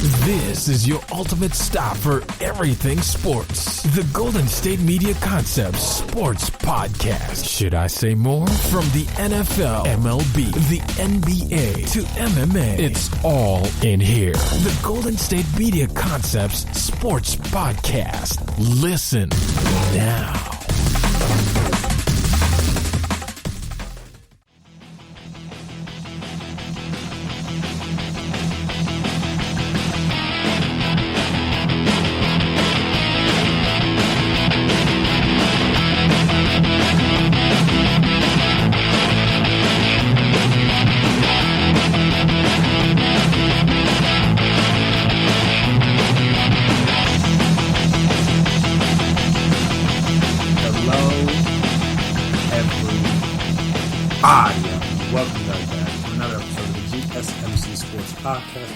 This is your ultimate stop for everything sports. The Golden State Media Concepts Sports Podcast. Should I say more? From the NFL, MLB, the NBA to MMA, it's all in here. The Golden State Media Concepts Sports Podcast. Listen now.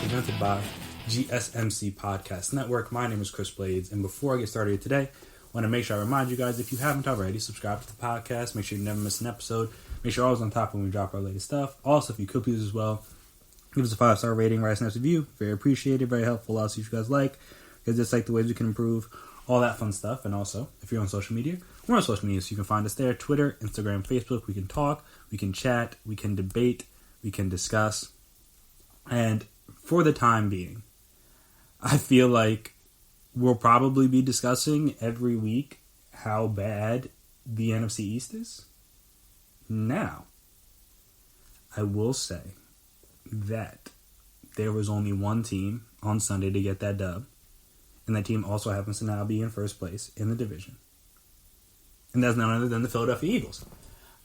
Presented by GSMC Podcast Network. My name is Chris Blades, and before I get started today, I want to make sure I remind you guys, if you haven't already, subscribe to the podcast. Make sure you never miss an episode. Make sure you're always on top when we drop our latest stuff. Also, if you could please as well, give us a 5-star rating, write us a nice review. Very appreciated, very helpful. I'll see what you guys like, because just like the ways we can improve, all that fun stuff. And also, if you're on social media, we're on social media, so you can find us there: Twitter, Instagram, Facebook. We can talk, we can chat, we can debate, we can discuss. And for the time being, I feel like we'll probably be discussing every week how bad the NFC East is. Now, I will say that there was only one team on Sunday to get that dub, and that team also happens to now be in first place in the division. And that's none other than the Philadelphia Eagles.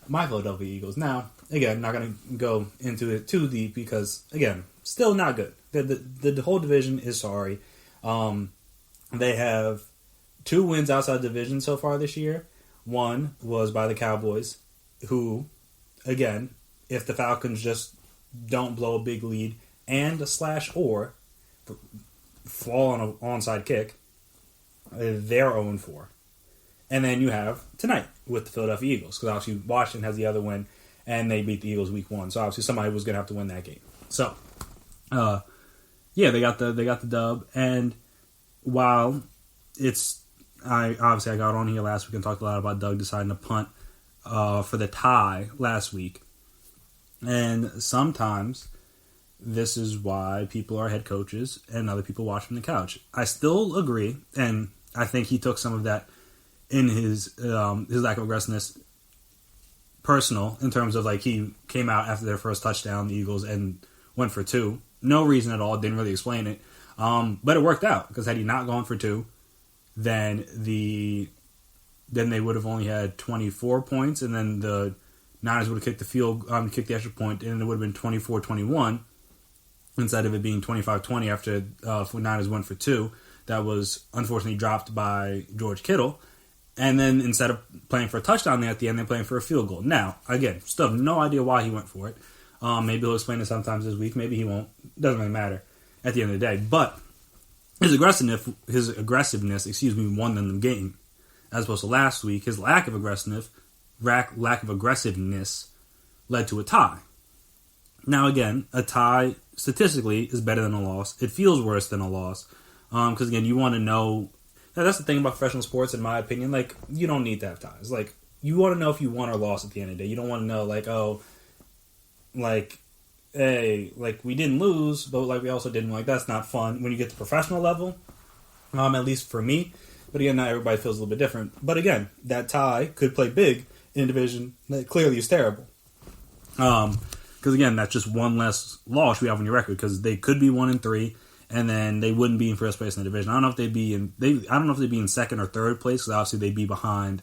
My Philadelphia Eagles. Now, again, not going to go into it too deep because, again, still not good. The whole division is sorry. They have 2 wins outside the division so far this year. One was by the Cowboys, who, again, if the Falcons just don't blow a big lead and a slash/or fall on an onside kick, they're 0-4. And then you have tonight with the Philadelphia Eagles, because obviously Washington has the other win, and they beat the Eagles week 1. So obviously somebody was going to have to win that game. So, yeah, they got the dub. And while I got on here last week and talked a lot about Doug deciding to punt for the tie last week. And sometimes this is why people are head coaches and other people watch from the couch. I still agree, and I think he took some of that in his lack of aggressiveness personal, in terms of, like, he came out after their first touchdown, the Eagles, and went for 2. No reason at all, didn't really explain it. But it worked out, because had he not gone for 2, then they would have only had 24 points, and then the Niners would have kicked the extra point, and it would have been 24-21 instead of it being 25-20 after Niners went for 2. That was unfortunately dropped by George Kittle. And then instead of playing for a touchdown there at the end, they're playing for a field goal. Now, again, still have no idea why he went for it. Maybe he'll explain it sometimes this week. Maybe he won't. Doesn't really matter at the end of the day. But his aggressiveness, won them the game. As opposed to last week, his lack of aggressiveness led to a tie. Now, again, a tie statistically is better than a loss. It feels worse than a loss. Because, again, you want to know. Now, that's the thing about professional sports, in my opinion. Like, you don't need to have ties. Like, you want to know if you won or lost at the end of the day. You don't want to know, like, oh, like, hey, like, we didn't lose, but, like, we also didn't. Like, that's not fun when you get to professional level, at least for me. But, again, not everybody feels a little bit different. But, again, that tie could play big in a division that clearly is terrible. Because, again, that's just one less loss we have on your record, because they could be 1-3. And then they wouldn't be in first place in the division. I don't know if they'd be in second or third place, because obviously they'd be behind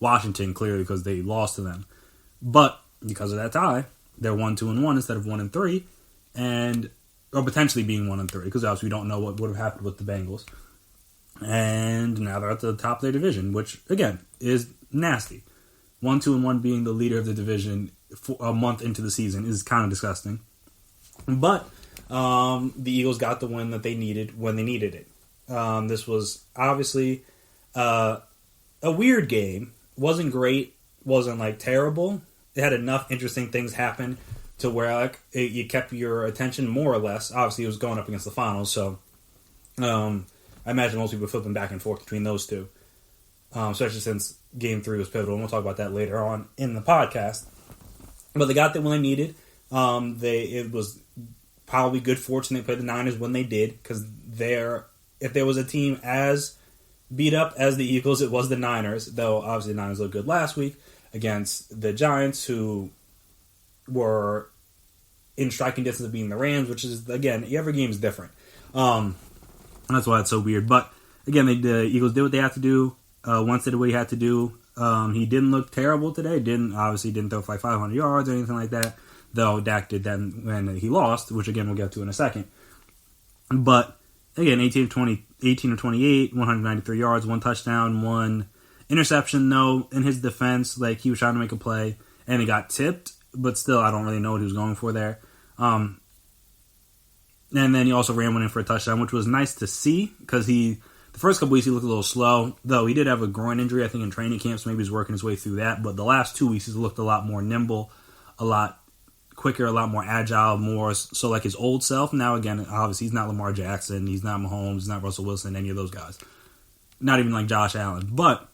Washington clearly because they lost to them. But because of that tie, they're 1-2-1 instead of 1-3, or potentially being 1-3, because obviously we don't know what would have happened with the Bengals. And now they're at the top of their division, which again is nasty. 1-2-1 being the leader of the division for a month into the season is kind of disgusting. But the Eagles got the win that they needed when they needed it. This was obviously a weird game. Wasn't great. Wasn't like terrible. It had enough interesting things happen to where like you kept your attention more or less. Obviously, it was going up against the finals, so I imagine most people are flipping back and forth between those two, especially since Game 3 was pivotal, and we'll talk about that later on in the podcast. But they got that when they needed. It was probably good fortune they played the Niners when they did, because if there was a team as beat up as the Eagles, it was the Niners, though obviously the Niners looked good last week against the Giants, who were in striking distance of beating the Rams, which is, again, every game is different. That's why it's so weird. But, again, the Eagles did what they had to do. Once did what he had to do. He didn't look terrible today. Obviously didn't throw for like 500 yards or anything like that, though Dak did that when he lost, which, again, we'll get to in a second. But, again, 18 of 28, 193 yards, 1 touchdown, 1 interception, though, in his defense. Like, he was trying to make a play, and he got tipped, but still, I don't really know what he was going for there. And then he also ran one in for a touchdown, which was nice to see, because the first couple weeks he looked a little slow, though he did have a groin injury, I think, in training camp, so maybe he's working his way through that. But the last 2 weeks he's looked a lot more nimble, a lot quicker, a lot more agile, more so like his old self. Now, again, obviously he's not Lamar Jackson, he's not Mahomes, he's not Russell Wilson, any of those guys. Not even like Josh Allen. But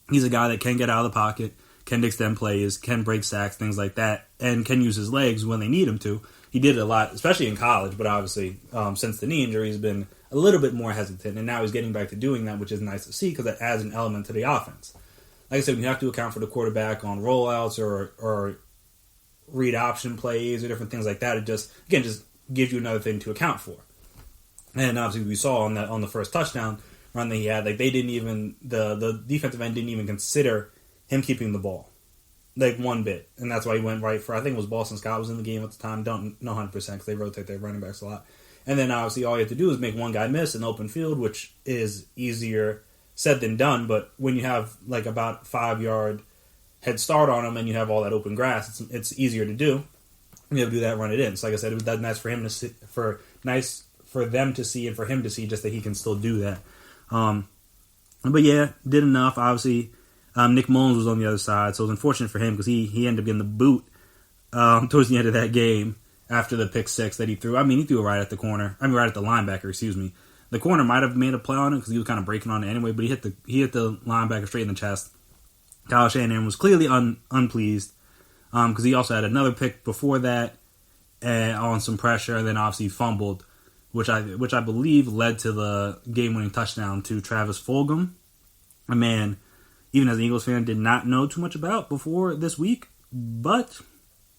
he's a guy that can get out of the pocket, can extend plays, can break sacks, things like that, and can use his legs when they need him to. He did it a lot, especially in college, but obviously since the knee injury, he's been a little bit more hesitant, and now he's getting back to doing that, which is nice to see because it adds an element to the offense. Like I said, you have to account for the quarterback on rollouts or read option plays or different things like that. It just gives you another thing to account for. And obviously we saw on the first touchdown run that he had, like they didn't even, the defensive end didn't even consider him keeping the ball, like one bit. And that's why he went right for, I think it was Boston Scott was in the game at the time, don't know 100% because they rotate their running backs a lot. And then obviously all you have to do is make one guy miss in open field, which is easier said than done. But when you have like about 5-yard head start on him and you have all that open grass, it's easier to do. You have to do that, run it in. So like I said, it was nice for him to see, nice for them to see and for him to see just that he can still do that. But yeah, did enough. Obviously, Nick Mullins was on the other side, so it was unfortunate for him because he ended up getting the boot towards the end of that game after the pick six that he threw. I mean, he threw it right at the corner. I mean, right at the linebacker, excuse me. The corner might have made a play on it because he was kind of breaking on it anyway, but he hit the linebacker straight in the chest. Kyle Shanahan was clearly unpleased because he also had another pick before that on some pressure, and then obviously fumbled, which I believe led to the game-winning touchdown to Travis Fulgham, a man, even as an Eagles fan, did not know too much about before this week, but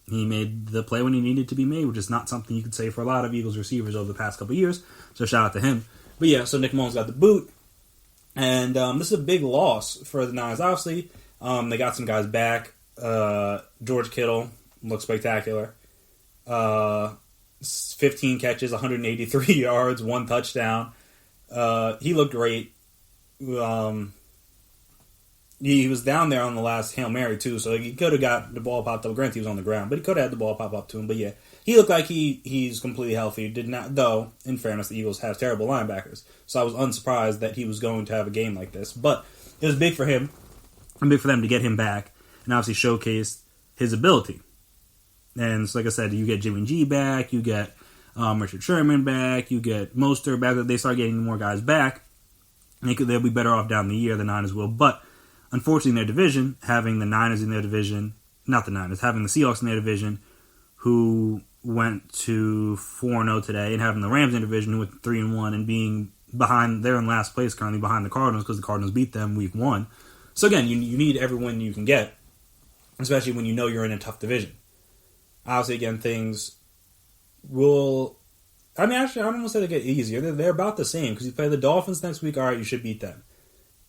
he made the play when he needed to be made, which is not something you could say for a lot of Eagles receivers over the past couple of years, so shout out to him. But yeah, so Nick Mullins got the boot, and this is a big loss for the Niners, obviously. They got some guys back. George Kittle looked spectacular. 15 catches, 183 yards, 1 touchdown. He looked great. He was down there on the last Hail Mary, too, so he could have got the ball popped up. Granted, he was on the ground, but he could have had the ball pop up to him. But yeah, he looked like he's completely healthy. Did not, though, in fairness, the Eagles have terrible linebackers. So I was unsurprised that he was going to have a game like this. But it was big for him and big for them to get him back and obviously showcase his ability. And so, like I said, you get Jimmy G back, you get Richard Sherman back, you get Mostert back. They start getting more guys back. They'll be better off down the year, the Niners will. But unfortunately, in their division, having the Niners in their division, not the Niners, having the Seahawks in their division, who went to 4-0 today, and having the Rams in their division, who went 3-1, and being behind, they're in last place currently behind the Cardinals because the Cardinals beat them week 1. So again, you need every win you can get, especially when you know you're in a tough division. Obviously, again, things will... I mean, actually, I don't want to say they get easier. They're about the same because you play the Dolphins next week. All right, you should beat them,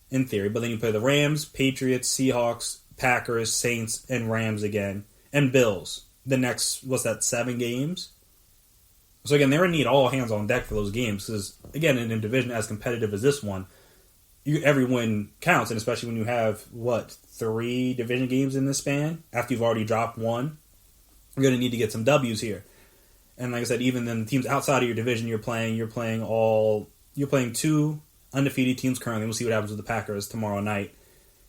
in theory. But then you play the Rams, Patriots, Seahawks, Packers, Saints, and Rams again. And Bills. The next, 7 games? So again, they're going to need all hands on deck for those games because, again, in a division as competitive as this one, every win counts. And especially when you have, 3 division games in this span after you've already dropped 1. You're going to need to get some W's here. And like I said, even then, the teams outside of your division you're playing 2 undefeated teams currently. We'll see what happens with the Packers tomorrow night.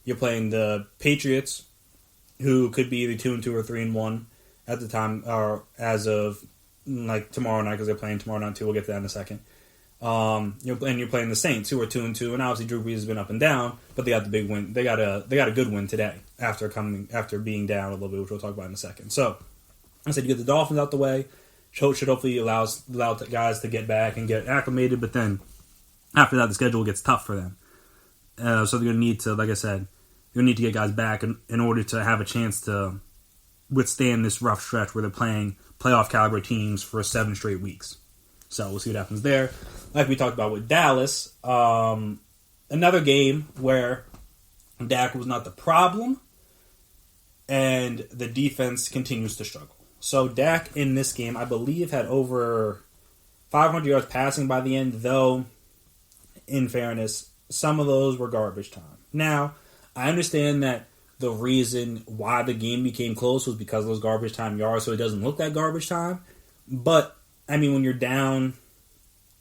You're playing the Patriots, who could be either 2-2 or 3-1 at the time, or as of tomorrow night, because they're playing tomorrow night too. We'll get to that in a second. And you're playing the Saints, who are 2-2, and obviously Drew Brees has been up and down, but they got the big win. They got a good win today after being down a little bit, which we'll talk about in a second. So I said you get the Dolphins out the way, should hopefully allow the guys to get back and get acclimated, but then after that the schedule gets tough for them. So they're going to need to, like I said, you're going to need to get guys back in order to have a chance to withstand this rough stretch where they're playing playoff caliber teams for 7 straight weeks. So we'll see what happens there. Like we talked about with Dallas, another game where Dak was not the problem and the defense continues to struggle. So Dak in this game, I believe, had over 500 yards passing by the end, though, in fairness, some of those were garbage time. Now, I understand that the reason why the game became close was because of those garbage time yards, so it doesn't look like garbage time. But, I mean, when you're down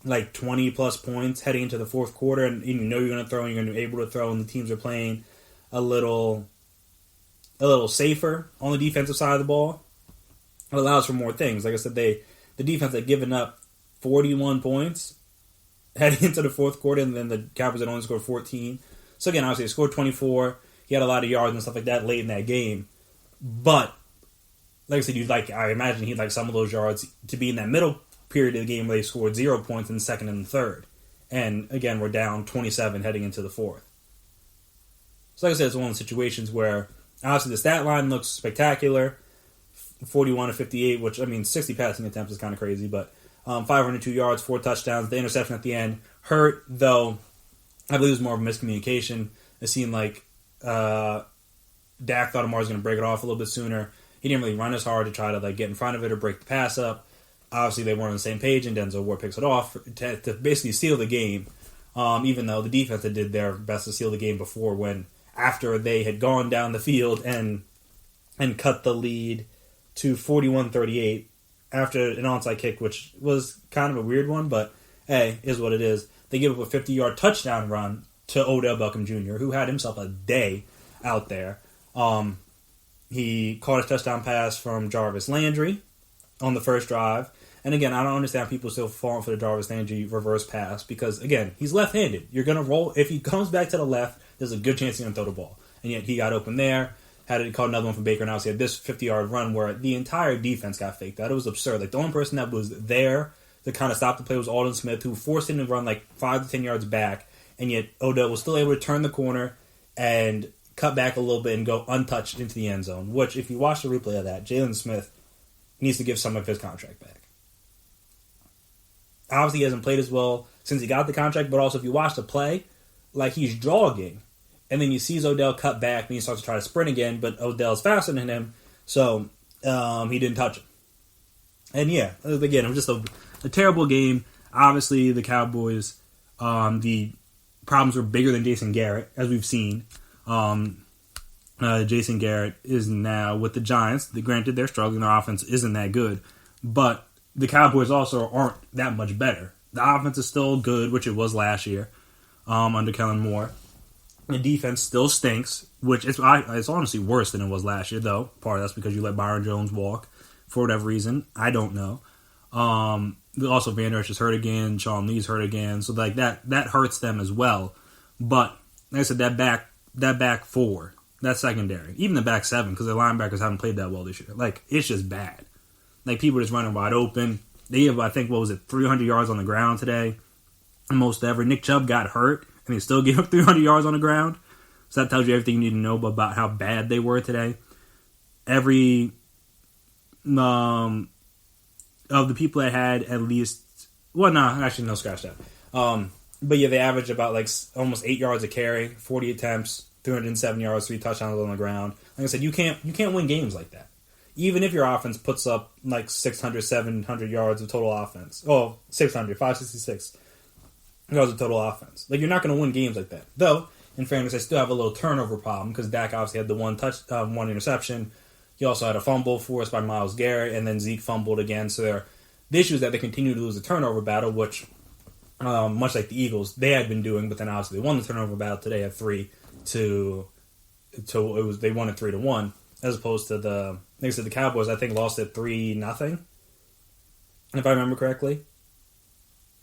like 20-plus points heading into the fourth quarter, and you know you're going to throw, and you're going to be able to throw, and the teams are playing a little safer on the defensive side of the ball, it allows for more things. Like I said, the defense had given up 41 points heading into the fourth quarter, and then the Cowboys had only scored 14. So again, obviously, they scored 24. He had a lot of yards and stuff like that late in that game. But, like I said, I imagine he'd like some of those yards to be in that middle period of the game where they scored 0 points in the second and the third. And again, we're down 27 heading into the fourth. So like I said, it's one of the situations where obviously the stat line looks spectacular. 41 to 58, which, I mean, 60 passing attempts is kind of crazy, but 502 yards, 4 touchdowns. The interception at the end hurt, though I believe it was more of a miscommunication. It seemed like Dak thought Amar was going to break it off a little bit sooner. He didn't really run as hard to try to get in front of it or break the pass up. Obviously, they weren't on the same page, and Denzel Ward picks it off to basically seal the game, even though the defense did their best to seal the game after they had gone down the field and cut the lead to 41-38 after an onside kick, which was kind of a weird one, but hey, is what it is. They give up a 50-yard touchdown run to Odell Beckham Jr., who had himself a day out there. He caught a touchdown pass from Jarvis Landry on the first drive. And again, I don't understand people still falling for the Jarvis Landry reverse pass because, again, he's left-handed. You're going to roll. If he comes back to the left, there's a good chance he's going to throw the ball. And yet he got open there. Caught another one from Baker, and obviously had this 50-yard run where the entire defense got faked out. It was absurd. The only person that was there to kind of stop the play was Aldon Smith, who forced him to run 5 to 10 yards back, and yet Odell was still able to turn the corner and cut back a little bit and go untouched into the end zone, which, if you watch the replay of that, Jalen Smith needs to give some of his contract back. Obviously, he hasn't played as well since he got the contract, but also if you watch the play, he's jogging. And then you see Odell cut back, and he starts to try to sprint again, but Odell's faster than him, so he didn't touch him. And yeah, again, it was just a terrible game. Obviously, the Cowboys, the problems were bigger than Jason Garrett, as we've seen. Jason Garrett is now with the Giants. Granted, they're struggling. Their offense isn't that good, but the Cowboys also aren't that much better. The offense is still good, which it was last year under Kellen Moore. The defense still stinks, which it's honestly worse than it was last year, though. Part of that's because you let Byron Jones walk for whatever reason. I don't know. Also, Van Der Esch is hurt again. Sean Lee's hurt again. So that hurts them as well. But like I said, that back four, that secondary, even the back seven, because the linebackers haven't played that well this year. It's just bad. People just running wide open. They have, I think, 300 yards on the ground today, most ever. Nick Chubb got hurt, and he still gave up 300 yards on the ground. So that tells you everything you need to know about how bad they were today. Every of the people that had at least, no, scratch that. But yeah, they averaged about almost 8 yards a carry, 40 attempts, 307 yards, 3 touchdowns on the ground. Like I said, you can't win games like that. Even if your offense puts up 600, 700 yards of total offense. Oh, 566 yards of total offense. You're not going to win games like that. Though, in fairness, I still have a little turnover problem because Dak obviously had the one interception. He also had a fumble forced by Myles Garrett, and then Zeke fumbled again. So the issue is that they continue to lose the turnover battle, which, much like the Eagles, they had been doing, but then obviously they won the turnover battle today at 3-2. They won it 3-1. As opposed to the Cowboys, I think lost it 3-0, if I remember correctly.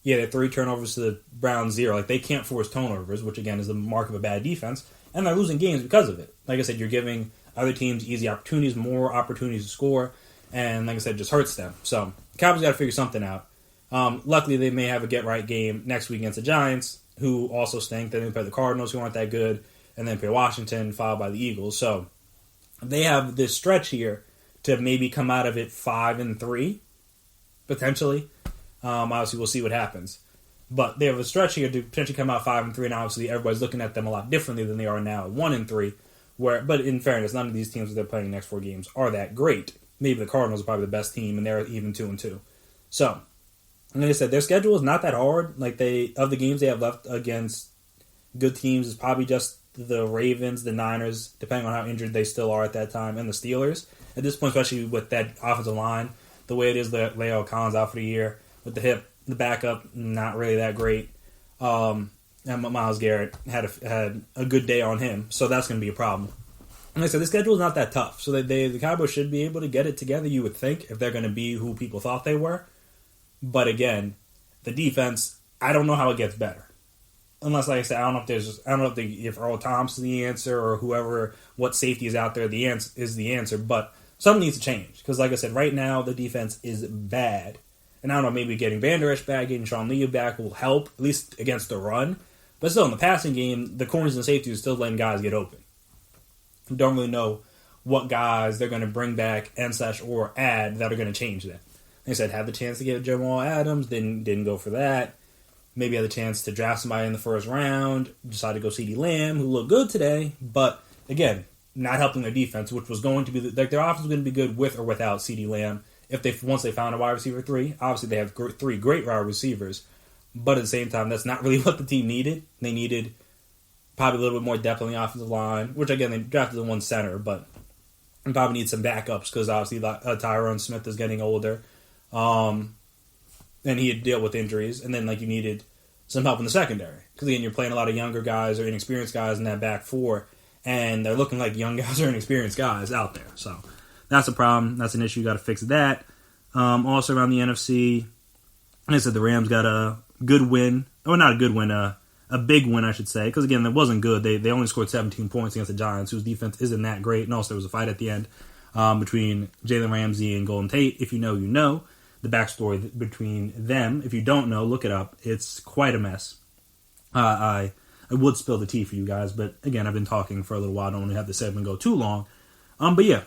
Yeah, they had 3 turnovers to the Browns 0. Like, they can't force turnovers, which, again, is the mark of a bad defense. And they're losing games because of it. Like I said, you're giving other teams easy opportunities, more opportunities to score. And like I said, it just hurts them. So, Cowboys got to figure something out. Luckily, they may have a get-right game next week against the Giants, who also stink. Then they play the Cardinals, who aren't that good. And then play Washington, followed by the Eagles. So, they have this stretch here to maybe come out of it 5-3, potentially. Obviously, we'll see what happens. But they have a stretch here to potentially come out 5-3, and obviously everybody's looking at them a lot differently than they are now at 1-3. But in fairness, none of these teams that they're playing the next 4 games are that great. Maybe the Cardinals are probably the best team, and they're even 2-2. So, like I said, their schedule is not that hard. Like of the games they have left against good teams, is probably just the Ravens, the Niners, depending on how injured they still are at that time, and the Steelers. At this point, especially with that offensive line, the way it is, Leo Collins out for the year with the hip. The backup, not really that great. And Myles Garrett had a good day on him, so that's going to be a problem. And like I said, the schedule is not that tough, so the Cowboys should be able to get it together, you would think, if they're going to be who people thought they were. But again, the defense, I don't know how it gets better. Unless, like I said, I don't know if Earl Thompson's the answer or whoever, what safety is out there, is the answer. But something needs to change, because like I said, right now the defense is bad. And I don't know, maybe getting Van Der Esch back, getting Sean Lee back will help, at least against the run. But still, in the passing game, the corners and safeties are still letting guys get open. Don't really know what guys they're going to bring back or add that are going to change that. Like I said, had the chance to get Jamal Adams, didn't go for that. Maybe had the chance to draft somebody in the first round, decided to go CeeDee Lamb, who looked good today. But, again, not helping their defense, which was going to be, like their offense was going to be good with or without CeeDee Lamb. Once they found a wide receiver 3, obviously they have 3 great wide receivers, but at the same time, that's not really what the team needed. They needed probably a little bit more depth on the offensive line, which again, they drafted the 1 center, but probably need some backups because obviously Tyrone Smith is getting older, and he had dealt with injuries, and then you needed some help in the secondary because again, you're playing a lot of younger guys or inexperienced guys in that back 4, and they're looking like young guys or inexperienced guys out there, so. That's a problem. That's an issue. Got to fix that. Also around the NFC, like I said, the Rams got a good win. Or not a good win, a big win, I should say. Because, again, it wasn't good. They only scored 17 points against the Giants, whose defense isn't that great. And also there was a fight at the end between Jalen Ramsey and Golden Tate. If you know, you know. The backstory between them, if you don't know, look it up. It's quite a mess. I would spill the tea for you guys. But, again, I've been talking for a little while. I don't want to have the segment go too long. But, yeah,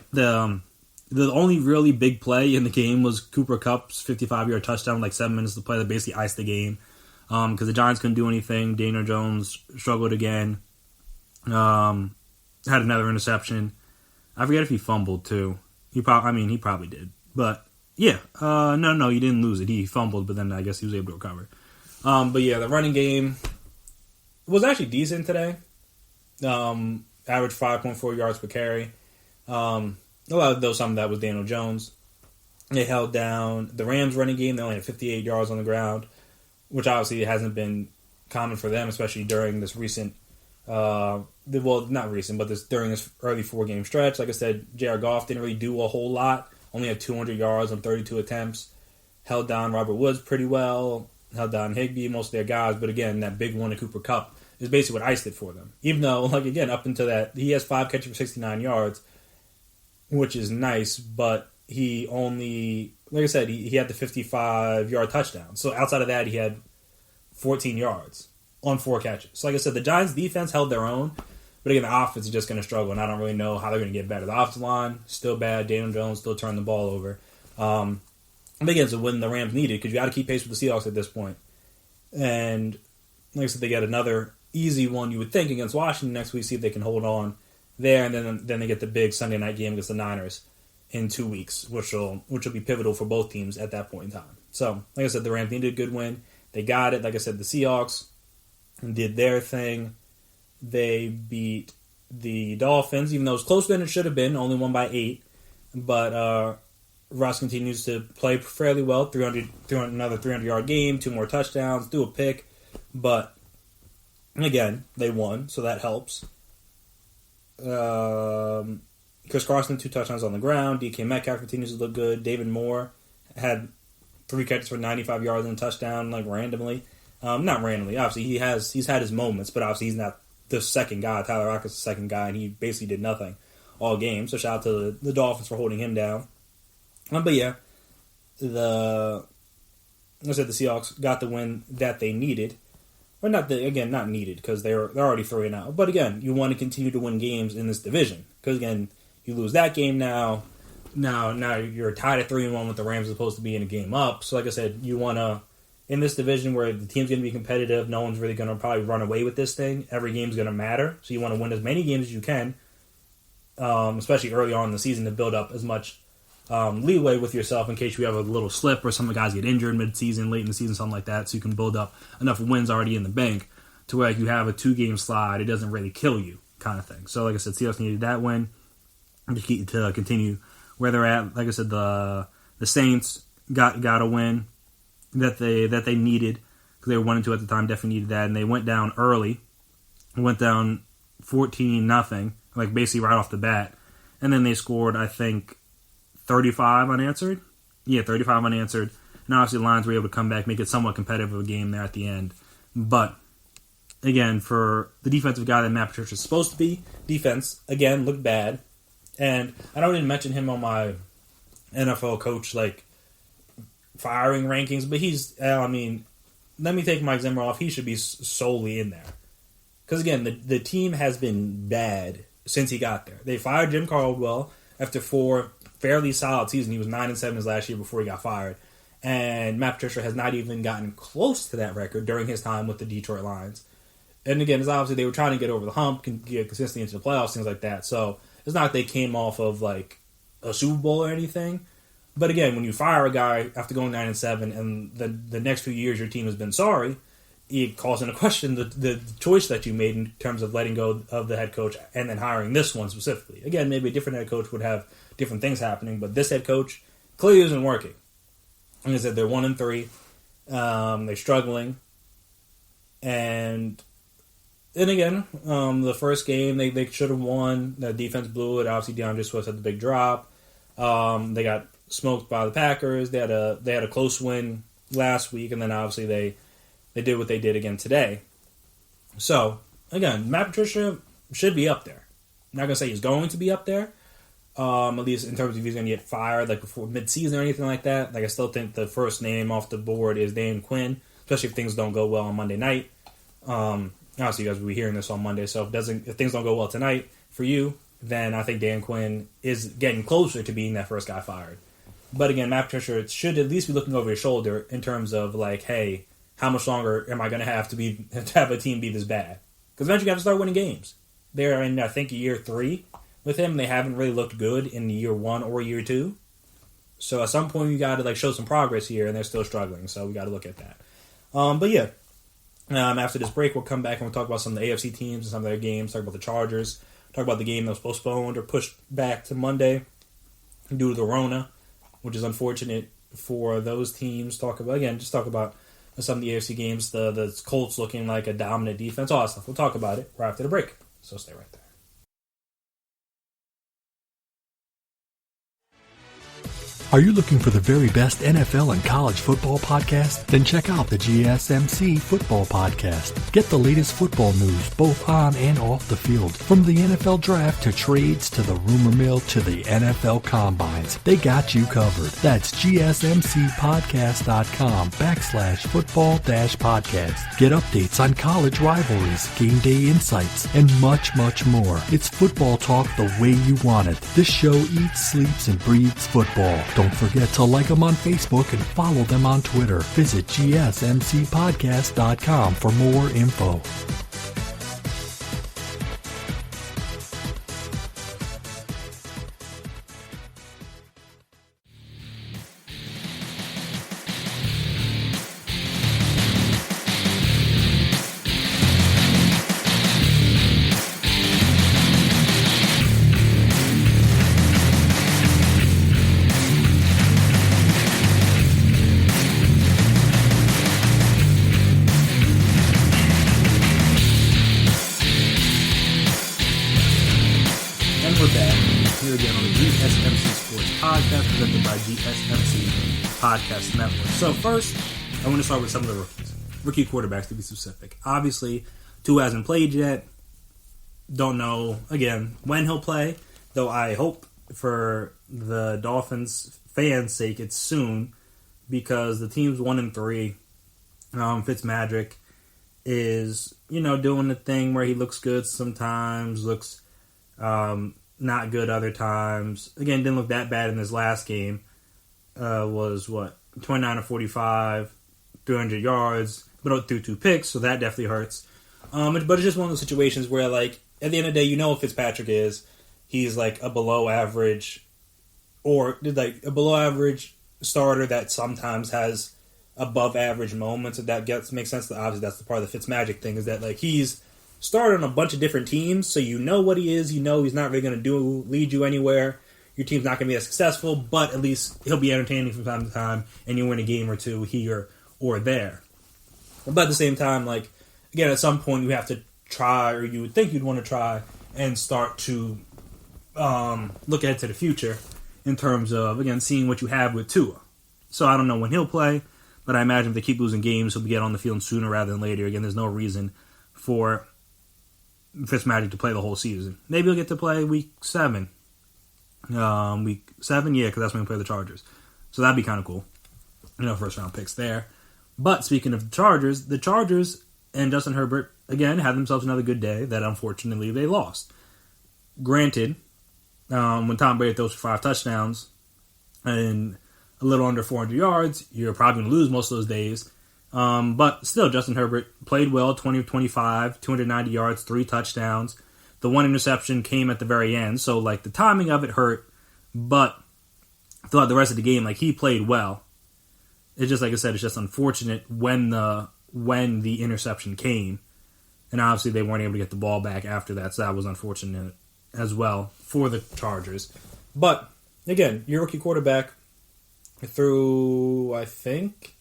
the only really big play in the game was Cooper Kupp's 55-yard touchdown with 7 minutes to play that basically iced the game because the Giants couldn't do anything. Daniel Jones struggled again. Had another interception. I forget if he fumbled too. He probably did. But yeah, no, he didn't lose it. He fumbled, but then I guess he was able to recover. But yeah, the running game was actually decent today. Average 5.4 yards per carry. A lot of those, some of that was Daniel Jones. They held down the Rams running game. They only had 58 yards on the ground, which obviously hasn't been common for them, especially during this recent, not recent, but during this early 4-game stretch. Like I said, Jared Goff didn't really do a whole lot. Only had 200 yards on 32 attempts. Held down Robert Woods pretty well. Held down Higbee, most of their guys. But again, that big one to Cooper Kupp is basically what iced it for them. Even though, again, up until that, he has 5 catches for 69 yards. Which is nice, but he only, like I said, he had the 55-yard touchdown. So outside of that, he had 14 yards on 4 catches. So like I said, the Giants' defense held their own, but again, the offense is just going to struggle, and I don't really know how they're going to get better. The offensive line, still bad. Daniel Jones still turning the ball over. And again, it's a win the Rams needed because you got to keep pace with the Seahawks at this point. And like I said, they got another easy one, you would think, against Washington next week, see if they can hold on there, and then they get the big Sunday night game against the Niners in 2 weeks, which will be pivotal for both teams at that point in time. So, like I said, the Rams needed a good win. They got it. Like I said, the Seahawks did their thing. They beat the Dolphins, even though it was closer than it should have been, only won by 8. But Russ continues to play fairly well. Another 300-yard game, 2 more touchdowns, do a pick. But, again, they won, so that helps. Chris Carson, 2 touchdowns on the ground. DK Metcalf continues to look good. David Moore had 3 catches for 95 yards and a touchdown, like randomly. Not randomly. Obviously, he's had his moments, but obviously he's not the second guy. Tyler Lockett's the second guy, and he basically did nothing all game. So shout out to the Dolphins for holding him down. But yeah, the Seahawks got the win that they needed. Or not needed because they're already 3-0. But again, you want to continue to win games in this division because again, you lose that game now. Now you're tied at 3-1 with the Rams, as opposed to being a game up. So like I said, you want to, in this division where the team's going to be competitive, no one's really going to probably run away with this thing. Every game's going to matter. So you want to win as many games as you can, especially early on in the season, to build up as much leeway with yourself in case you have a little slip or some of the guys get injured mid-season, late in the season, something like that. So you can build up enough wins already in the bank to where you have a 2-game slide. It doesn't really kill you kind of thing. So like I said, Seahawks needed that win to continue where they're at. Like I said, the Saints got a win that they needed because they were 1-2 at the time. Definitely needed that, and they went down early. Went down 14-0, like basically right off the bat, and then they scored, I think, 35 unanswered. Yeah, 35 unanswered. And obviously the Lions were able to come back, make it somewhat competitive of a game there at the end. But again, for the defensive guy that Matt Patricia is supposed to be, defense again looked bad. And I don't even mention him on my NFL coach firing rankings, but let me take Mike Zimmer off. He should be solely in there. Because again, the team has been bad since he got there. They fired Jim Caldwell after 4 fairly solid seasons. He was 9-7 his last year before he got fired. And Matt Patricia has not even gotten close to that record during his time with the Detroit Lions. And again, it's obviously they were trying to get over the hump, get consistently into the playoffs, things like that. So it's not like they came off of like a Super Bowl or anything. But again, when you fire a guy after going 9-7 and the next few years your team has been sorry, it calls into question the choice that you made in terms of letting go of the head coach and then hiring this one specifically. Again, maybe a different head coach would have different things happening, but this head coach clearly isn't working. Like I said, they're 1-3. They're struggling. And again, the first game, they should have won. The defense blew it. Obviously, DeAndre Swift had the big drop. They got smoked by the Packers. They had a close win last week, and then obviously they did what they did again today. So, again, Matt Patricia should be up there. I'm not going to say he's going to be up there, at least in terms of he's going to get fired before mid-season or anything like that. I still think the first name off the board is Dan Quinn, especially if things don't go well on Monday night. Obviously, you guys will be hearing this on Monday, so if things don't go well tonight for you, then I think Dan Quinn is getting closer to being that first guy fired. But again, Matt Patricia should at least be looking over his shoulder in terms of hey, how much longer am I going to have a team be this bad? Because eventually you have to start winning games. They're in, I think, year 3 with him. They haven't really looked good in year 1 or year 2. So at some point you got to show some progress here, and they're still struggling. So we got to look at that. But yeah, after this break, we'll come back and we'll talk about some of the AFC teams and some of their games. Talk about the Chargers. Talk about the game that was postponed or pushed back to Monday due to the Rona, which is unfortunate for those teams. Talk about some of the AFC games, the Colts looking like a dominant defense, all that stuff. We'll talk about it right after the break, so stay right there. Are you looking for the very best NFL and college football podcast? Then check out the GSMC Football Podcast. Get the latest football news both on and off the field. From the NFL Draft to trades to the rumor mill to the NFL Combines, they got you covered. That's GSMCpodcast.com/football-podcast. Get updates on college rivalries, game day insights, and much, much more. It's football talk the way you want it. This show eats, sleeps, and breathes football. Don't forget to like them on Facebook and follow them on Twitter. Visit GSMCpodcast.com for more info. Podcast Network. So first, I want to start with some of the rookies. Rookie quarterbacks, to be specific. Obviously, Tua hasn't played yet. Don't know, again, when he'll play. Though I hope for the Dolphins fans' sake it's soon. Because the team's 1-3. Fitzmagic is, doing the thing where he looks good sometimes, looks not good other times. Again, didn't look that bad in his last game. Was 29-45, 300 yards, but threw 2 picks, so that definitely hurts. But it's just one of those situations where, like, at the end of the day, what Fitzpatrick is. He's like a below average, or like a below average starter that sometimes has above average moments. If that makes sense, obviously that's the part of the Fitzmagic thing, is that like he's started on a bunch of different teams, so what he is, he's not really going to lead you anywhere. Your team's not going to be as successful, but at least he'll be entertaining from time to time, and you win a game or two here or there. But at the same time, like, again, at some point you have to try, or you would think you'd want to try, and start to look ahead to the future in terms of, again, seeing what you have with Tua. So I don't know when he'll play, but I imagine if they keep losing games, he'll get on the field sooner rather than later. Again, there's no reason for Fitzmagic to play the whole season. Maybe he'll get to play week 7. Week 7, yeah, because that's when we play the Chargers. So that'd be kind of cool. First round picks there. But speaking of the Chargers and Justin Herbert, again, had themselves another good day that unfortunately they lost. Granted, when Tom Brady throws for 5 touchdowns and a little under 400 yards, you're probably going to lose most of those days. But still, Justin Herbert played well, 20 of 25, 290 yards, 3 touchdowns. The 1 interception came at the very end, so like the timing of it hurt, but throughout the rest of the game, like he played well. It's just like I said, it's just unfortunate when the interception came, and obviously they weren't able to get the ball back after that, so that was unfortunate as well for the Chargers. But again, your rookie quarterback through, I think,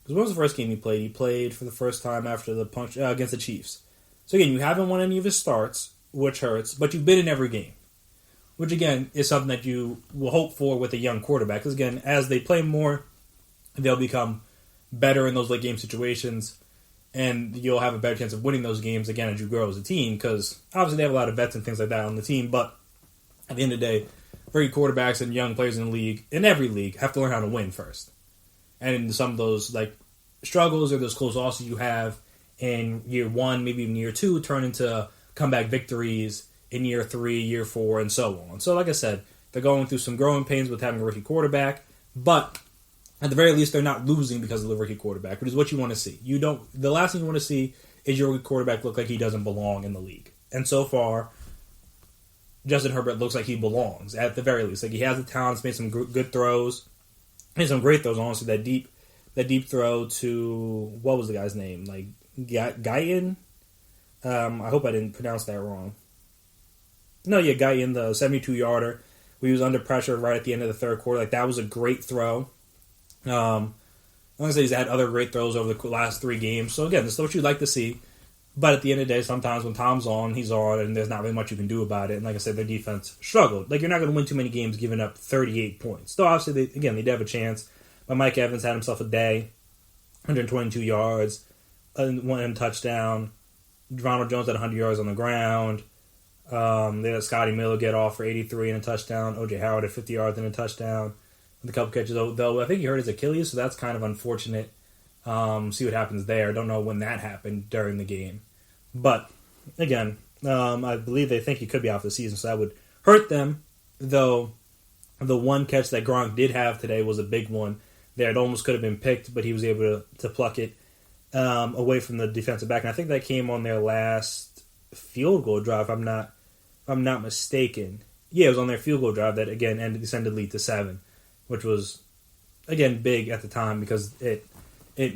because when was the first game he played? He played for the first time after the punch against the Chiefs. So again, you haven't won any of his starts, which hurts, but you've been in every game, which again is something that you will hope for with a young quarterback. Because again, as they play more, they'll become better in those late game situations, and you'll have a better chance of winning those games again as you grow as a team. Because obviously they have a lot of vets and things like that on the team, but at the end of the day, very quarterbacks and young players in the league, in every league, have to learn how to win first. And some of those like struggles or those close losses you have in year 1, maybe even year 2, turn into comeback victories in year 3, year 4, and so on. So like I said, they're going through some growing pains with having a rookie quarterback, but at the very least, they're not losing because of the rookie quarterback, which is what you want to see. The last thing you want to see is your rookie quarterback look like he doesn't belong in the league. And so far, Justin Herbert looks like he belongs, at the very least. Like, he has the talent, he's made some good throws, made some great throws, honestly. That deep throw to, what was the guy's name? Like, Guyton? I hope I didn't pronounce that wrong. No, yeah, Guyton, the 72-yarder, where he was under pressure right at the end of the third quarter. Like, that was a great throw. Like I said, he's had other great throws over the last 3 games. So again, this is what you'd like to see. But at the end of the day, sometimes when Tom's on, he's on, and there's not really much you can do about it. And like I said, their defense struggled. Like, you're not going to win too many games giving up 38 points. Though obviously, they did have a chance. But Mike Evans had himself a day, 122 yards, 1 touchdown. Ronald Jones had 100 yards on the ground. They had Scotty Miller get off for 83 and a touchdown. O.J. Howard had 50 yards and a touchdown. With a couple catches, though I think he hurt his Achilles, so that's kind of unfortunate. See what happens there. Don't know when that happened during the game. But, again, I believe they think he could be out for the season, so that would hurt them. Though the one catch that Gronk did have today was a big one. There, it almost could have been picked, but he was able to pluck it away from the defensive back. And I think that came on their last field goal drive, if I'm not mistaken. Yeah, it was on their field goal drive that, again, descended lead to 7, which was, again, big at the time because it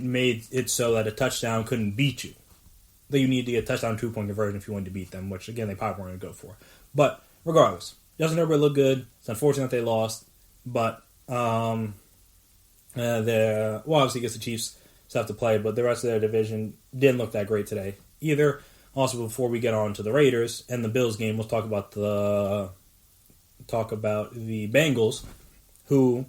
made it so that a touchdown couldn't beat you. That you need to get a touchdown 2-point conversion if you wanted to beat them, which, again, they probably weren't going to go for. But, regardless, Justin Herbert looked good. It's unfortunate they lost, but obviously against the Chiefs, still have to play, but the rest of their division didn't look that great today either. Also, before we get on to the Raiders and the Bills game, we'll talk about the Bengals, who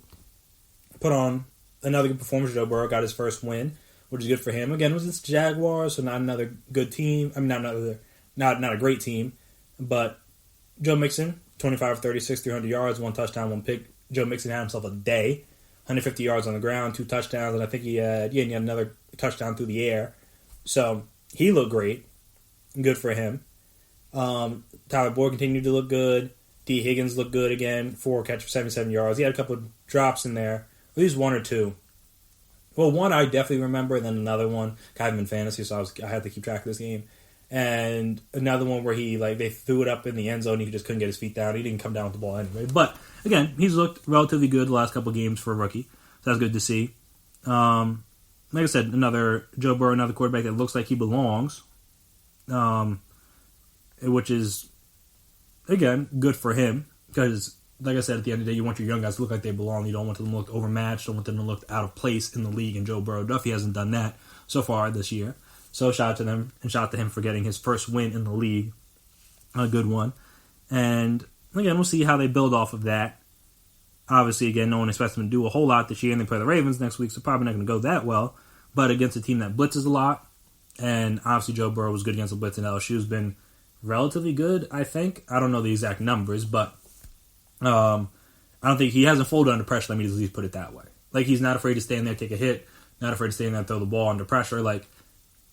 put on another good performance. Joe Burrow got his first win, which is good for him. Again, it was against the Jaguars, so not another good team. I mean, not a great team, but Joe Mixon, 25 36, 300 yards, 1 touchdown, 1 pick. Joe Mixon had himself a day, 150 yards on the ground, 2 touchdowns, and I think he had another touchdown through the air. So he looked great. Good for him. Tyler Boyd continued to look good. D. Higgins looked good again, 4 catches for 77 yards. He had a couple of drops in there, at least 1 or 2. Well, one I definitely remember, and then another one, kind of in fantasy, so I had to keep track of this game. And another one where they threw it up in the end zone, he just couldn't get his feet down. He didn't come down with the ball anyway. But again, he's looked relatively good the last couple of games for a rookie, so that's good to see. Like I said, another Joe Burrow, another quarterback that looks like he belongs, which is, again, good for him because, like I said, at the end of the day, you want your young guys to look like they belong. You don't want them to look overmatched. Don't want them to look out of place in the league. And Joe Burrow, Duffy hasn't done that so far this year. So shout out to them and shout out to him for getting his first win in the league. A good one. And again, we'll see how they build off of that. Obviously, again, no one expects them to do a whole lot this year, and they play the Ravens next week, so probably not going to go that well. But against a team that blitzes a lot, and obviously Joe Burrow was good against the blitz, and LSU's been relatively good, I think. I don't know the exact numbers, but I don't think he hasn't folded under pressure. Let me just at least put it that way. Like, he's not afraid to stand there, take a hit, not afraid to stand there and throw the ball under pressure. Like,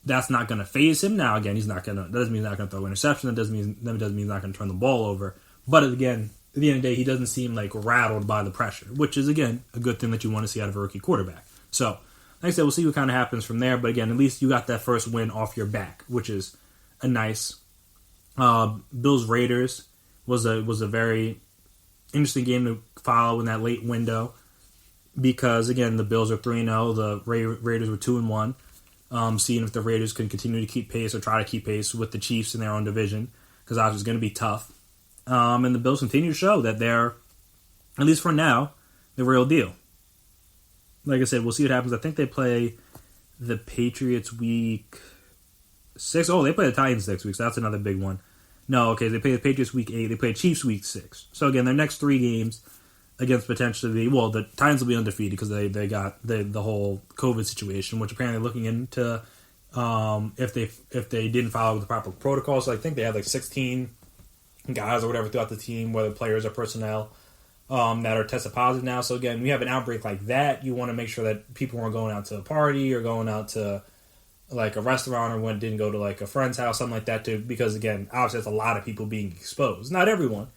that's not going to phase him. Now, again, that doesn't mean he's not going to throw an interception. That doesn't mean he's not going to turn the ball over. But again, at the end of the day, he doesn't seem like rattled by the pressure, which is, again, a good thing that you want to see out of a rookie quarterback. So, like I said, we'll see what kind of happens from there. But again, at least you got that first win off your back, which is a nice. Bills-Raiders was a very interesting game to follow in that late window because, again, the Bills are 3-0. The Raiders were 2-1. Seeing if the Raiders can continue to keep pace or try to keep pace with the Chiefs in their own division because obviously it's going to be tough. And the Bills continue to show that they're, at least for now, the real deal. Like I said, we'll see what happens. I think they play the Patriots week 6. Oh, they play the Titans next week, so that's another big one. No, okay, they play the Patriots week 8. They play Chiefs week 6. So again, their next 3 games against potentially the Titans will be undefeated because they got the whole COVID situation, which apparently they're looking into if they didn't follow the proper protocols. So I think they have 16 guys or whatever throughout the team, whether players or personnel, that are tested positive now. So again, when you have an outbreak like that, you want to make sure that people weren't going out to a party or going out to a restaurant or didn't go to a friend's house, something like that too, because again, obviously it's a lot of people being exposed. Not everyone,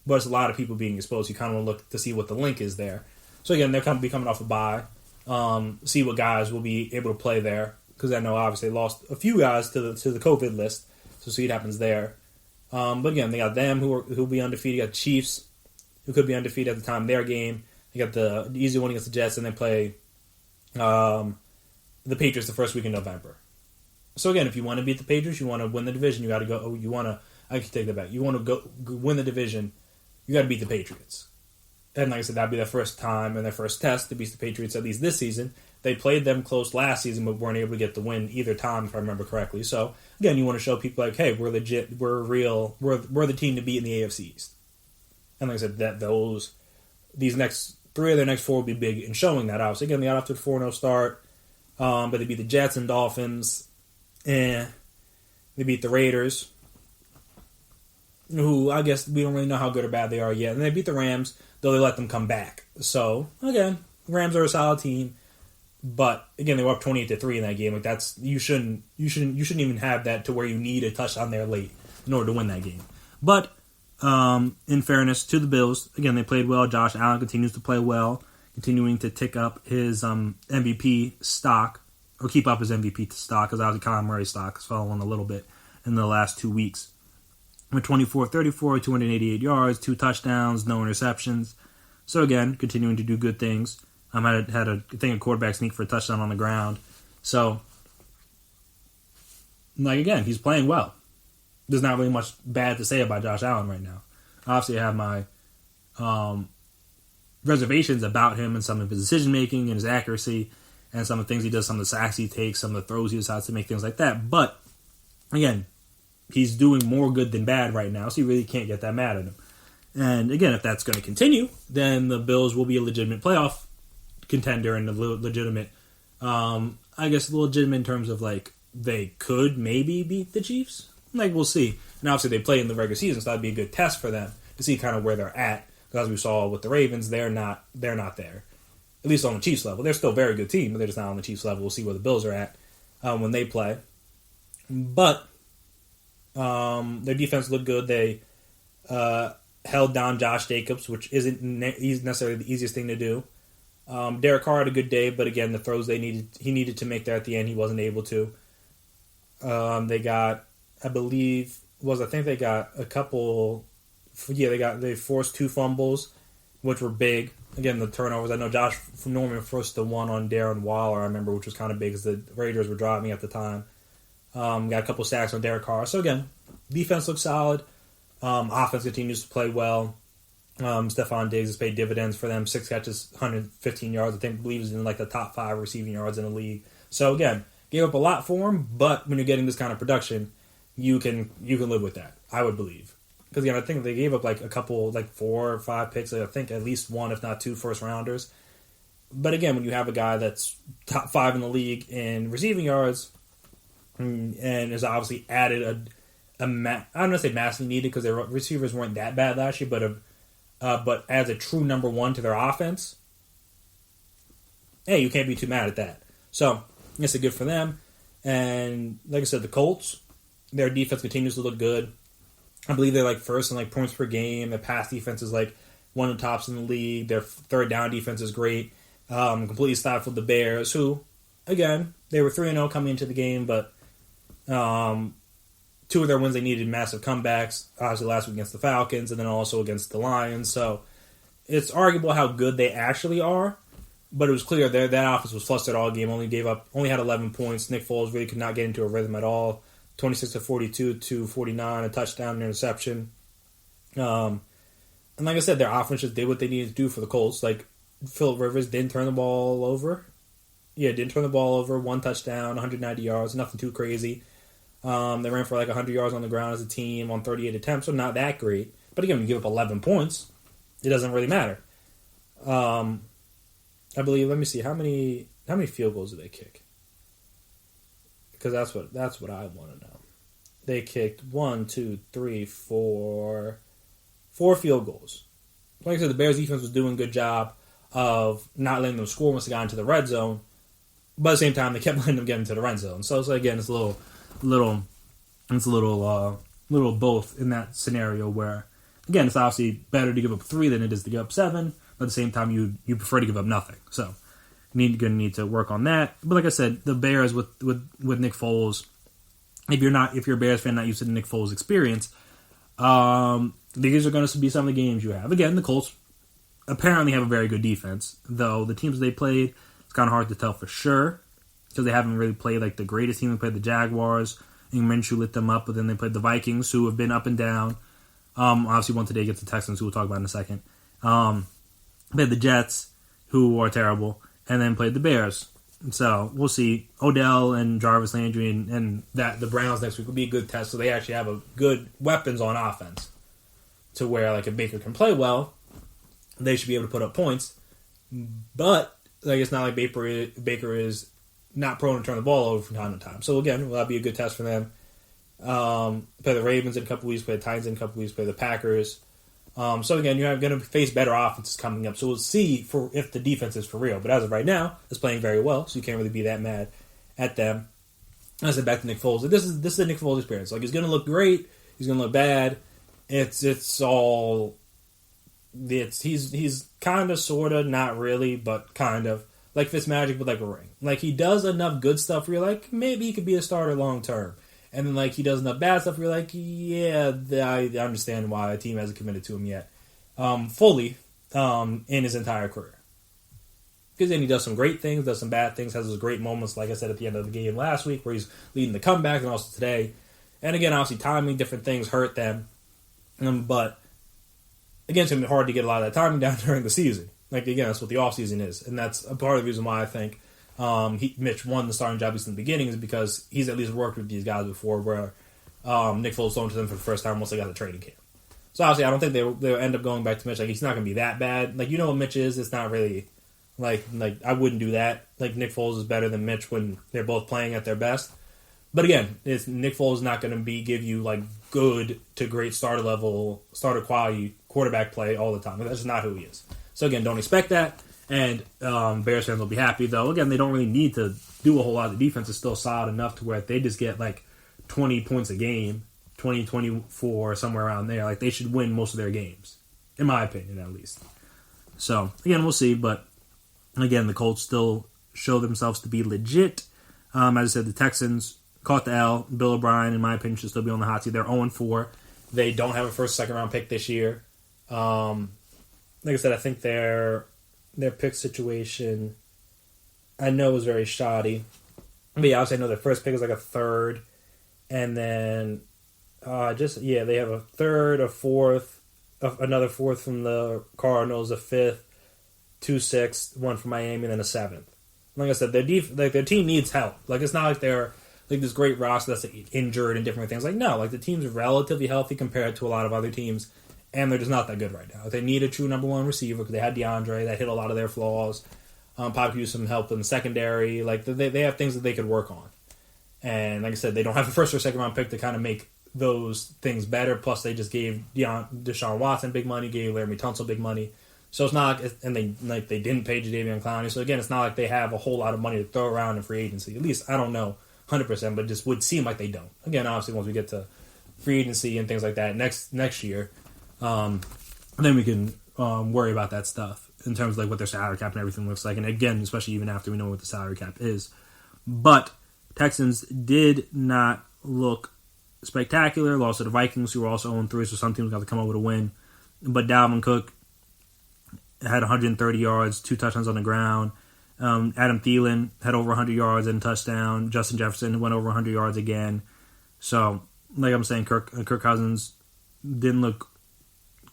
but it's a lot of people being exposed. You kind of want to look to see what the link is there. So again, they're be coming off a bye. See what guys will be able to play there, because I know obviously they lost a few guys to the COVID list. So see what happens there. But again, they got them who'll be undefeated. You got Chiefs who could be undefeated at the time of their game. You got the easy one against the Jets, and they play the Patriots the first week in November. So again, if you want to beat the Patriots, you want to win the division, you got to go. Oh, you want to? I can take that back. You want to go win the division, you got to beat the Patriots. And like I said, that'd be their first time and their first test to beat the Patriots at least this season. They played them close last season, but weren't able to get the win either time, if I remember correctly. So again, you want to show people hey, we're legit, we're real, we're the team to beat in the AFC East. And like I said, these next 3 of their next 4 will be big in showing that. Obviously, again, they got off to a 4-0 start, but they beat the Jets and Dolphins. They beat the Raiders, who I guess we don't really know how good or bad they are yet. And they beat the Rams, though they let them come back. So again, Rams are a solid team, but again, they were up 28-3 in that game. That's you shouldn't even have that to where you need a touchdown there late in order to win that game. But in fairness to the Bills, again, they played well. Josh Allen continues to play well, continuing to tick up his MVP stock. Or keep up his MVP stock, because obviously Kyler Murray's stock has fallen a little bit in the last 2 weeks. With 24-34, 288 yards, 2 touchdowns, no interceptions. So again, continuing to do good things. Had a quarterback sneak for a touchdown on the ground. So, again, he's playing well. There's not really much bad to say about Josh Allen right now. Obviously, I have my reservations about him and some of his decision-making and his accuracy, and some of the things he does, some of the sacks he takes, some of the throws he decides to make, things like that. But, again, he's doing more good than bad right now, so you really can't get that mad at him. And, again, if that's going to continue, then the Bills will be a legitimate playoff contender and a legitimate. I guess legitimate in terms of like they could maybe beat the Chiefs. Like we'll see. And obviously they play in the regular season, so that'd be a good test for them to see kind of where they're at. Because as we saw with the Ravens, they're not there. At least on the Chiefs level. They're still a very good team, but they're just not on the Chiefs level. We'll see where the Bills are at when they play. But their defense looked good. They held down Josh Jacobs, which isn't necessarily the easiest thing to do. Derek Carr had a good day, but again, the throws he needed to make there at the end, he wasn't able to. They got, I think they got a couple. They forced 2 fumbles, which were big. Again, the turnovers. I know Josh Norman forced the one on Darren Waller, I remember, which was kind of big because the Raiders were driving at the time. Got a couple sacks on Derek Carr. So again, defense looks solid. Offense continues to play well. Stephon Diggs has paid dividends for them. 6 catches, 115 yards. I believe he's in like the top 5 receiving yards in the league. So again, gave up a lot for him, but when you're getting this kind of production, you can live with that, I would believe. Because again, I think they gave up like a couple, like 4 or 5 picks. I think at least 1, if not 2 first rounders. But again, when you have a guy that's top 5 in the league in receiving yards, and has obviously added I don't want to say massively needed because their receivers weren't that bad last year, but as a true number 1 to their offense, hey, you can't be too mad at that. So, it's good for them. And like I said, the Colts, their defense continues to look good. I believe they're like first in like points per game. Their pass defense is like one of the tops in the league. Their third down defense is great. Completely stifled the Bears, who, again, they were 3-0 coming into the game, but 2 of their wins they needed massive comebacks. Obviously last week against the Falcons and then also against the Lions. So it's arguable how good they actually are, but it was clear that offense was flustered all game. Only had 11 points. Nick Foles really could not get into a rhythm at all. 26 to 42 to 49, a touchdown, an interception. And like I said, their offense just did what they needed to do for the Colts. Like Phillip Rivers didn't turn the ball over. Didn't turn the ball over. 1 touchdown, 190 yards, nothing too crazy. They ran for like 100 yards on the ground as a team on 38 attempts, so not that great. But again, when you give up 11 points, it doesn't really matter. I believe. Let me see how many field goals did they kick? Because that's what I want to know. They kicked 4 field goals. Like I said, the Bears defense was doing a good job of not letting them score once they got into the red zone, but at the same time they kept letting them get into the red zone. So again, it's a little both in that scenario where, again, it's obviously better to give up 3 than it is to give up 7, but at the same time you prefer to give up nothing. So going to need to work on that. But like I said, the Bears with Nick Foles, if you're a Bears fan not used to the Nick Foles experience, these are going to be some of the games you have. Again, the Colts apparently have a very good defense, though the teams they played, it's kind of hard to tell for sure because they haven't really played like the greatest team. They played the Jaguars, and Minshew lit them up, but then they played the Vikings, who have been up and down. Obviously, won today against the Texans, who we'll talk about in a second. Played the Jets, who are terrible. And then played the Bears. So we'll see. Odell and Jarvis Landry and the Browns next week will be a good test. So they actually have a good weapons on offense to where like if Baker can play well, they should be able to put up points. But like it's not like Baker is not prone to turn the ball over from time to time. So again, that'll be a good test for them. Play the Ravens in a couple weeks, play the Titans in a couple weeks, play the Packers. So again, you're going to face better offenses coming up. So we'll see if the defense is for real. But as of right now, it's playing very well, so you can't really be that mad at them. I said back to Nick Foles. This is a Nick Foles experience. Like he's going to look great, he's going to look bad. He's kind of, sort of, not really, but kind of like Fitzmagic with like a ring. Like he does enough good stuff where you're like maybe he could be a starter long term. And then, like, he does enough bad stuff where you're like, yeah, I understand why a team hasn't committed to him yet fully in his entire career. Because then he does some great things, does some bad things, has those great moments, like I said, at the end of the game last week, where he's leading the comeback, and also today. And again, obviously, timing, different things hurt them. But, again, it's going to be hard to get a lot of that timing down during the season. Like, again, that's what the offseason is. And that's a part of the reason why I think Mitch won the starting job at least in the beginning is because he's at least worked with these guys before where Nick Foles thrown to them for the first time once they got to training camp. So obviously I don't think they'll end up going back to Mitch. Like he's not going to be that bad. Like you know what Mitch is. It's not really Like I wouldn't do that. Like Nick Foles is better than Mitch when they're both playing at their best. But again, Nick Foles is not going to give you like good to great starter quality quarterback play all the time. That's just not who he is. So again, don't expect that. And Bears fans will be happy though. Again, they don't really need to do a whole lot. The defense is still solid enough to where if they just get like 20 points a game, 20, 24, somewhere around there, like they should win most of their games, in my opinion at least. So again, we'll see. But again, the Colts still show themselves to be legit. As I said, the Texans caught the L. Bill O'Brien, in my opinion, should still be on the hot seat. They're 0-4. They don't have a first, second round pick this year. Like I said, I think their pick situation, I know, was very shoddy. But yeah, obviously I know their first pick is like a third. And then they have a third, a fourth, another fourth from the Cardinals, a fifth, 2 sixths, one from Miami, and then a seventh. Like I said, their team needs help. Like it's not like they're like this great roster that's like, injured and different things. Like no, like the team's relatively healthy compared to a lot of other teams, and they're just not that good right now. They need a true number one receiver because they had DeAndre that hit a lot of their flaws. Probably could use some help in the secondary. Like they have things that they could work on. And like I said, they don't have a first or second round pick to kind of make those things better. Plus, they just gave Deshaun Watson big money, gave Laramie Tunsil big money. So it's not, and they didn't pay Jadeveon Clowney. So again, it's not like they have a whole lot of money to throw around in free agency. At least I don't know 100%, but it just would seem like they don't. Again, obviously, once we get to free agency and things like that next year, then we can worry about that stuff in terms of like what their salary cap and everything looks like. And again, especially even after we know what the salary cap is, but Texans did not look spectacular. Lost to the Vikings, who were also 0-3, so some teams got to come up with a win. But Dalvin Cook had 130 yards, 2 touchdowns on the ground. Adam Thielen had over 100 yards and a touchdown. Justin Jefferson went over 100 yards again. So, like I'm saying, Kirk Cousins didn't look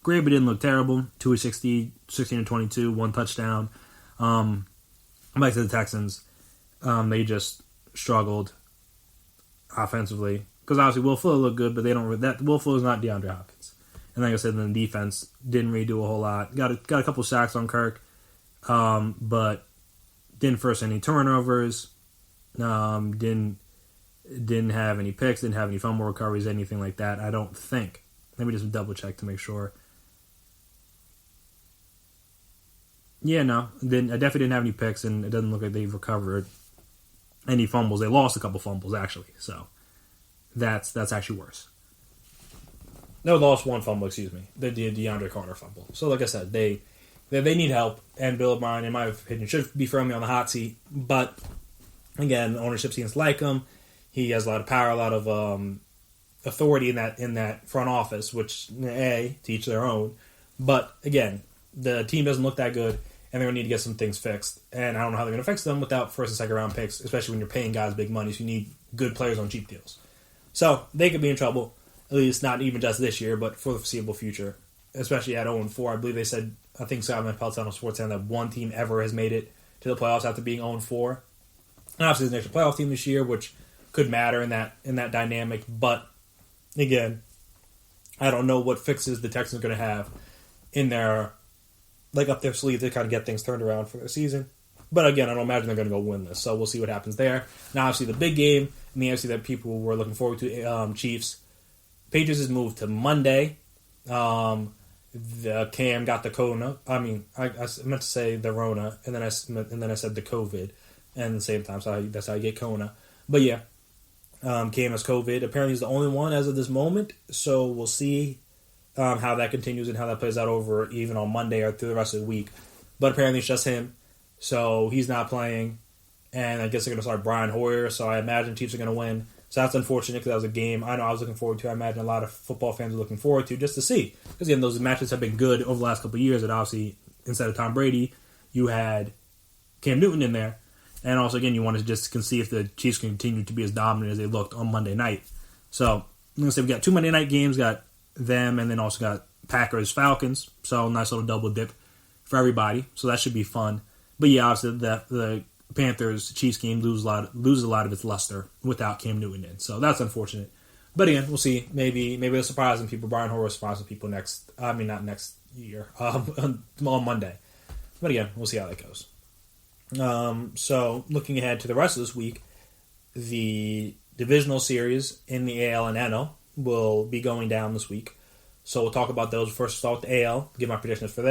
great, but didn't look terrible. 260, 16-22, 1 touchdown. Back to the Texans, they just struggled offensively because obviously Will Fuller looked good, but they don't. That Will Fuller is not DeAndre Hopkins, and like I said, then the defense didn't really do a whole lot. Got a couple sacks on Kirk, but didn't force any turnovers. Didn't have any picks. Didn't have any fumble recoveries, anything like that. I don't think. Let me just double check to make sure. Yeah, no, I definitely didn't have any picks, and it doesn't look like they've recovered any fumbles. They lost a couple fumbles, actually, so that's actually worse. No, lost 1 fumble, excuse me. The DeAndre Carter fumble. So, like I said, they need help, and Bill O'Brien, in my opinion, should be firmly on the hot seat, but, again, ownership seems like him. He has a lot of power, a lot of authority in that front office, which, to each their own, but, again, the team doesn't look that good, and they're going to need to get some things fixed. And I don't know how they're going to fix them without first and second round picks, especially when you're paying guys big money, so you need good players on cheap deals. So they could be in trouble, at least not even just this year, but for the foreseeable future, especially at 0-4. I believe they said, I think Scott Van Pelt on Sports saying that one team ever has made it to the playoffs after being 0-4. And obviously there's an extra playoff team this year, which could matter in that dynamic. But again, I don't know what fixes the Texans are going to have in their up their sleeve to kind of get things turned around for the season. But again, I don't imagine they're going to go win this. So we'll see what happens there. Now, obviously, the big game in the NFC that people were looking forward to, Chiefs. Patriots is moved to Monday. The Cam got the Kona. I meant to say the Rona, and then I said the COVID, and at the same time, so that's how you get Kona. But yeah, Cam has COVID. Apparently, he's the only one as of this moment. So we'll see how that continues and how that plays out over even on Monday or through the rest of the week. But apparently, it's just him. So he's not playing, and I guess they're going to start Brian Hoyer, so I imagine Chiefs are going to win. So that's unfortunate because that was a game I know I was looking forward to. I imagine a lot of football fans are looking forward to just to see. Because again, those matches have been good over the last couple of years, and obviously, instead of Tom Brady, you had Cam Newton in there. And also, again, you wanted to just see if the Chiefs can continue to be as dominant as they looked on Monday night. So, I'm going to say we got 2 Monday night games, got them, and then also got Packers-Falcons. So, nice little double dip for everybody. So, that should be fun. But yeah, obviously the Panthers-Chiefs game loses a lot of its luster without Cam Newton in. So that's unfortunate. But again, we'll see. Maybe they'll surprise some people. Brian Hoyer will surprise some people not next year, on Monday. But again, we'll see how that goes. So looking ahead to the rest of this week, the divisional series in the AL and NL will be going down this week. So we'll talk about those. First, start with the AL, give my predictions for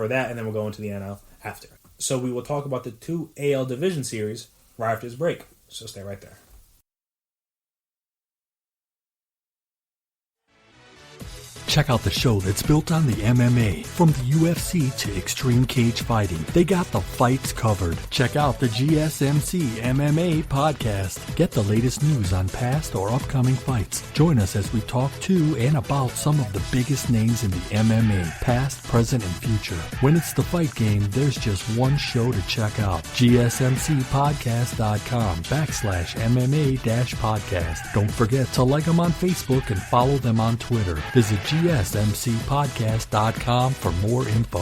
that, and then we'll go into the NL after. So we will talk about the 2 AL division series right after this break. So stay right there. Check out the show that's built on the MMA. From the UFC to extreme cage fighting, they got the fights covered. Check out the GSMC MMA podcast. Get the latest news on past or upcoming fights. Join us as we talk to and about some of the biggest names in the MMA, past, present, and future. When it's the fight game, there's just one show to check out. GSMCpodcast.com/MMA-podcast. Don't forget to like them on Facebook and follow them on Twitter. Visit GSMCpodcast.com for more info.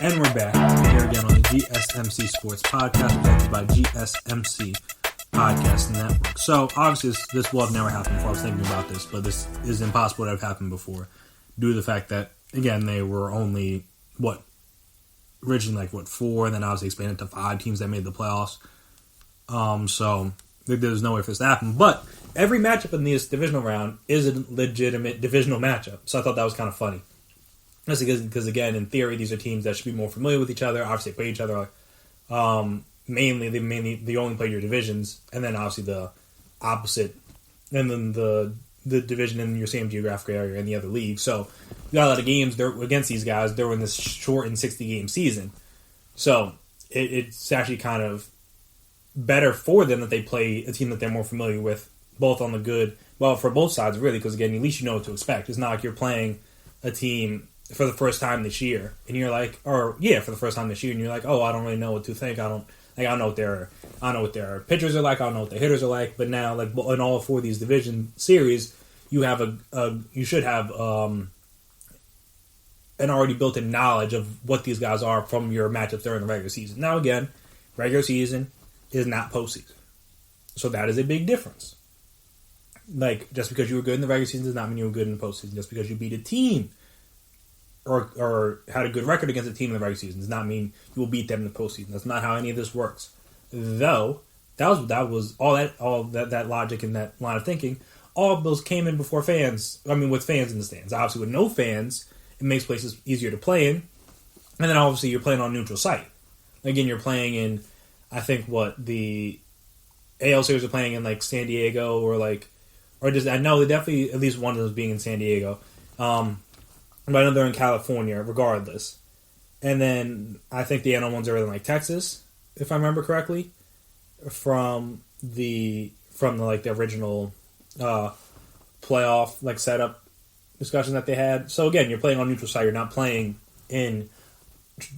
And we're back here again on the GSMC Sports Podcast, presented by GSMC Podcast Network. So, obviously, this will have never happened before. I was thinking about this, but this is impossible to have happened before due to the fact that, again, they were only, originally 4, and then obviously expanded to 5 teams that made the playoffs. So, there's no way for this to happen. But every matchup in this divisional round is a legitimate divisional matchup. So, I thought that was kind of funny. That's because, again, in theory, these are teams that should be more familiar with each other. Obviously, they play each other. Mainly, they only play your divisions, and then obviously the opposite, and then the division in your same geographic area in the other league. So, you got a lot of games against these guys. They're in this shortened 60-game season. So, it's actually kind of better for them that they play a team that they're more familiar with, both on the good, well, for both sides, really, because, again, at least you know what to expect. It's not like you're playing a team for the first time this year, and you're like, for the first time this year, and you're like, I don't really know what to think. I know what their pitchers are like. I don't know what their hitters are like. But now, in all 4 of these division series, you have you should have an already built-in knowledge of what these guys are from your matchups during the regular season. Now, again, regular season is not postseason, so that is a big difference. Just because you were good in the regular season does not mean you were good in the postseason. Just because you beat a team or had a good record against a team in the regular season does not mean you will beat them in the postseason. That's not how any of this works. Though that was all that logic and that line of thinking. All of those came in before fans. I mean, with fans in the stands. Obviously, with no fans, it makes places easier to play in. And then obviously you're playing on a neutral site. Again, you're playing in, I think the AL series are playing in San Diego I know definitely at least one of those being in San Diego. But I know they're in California, regardless. And then I think the NL ones are in Texas, if I remember correctly, from the original playoff setup discussion that they had. So again, you're playing on neutral site. You're not playing in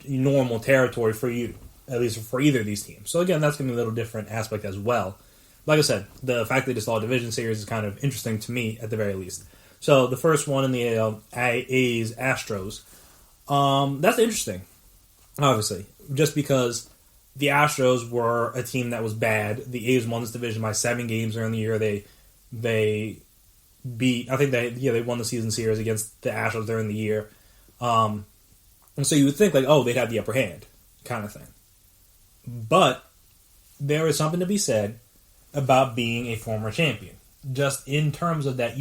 normal territory for you, at least for either of these teams. So again, that's going to be a little different aspect as well. Like I said, the fact that it's all division series is kind of interesting to me at the very least. So the first one in the AL, A's Astros. That's interesting, obviously, just because the Astros were a team that was bad. The A's won this division by 7 games during the year. They beat, I think they won the season series against the Astros during the year. And so you would think they'd have the upper hand kind of thing. But there is something to be said about being a former champion. Just in terms of that,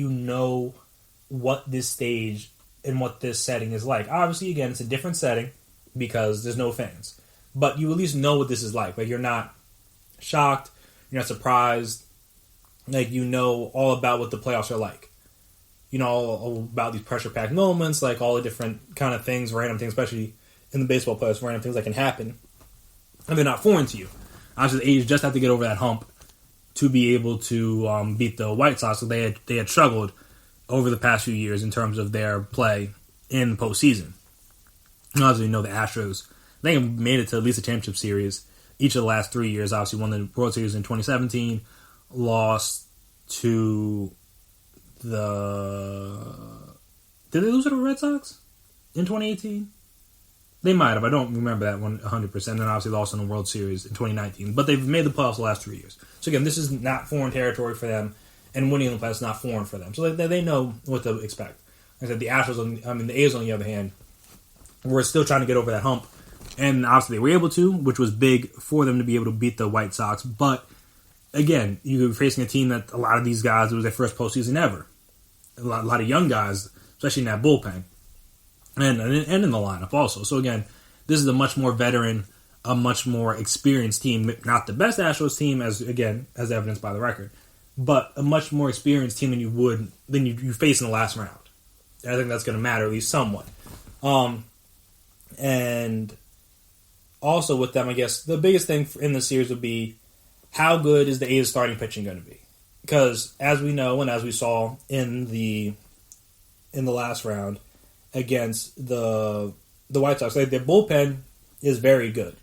what this stage and what this setting is like. Obviously, again, it's a different setting because there's no fans. But you at least know what this is like. You're not shocked. You're not surprised. You know all about what the playoffs are like. You know all about these pressure-packed moments, all the different kind of things, random things, especially in the baseball playoffs, random things that can happen. And they're not foreign to you. Obviously, the A's just have to get over that hump to be able to beat the White Sox. So they had struggled over the past few years in terms of their play in the postseason. As we know, the Astros, they have made it to at least a championship series each of the last 3 years. Obviously, won the World Series in 2017, lost to the... Did they lose to the Red Sox in 2018? They might have. I don't remember that one 100%. Then obviously lost in the World Series in 2019. But they've made the playoffs the last 3 years. So again, this is not foreign territory for them, and winning the playoffs is not foreign for them. So they know what to expect. Like I said, the A's on the other hand, were still trying to get over that hump. And obviously they were able to, which was big for them to be able to beat the White Sox. But again, you were facing a team that a lot of these guys, it was their first postseason ever. A lot of young guys, especially in that bullpen. And in the lineup also. So again, this is a much more veteran, a much more experienced team. Not the best Astros team, as evidenced by the record, but a much more experienced team than you face in the last round. I think that's going to matter at least somewhat. And also with them, I guess the biggest thing in the series would be how good is the A's starting pitching going to be? Because as we know and as we saw in the last round against the White Sox, their bullpen is very good.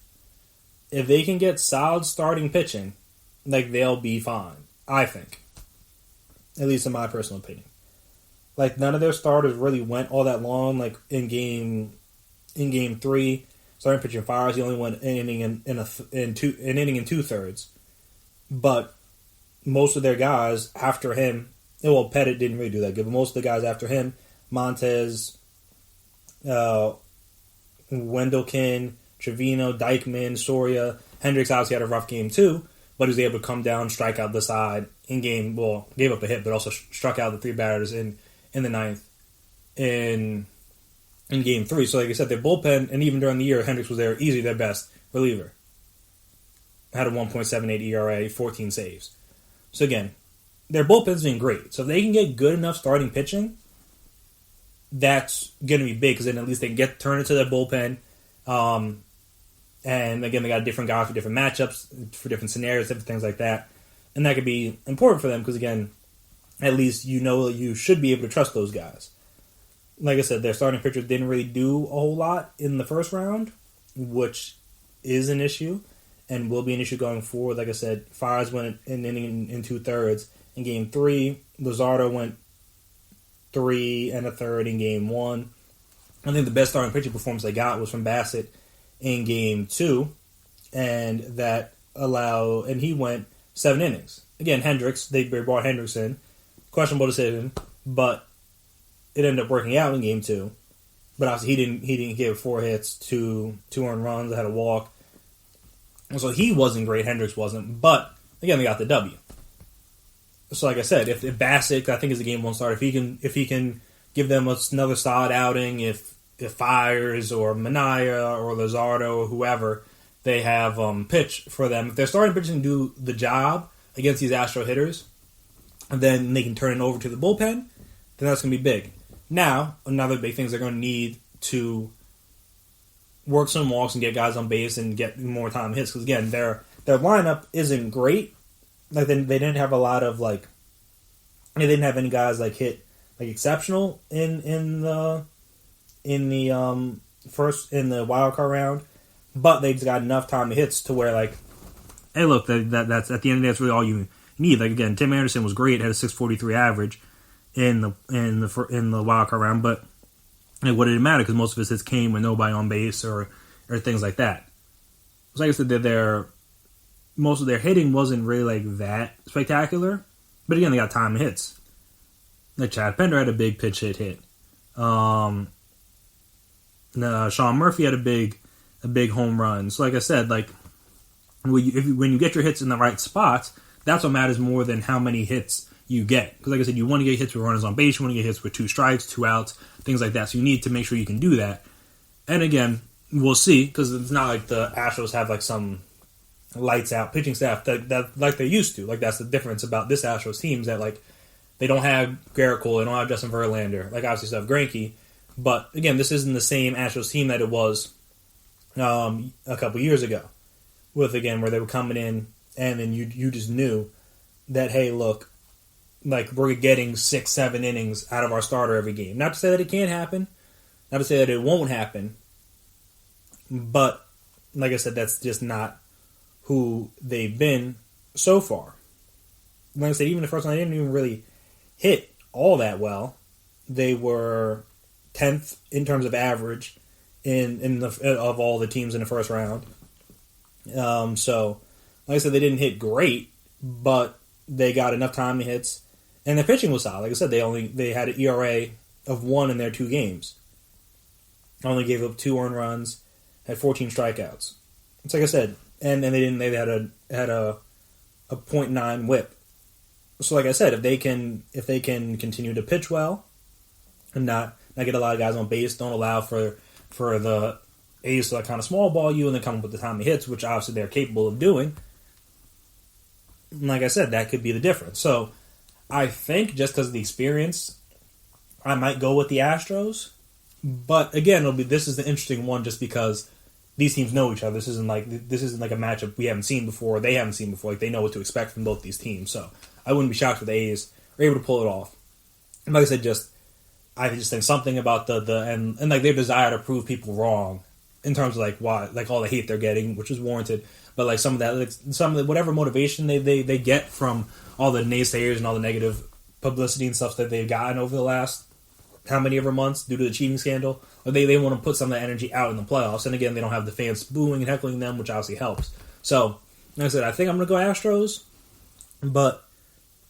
If they can get solid starting pitching, they'll be fine. I think, at least in my personal opinion. None of their starters really went all that long. In game 3, starting pitching fires, he only went an inning in 2/3. But most of their guys after him, well, Pettit didn't really do that good, but most of the guys after him, Montez, Wendelken, Trevino, Dykman, Soria, Hendricks obviously had a rough game too, but he was able to come down, strike out the side in game. Well, gave up a hit, but also struck out the 3 batters in the 9th in game 3. So like I said, their bullpen, and even during the year, Hendricks was easily their best reliever. Had a 1.78 ERA, 14 saves. So again, their bullpen's been great. So if they can get good enough starting pitching, that's going to be big, because then at least they can turn it to their bullpen. And again, they got different guys for different matchups, for different scenarios, different things like that. And that could be important for them, because again, at least you know that you should be able to trust those guys. Like I said, their starting pitchers didn't really do a whole lot in the first round, which is an issue and will be an issue going forward. Like I said, Fires went an inning in 2/3 in game 3. Luzardo went 3 1/3 in game 1. I think the best starting pitching performance they got was from Bassett in game 2, and he went 7 innings. Again, Hendricks, they brought Hendricks in. Questionable decision, but it ended up working out in game 2. But obviously he didn't give 4 hits, 2 earned runs, had a walk. And so he wasn't great, Hendricks wasn't, but again, they got the W. So like I said, if Bassett, I think is a game 1 starter, if he can give them another solid outing, if Fires or Minaya or Luzardo or whoever they have pitch for them, if they're starting pitching to do the job against these Astro hitters, and then they can turn it over to the bullpen, then that's going to be big. Now, another big thing is they're going to need to work some walks and get guys on base and get more time hits, because again, their lineup isn't great. They didn't have a lot of they didn't have any guys hit exceptional in the wild card round, but they just got enough time to hits to where hey, look, that's at the end of the day, that's really all you need. Again, Tim Anderson was great, had a 6.43 average in the wild card round, but what did it matter? Because most of his hits came with nobody on base or things like that. So like I said, most of their hitting wasn't really that spectacular, but again, they got time hits. Chad Pender had a big pitch hit. Sean Murphy had a big home run. So like I said, when you get your hits in the right spots, that's what matters more than how many hits you get. Because like I said, you want to get hits with runners on base, you want to get hits with 2 strikes, 2 outs, things like that. So you need to make sure you can do that. And again, we'll see, because it's not like the Astros have some lights out pitching staff that like they used to. That's the difference about this Astros team, is that they don't have Garrett Cole, they don't have Justin Verlander, obviously still have Greinke. But again, this isn't the same Astros team that it was a couple years ago, where they were coming in and then you just knew that, hey, look, like we're getting 6-7 innings out of our starter every game. Not to say that it can't happen, not to say that it won't happen, but like I said, that's just not who they've been so far. Like I said, even the first one, they didn't even really hit all that well. They were 10th in terms of average of all the teams in the first round. So, like I said, they didn't hit great, but they got enough timely hits, and their pitching was solid. Like I said, they had an ERA of 1 in their 2 games. Only gave up 2 earned runs, had 14 strikeouts. It's like I said, and then they had a .9 WHIP. So, like I said, if they can continue to pitch well and not get a lot of guys on base, don't allow for the A's to like kind of small ball you and then come up with the timely hits, which obviously they're capable of doing. Like I said, that could be the difference. So I think just because of the experience, I might go with the Astros. But again, this is the interesting one just because these teams know each other. This isn't like a matchup we haven't seen before. They haven't seen before. Like they know what to expect from both these teams. So I wouldn't be shocked if the A's are able to pull it off. And like I said, I just think something about and like their desire to prove people wrong in terms of like why, like all the hate they're getting, which is warranted, but like some of the whatever motivation they get from all the naysayers and all the negative publicity and stuff that they've gotten over the last how many ever months due to the cheating scandal, or they want to put some of that energy out in the playoffs. And again, they don't have the fans booing and heckling them, which obviously helps. So, like I said, I think I'm going to go Astros, but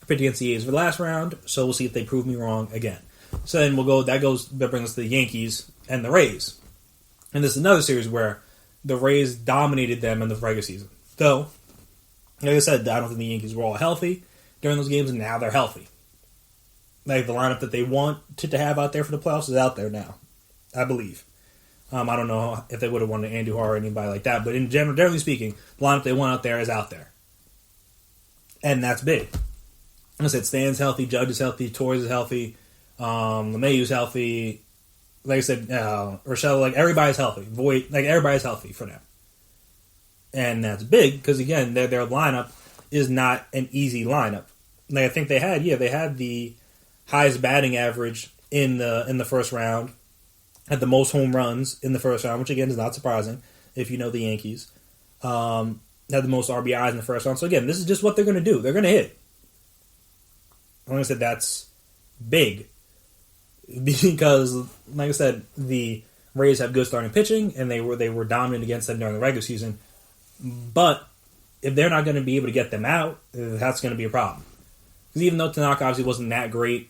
I picked against the A's for the last round, so we'll see if they prove me wrong again. So then that brings us to the Yankees and the Rays. And this is another series where the Rays dominated them in the regular season. Though, like I said, I don't think the Yankees were all healthy during those games, and now they're healthy. Like the lineup that they wanted to have out there for the playoffs is out there now, I believe. I don't know if they would have wanted Andujar or anybody like that, but in generally speaking, the lineup they want out there is out there. And that's big. Like I said, Stan's healthy, Judge is healthy, Torres is healthy, LeMahieu's healthy. Like I said, Rochelle, like everybody's healthy. Voit, like everybody's healthy for now. And that's big because, again, their lineup is not an easy lineup. Like I think they had the highest batting average in the first round, had the most home runs in the first round, which again is not surprising if you know the Yankees. Had the most RBIs in the first round. So again, this is just what they're going to do. They're going to hit. Like I said, that's big because, like I said, the Rays have good starting pitching, and they were dominant against them during the regular season. But if they're not going to be able to get them out, that's going to be a problem. Because even though Tanaka obviously wasn't that great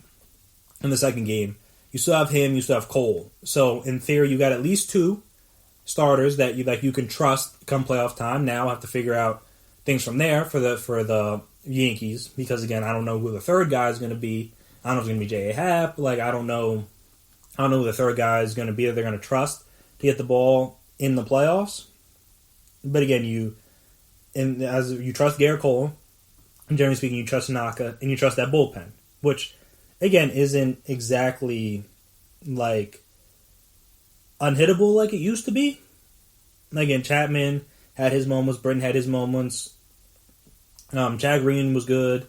in the second game, you still have him, you still have Cole. So in theory, you got at least 2 starters that you can trust come playoff time. Now I have to figure out things from there for the Yankees, because again, I don't know who the third guy is going to be. I don't know if it's going to be J.A. Happ. Like I don't know who the third guy is going to be that they're going to trust to get the ball in the playoffs. But again, you trust Garrett Cole, and generally speaking, you trust Tanaka, and you trust that bullpen, which again isn't exactly like unhittable like it used to be. Again, Chapman had his moments, Britton had his moments. Chad Green was good.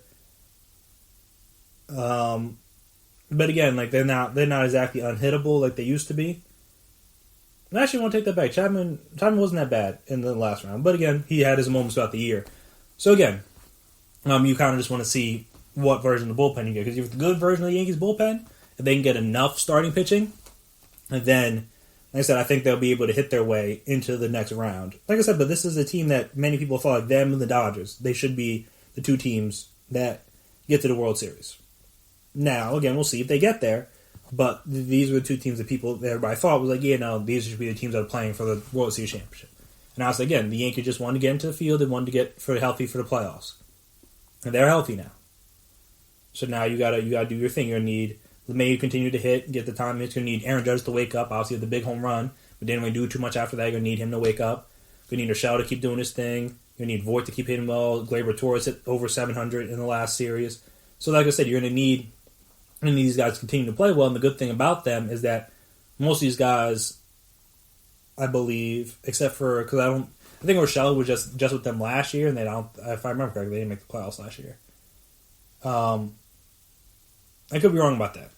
But again, like they're not exactly unhittable like they used to be. I actually want to take that back. Chapman wasn't that bad in the last round, but again, he had his moments throughout the year. So again, you kind of just want to see what version of the bullpen you get, because if the good version of the Yankees bullpen, if they can get enough starting pitching, and then, like I said, I think they'll be able to hit their way into the next round. Like I said, but this is a team that many people thought, like them and the Dodgers, they should be the 2 teams that get to the World Series. Now, again, we'll see if they get there, but these were the 2 teams that everybody thought was like, yeah, no, these should be the teams that are playing for the World Series championship. And I was again, the Yankees just wanted to get into the field and wanted to get healthy for the playoffs, and they're healthy now. So now you gotta do your thing. You're gonna need LeMahieu continue to hit, get the time. It's gonna need Aaron Judge to wake up. Obviously, the big home run, but didn't really do too much after that. You're gonna need him to wake up. You're gonna need Rochelle to keep doing his thing. You're gonna need Voit to keep hitting well. Gleyber Torres hit over 700 in the last series. So, like I said, you're gonna need these guys to continue to play well. And the good thing about them is that most of these guys, I believe, except for because I think Rochelle was just with them last year, and if I remember correctly, they didn't make the playoffs last year. I could be wrong about that,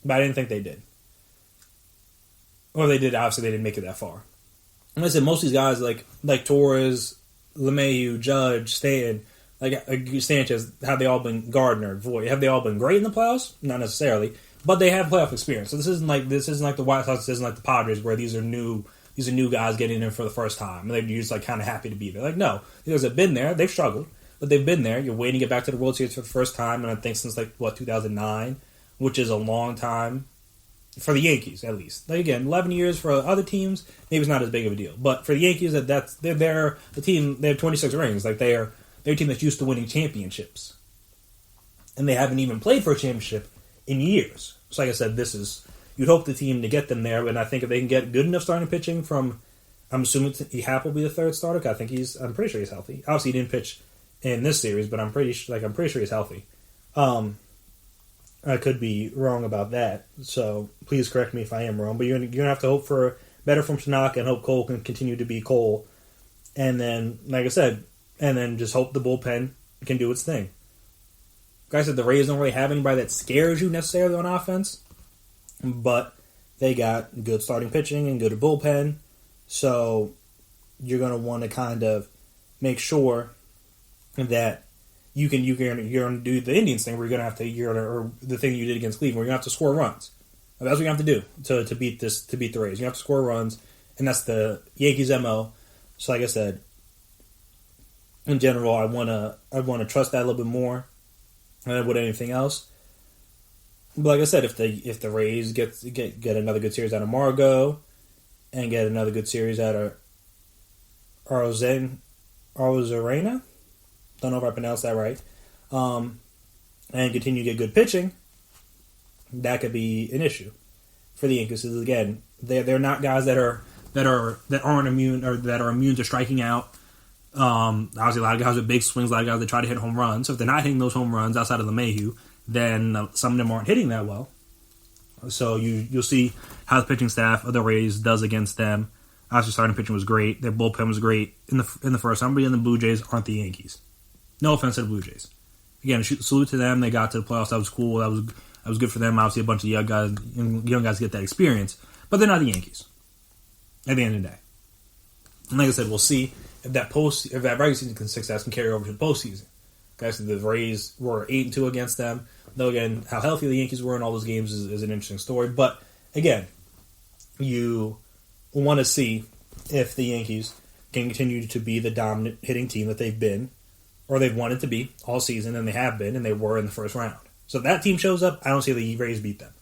but I didn't think they did. Or they did. Obviously, they didn't make it that far. And I said most of these guys like Torres, LeMahieu, Judge, Stanton, like Sanchez, have they all been Gardner, Voit? Have they all been great in the playoffs? Not necessarily, but they have playoff experience. So this isn't like the White Sox. This isn't like the Padres, where these are new guys getting in for the first time, and they're just like kind of happy to be there. Like, no, these guys have been there. They've struggled, but they've been there. You're waiting to get back to the World Series for the first time, and I think since 2009, which is a long time for the Yankees, at least. Like, again, 11 years for other teams, maybe it's not as big of a deal. But for the Yankees, they're the team. They have 26 rings. Like, they're a team that's used to winning championships, and they haven't even played for a championship in years. So, like I said, you'd hope the team to get them there, and I think if they can get good enough starting pitching from, I'm assuming Happ will be the third starter. I'm pretty sure he's healthy. Obviously, he didn't pitch in this series, but I'm pretty sure he's healthy. I could be wrong about that, so please correct me if I am wrong. But you're gonna have to hope for better from Tanaka and hope Cole can continue to be Cole, and then, like I said, and then just hope the bullpen can do its thing. Like I said, the Rays don't really have anybody that scares you necessarily on offense, but they got good starting pitching and good bullpen, so you're gonna want to kind of make sure that you're gonna do the Indians thing where or the thing you did against Cleveland, where you're gonna have to score runs. That's what you have to do to beat the Rays. You have to score runs, and that's the Yankees' MO. So, like I said, in general, I wanna trust that a little bit more than I would anything else. But like I said, if the Rays get another good series out of Margot and get another good series out of Arozarena, don't know if I pronounced that right, and continue to get good pitching, that could be an issue for the Yankees. Because again, they're not guys that aren't immune or that are immune to striking out. Obviously, a lot of guys with big swings, a lot of guys that try to hit home runs. So if they're not hitting those home runs outside of LeMahieu, then some of them aren't hitting that well. So you'll see how the pitching staff of the Rays does against them. Obviously, starting pitching was great. Their bullpen was great in the first. Somebody in the Blue Jays aren't the Yankees. No offense to the Blue Jays. Again, salute to them. They got to the playoffs. That was cool. That was good for them. Obviously, a bunch of young guys get that experience. But they're not the Yankees at the end of the day. And like I said, we'll see if that regular season success can carry over to the postseason. Guys, the Rays were 8-2 against them. Though again, how healthy the Yankees were in all those games is an interesting story. But again, you want to see if the Yankees can continue to be the dominant hitting team that they've been, or they've wanted to be all season, and they have been, and they were in the first round. So if that team shows up, I don't see the Rays beat them.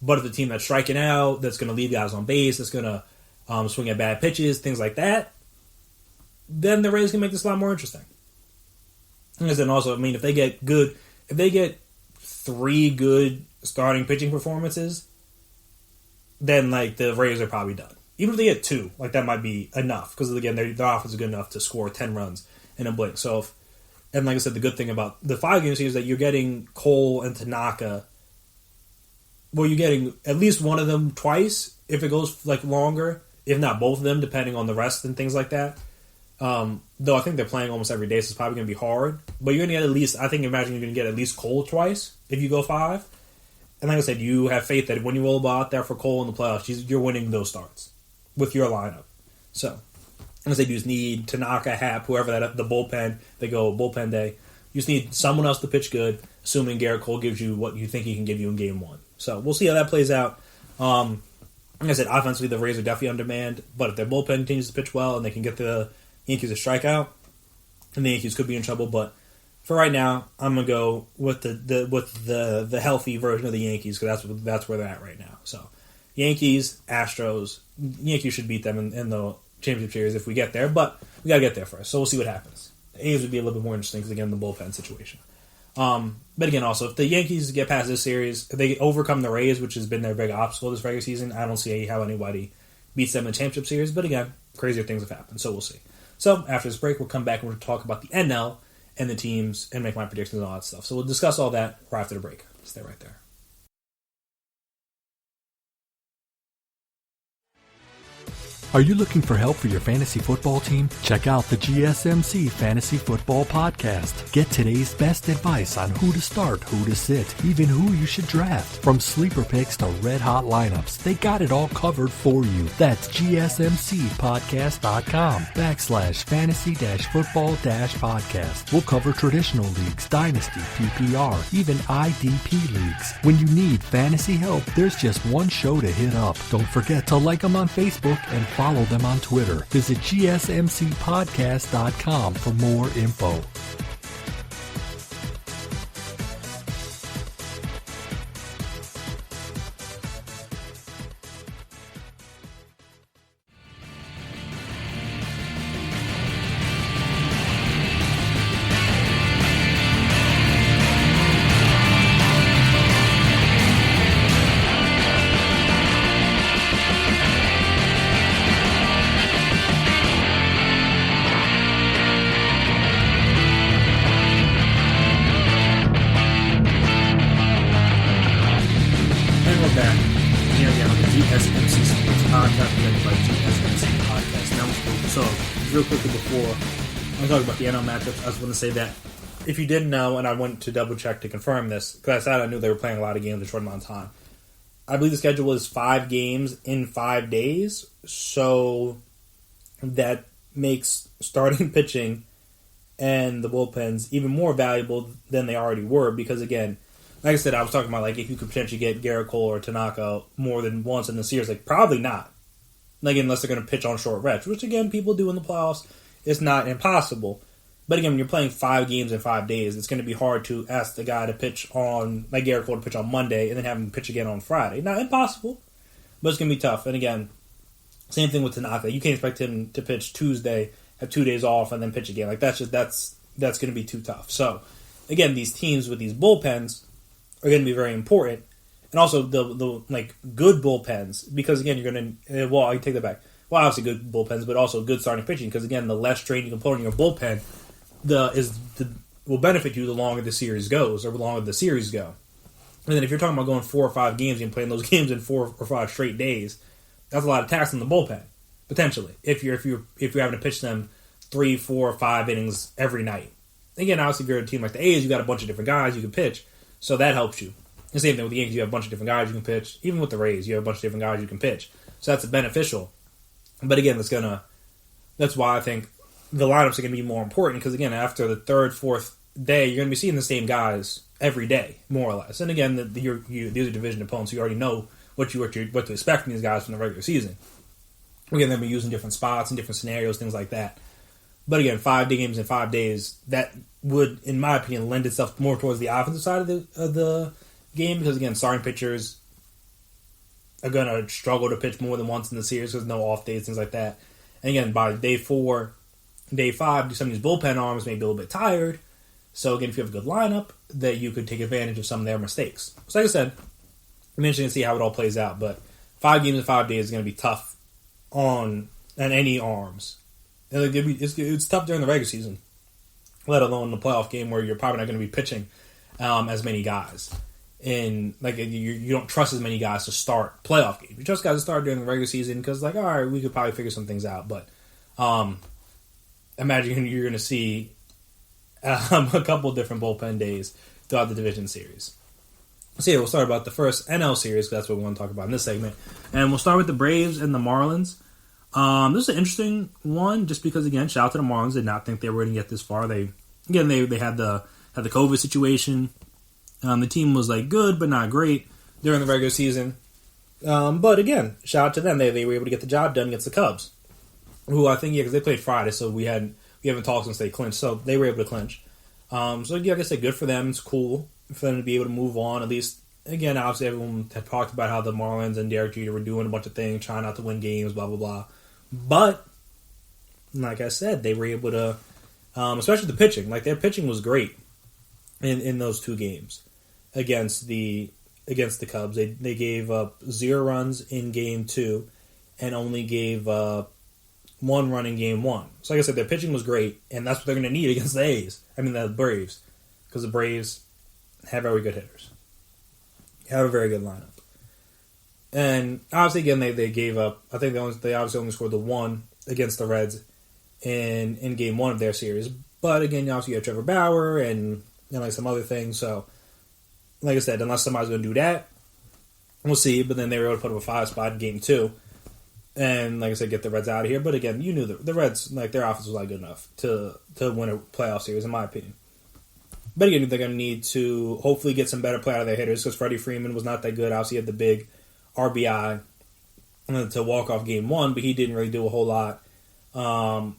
But if the team that's striking out, that's going to leave guys on base, that's going to swing at bad pitches, things like that, then the Rays can make this a lot more interesting. And then also, I mean, if they get 3 good starting pitching performances, then the Rays are probably done. Even if they get 2, that might be enough, because again, their offense is good enough to score 10 runs in a blink. So, and like I said, the good thing about the 5-game series is that you're getting Cole and Tanaka. Well, you're getting at least one of them twice if it goes longer, if not both of them, depending on the rest and things like that. Though I think they're playing almost every day, so it's probably going to be hard. But you're going to get at least, imagine you're going to get at least Cole twice if you go 5. And like I said, you have faith that when you roll the ball out there for Cole in the playoffs, you're winning those starts with your lineup. So, as they just need Tanaka, Happ, whoever the bullpen, they go bullpen day. You just need someone else to pitch good, assuming Garrett Cole gives you what you think he can give you in game 1. So we'll see how that plays out. Like I said, offensively, the Rays are definitely on demand, but if their bullpen continues to pitch well and they can get the Yankees a strikeout, then the Yankees could be in trouble. But for right now, I'm gonna go with the healthy version of the Yankees, because that's where they're at right now. So Yankees, Astros, Yankees should beat them in the championship series if we get there, but we gotta get there first. So we'll see what happens. The A's would be a little bit more interesting because again, the bullpen situation. But again, also if the Yankees get past this series, if they overcome the Rays, which has been their big obstacle this regular season, I don't see how anybody beats them in the championship series. But again, crazier things have happened, so we'll see. So after this break, we'll come back and we'll talk about the NL and the teams and make my predictions and all that stuff. So we'll discuss all that right after the break. Stay right there. Are you looking for help for your fantasy football team? Check out the GSMC Fantasy Football Podcast. Get today's best advice on who to start, who to sit, even who you should draft. From sleeper picks to red-hot lineups, they got it all covered for you. That's gsmcpodcast.com/fantasy-football-podcast. We'll cover traditional leagues, dynasty, PPR, even IDP leagues. When you need fantasy help, there's just one show to hit up. Don't forget to like them on Facebook and follow them on Twitter. Visit gsmcpodcast.com for more info. GSMC Sports Podcast, presented by GSMC Podcast Network. So, real quickly before I talk about the NL matchups, I just want to say that if you didn't know, and I went to double check to confirm this, because I said I knew they were playing a lot of games in a short amount of time. I believe the schedule is 5 games in 5 days, so that makes starting pitching and the bullpens even more valuable than they already were, because again, like I said, I was talking about like if you could potentially get Garrett Cole or Tanaka more than once in the series, like probably not. Like unless they're going to pitch on short rest, which again people do in the playoffs. It's not impossible, but again, when you're playing 5 games in 5 days, it's going to be hard to ask the guy to pitch on like Garrett Cole to pitch on Monday and then have him pitch again on Friday. Not impossible, but it's going to be tough. And again, same thing with Tanaka. You can't expect him to pitch Tuesday, have 2 days off, and then pitch again. Like that's going to be too tough. So again, these teams with these bullpens are going to be very important, and also the like good bullpens, because again you're going to I take that back. Well, obviously good bullpens, but also good starting pitching, because again the less strain you can put on your bullpen, will benefit you the longer the series goes, or the longer the series go. And then if you're talking about going 4 or 5 games and playing those games in 4 or 5 straight days, that's a lot of tax on the bullpen potentially. If you're having to pitch them 3, 4, 5 innings every night. Again, obviously if you're a team like the A's, you got a bunch of different guys you can pitch. So that helps you. The same thing with the Yankees, you have a bunch of different guys you can pitch. Even with the Rays, you have a bunch of different guys you can pitch. So that's beneficial. But again, that's why I think the lineups are going to be more important, because again, after the 3rd, 4th day, you're going to be seeing the same guys every day, more or less. And again, these are division opponents, so you already know what to expect from these guys from the regular season. Again, they'll be using different spots and different scenarios, things like that. But again, 5 games in 5 days, that would, in my opinion, lend itself more towards the offensive side of the game, because again, starting pitchers are going to struggle to pitch more than once in the series. There's no off days, things like that. And again, by day 4, day 5, some of these bullpen arms may be a little bit tired. So again, if you have a good lineup, that you could take advantage of some of their mistakes. So like I said, I'm interested to see how it all plays out. But 5 games in 5 days is going to be tough on any arms. It's tough during the regular season, let alone the playoff game where you're probably not going to be pitching as many guys. And like you don't trust as many guys to start playoff games. You trust guys to start during the regular season because, like, all right, we could probably figure some things out. But imagine you're going to see a couple different bullpen days throughout the division series. So yeah, we'll start about the first NL series, because that's what we want to talk about in this segment. And we'll start with the Braves and the Marlins. This is an interesting one, just because, again, shout out to the Marlins. Did not think they were going to get this far. They had the COVID situation. The team was like good but not great during the regular season. But again, shout out to them. They were able to get the job done against the Cubs, who I think, because they played Friday, so we haven't talked since they clinched. So they were able to clinch. So yeah, like I said, good for them. It's cool for them to be able to move on. At least, again, obviously everyone had talked about how the Marlins and Derek Jeter were doing a bunch of things, trying not to win games, blah blah blah. But like I said, they were able to, especially the pitching. Like their pitching was great in those 2 games against the Cubs. They gave up 0 runs in game 2 and only gave 1 run in game 1. So like I said, their pitching was great, and that's what they're going to need against the Braves, because the Braves have very good hitters, have a very good lineup. And obviously, again, they gave up. I think they obviously only scored the one against the Reds in game one of their series. But again, obviously you have Trevor Bauer and like some other things. So, like I said, unless somebody's going to do that, we'll see. But then they were able to put up a 5 spot in game two. And like I said, get the Reds out of here. But again, you knew the Reds, like their offense was not good enough to win a playoff series, in my opinion. But again, they're going to need to hopefully get some better play out of their hitters because Freddie Freeman was not that good. Obviously, he had the big RBI to walk off game one, but he didn't really do a whole lot. Ozuna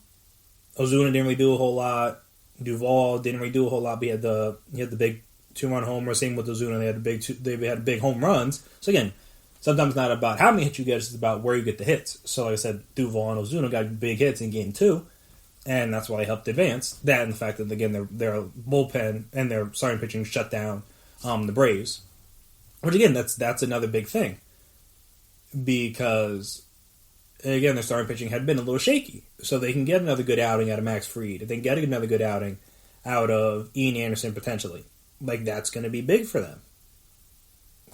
didn't really do a whole lot. Duvall didn't really do a whole lot. But he had the big 2-run homer. Same with Ozuna, they had big home runs. So again, sometimes it's not about how many hits you get; it's about where you get the hits. So like I said, Duvall and Ozuna got big hits in game two, and that's why they helped advance. That and the fact that again their bullpen and their starting pitching shut down the Braves, which again that's another big thing because again their starting pitching had been a little shaky. So they can get another good outing out of Max Fried. If they can get another good outing out of Ian Anderson potentially, like that's going to be big for them.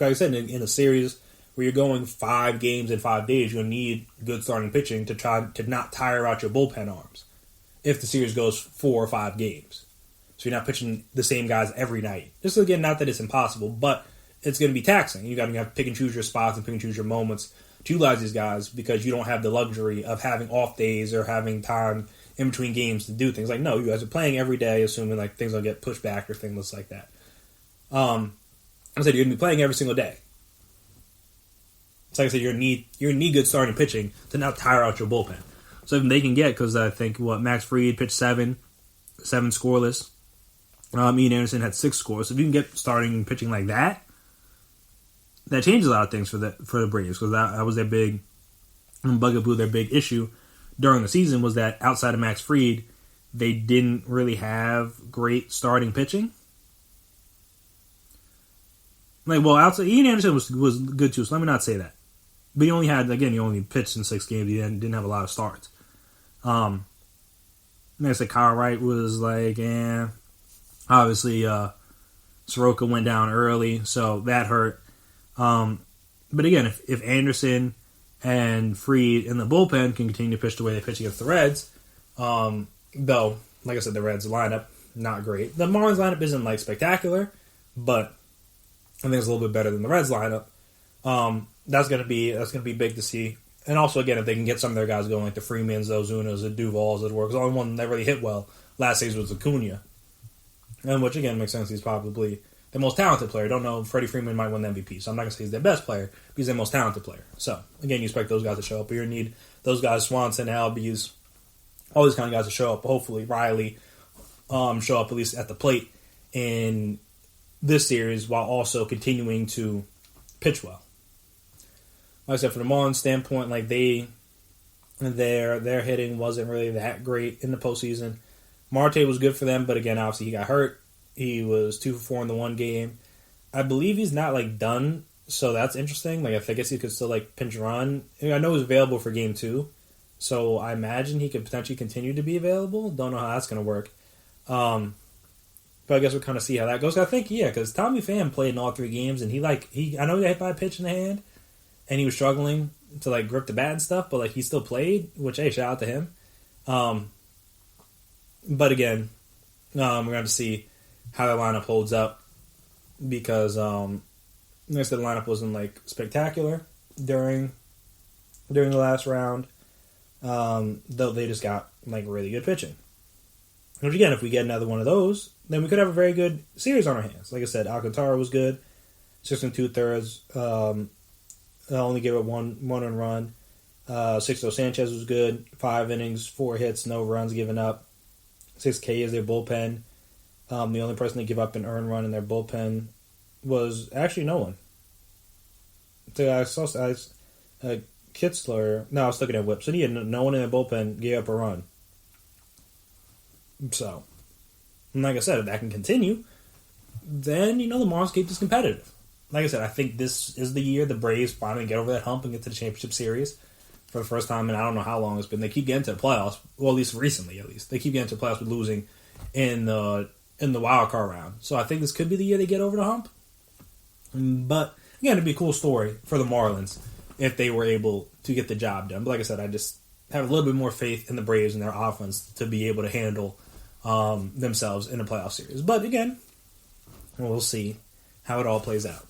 Like I said, in a series where you're going 5 games in 5 days, you're going to need good starting pitching to try to not tire out your bullpen arms if the series goes 4 or 5 games. So you're not pitching the same guys every night. Just again, not that it's impossible, but it's going to be taxing. You got to have to pick and choose your spots and pick and choose your moments to utilize these guys because you don't have the luxury of having off days or having time in between games to do things. Like, no, you guys are playing every day, assuming like things will get pushed back or things like that. I said you're going to be playing every single day. So like I said, you're going to need good starting pitching to not tire out your bullpen. So if they can get, because I think Max Fried pitched 7 scoreless. Ian Anderson had 6 scores. So if you can get starting pitching like that, that changes a lot of things for the Braves because that was their big bugaboo, their big issue during the season was that outside of Max Fried, they didn't really have great starting pitching. Outside Ian Anderson was good too. So let me not say that. But he only pitched in 6 games. He didn't have a lot of starts. Like I said, Kyle Wright was like, obviously, Soroka went down early, so that hurt. But again, if Anderson and Fried in the bullpen can continue to pitch the way they pitch against the Reds, though, like I said, the Reds lineup, not great. The Marlins lineup isn't like spectacular, but I think it's a little bit better than the Reds lineup. That's gonna be big to see. And also, again, if they can get some of their guys going, like the Freemans, the Ozunas, the Duvalls, that works. The only one that really hit well last season was Acuna, and which again makes sense. He's probably the most talented player. I don't know. Freddie Freeman might win the MVP, so I'm not gonna say he's their best player. But he's their most talented player. So again, you expect those guys to show up. But you need those guys, Swanson, Albies, all these kind of guys to show up. Hopefully, Riley show up at least at the plate in this series while also continuing to pitch well. Like I said, from the Marlins standpoint, like their hitting wasn't really that great in the postseason. Marte was good for them, but again, obviously he got hurt. He was 2 for 4 in the one game. I believe he's not like done, so that's interesting. Like I guess he could still like pinch run. I know he's available for game 2, so I imagine he could potentially continue to be available. Don't know how that's going to work. But I guess we'll kind of see how that goes. I think because Tommy Pham played in all 3 games, and I know he got hit by a pitch in the hand. And he was struggling to like grip the bat and stuff, but like he still played, which hey, shout out to him. But again, we're going to have to see how the lineup holds up because like I said, the lineup wasn't like spectacular during the last round. Though they just got like really good pitching. Which again, if we get another one of those, then we could have a very good series on our hands. Like I said, Alcantara was good, 6 2/3. Only gave up one run. Sixto Sanchez was good. 5 innings, 4 hits, no runs given up. 6K is their bullpen. The only person to give up an earned run in their bullpen was actually no one. So I saw Kitzler. No, I was looking at Whip. So he had no one in their bullpen gave up a run. So, like I said, if that can continue, then the Marlins keep this competitive. Like I said, I think this is the year the Braves finally get over that hump and get to the championship series for the first time in I don't know how long it's been. They keep getting to the playoffs, well, at least recently, they keep getting to the playoffs with losing in the wild card round. So I think this could be the year they get over the hump. But again, it'd be a cool story for the Marlins if they were able to get the job done. But like I said, I just have a little bit more faith in the Braves and their offense to be able to handle themselves in a playoff series. But again, we'll see how it all plays out.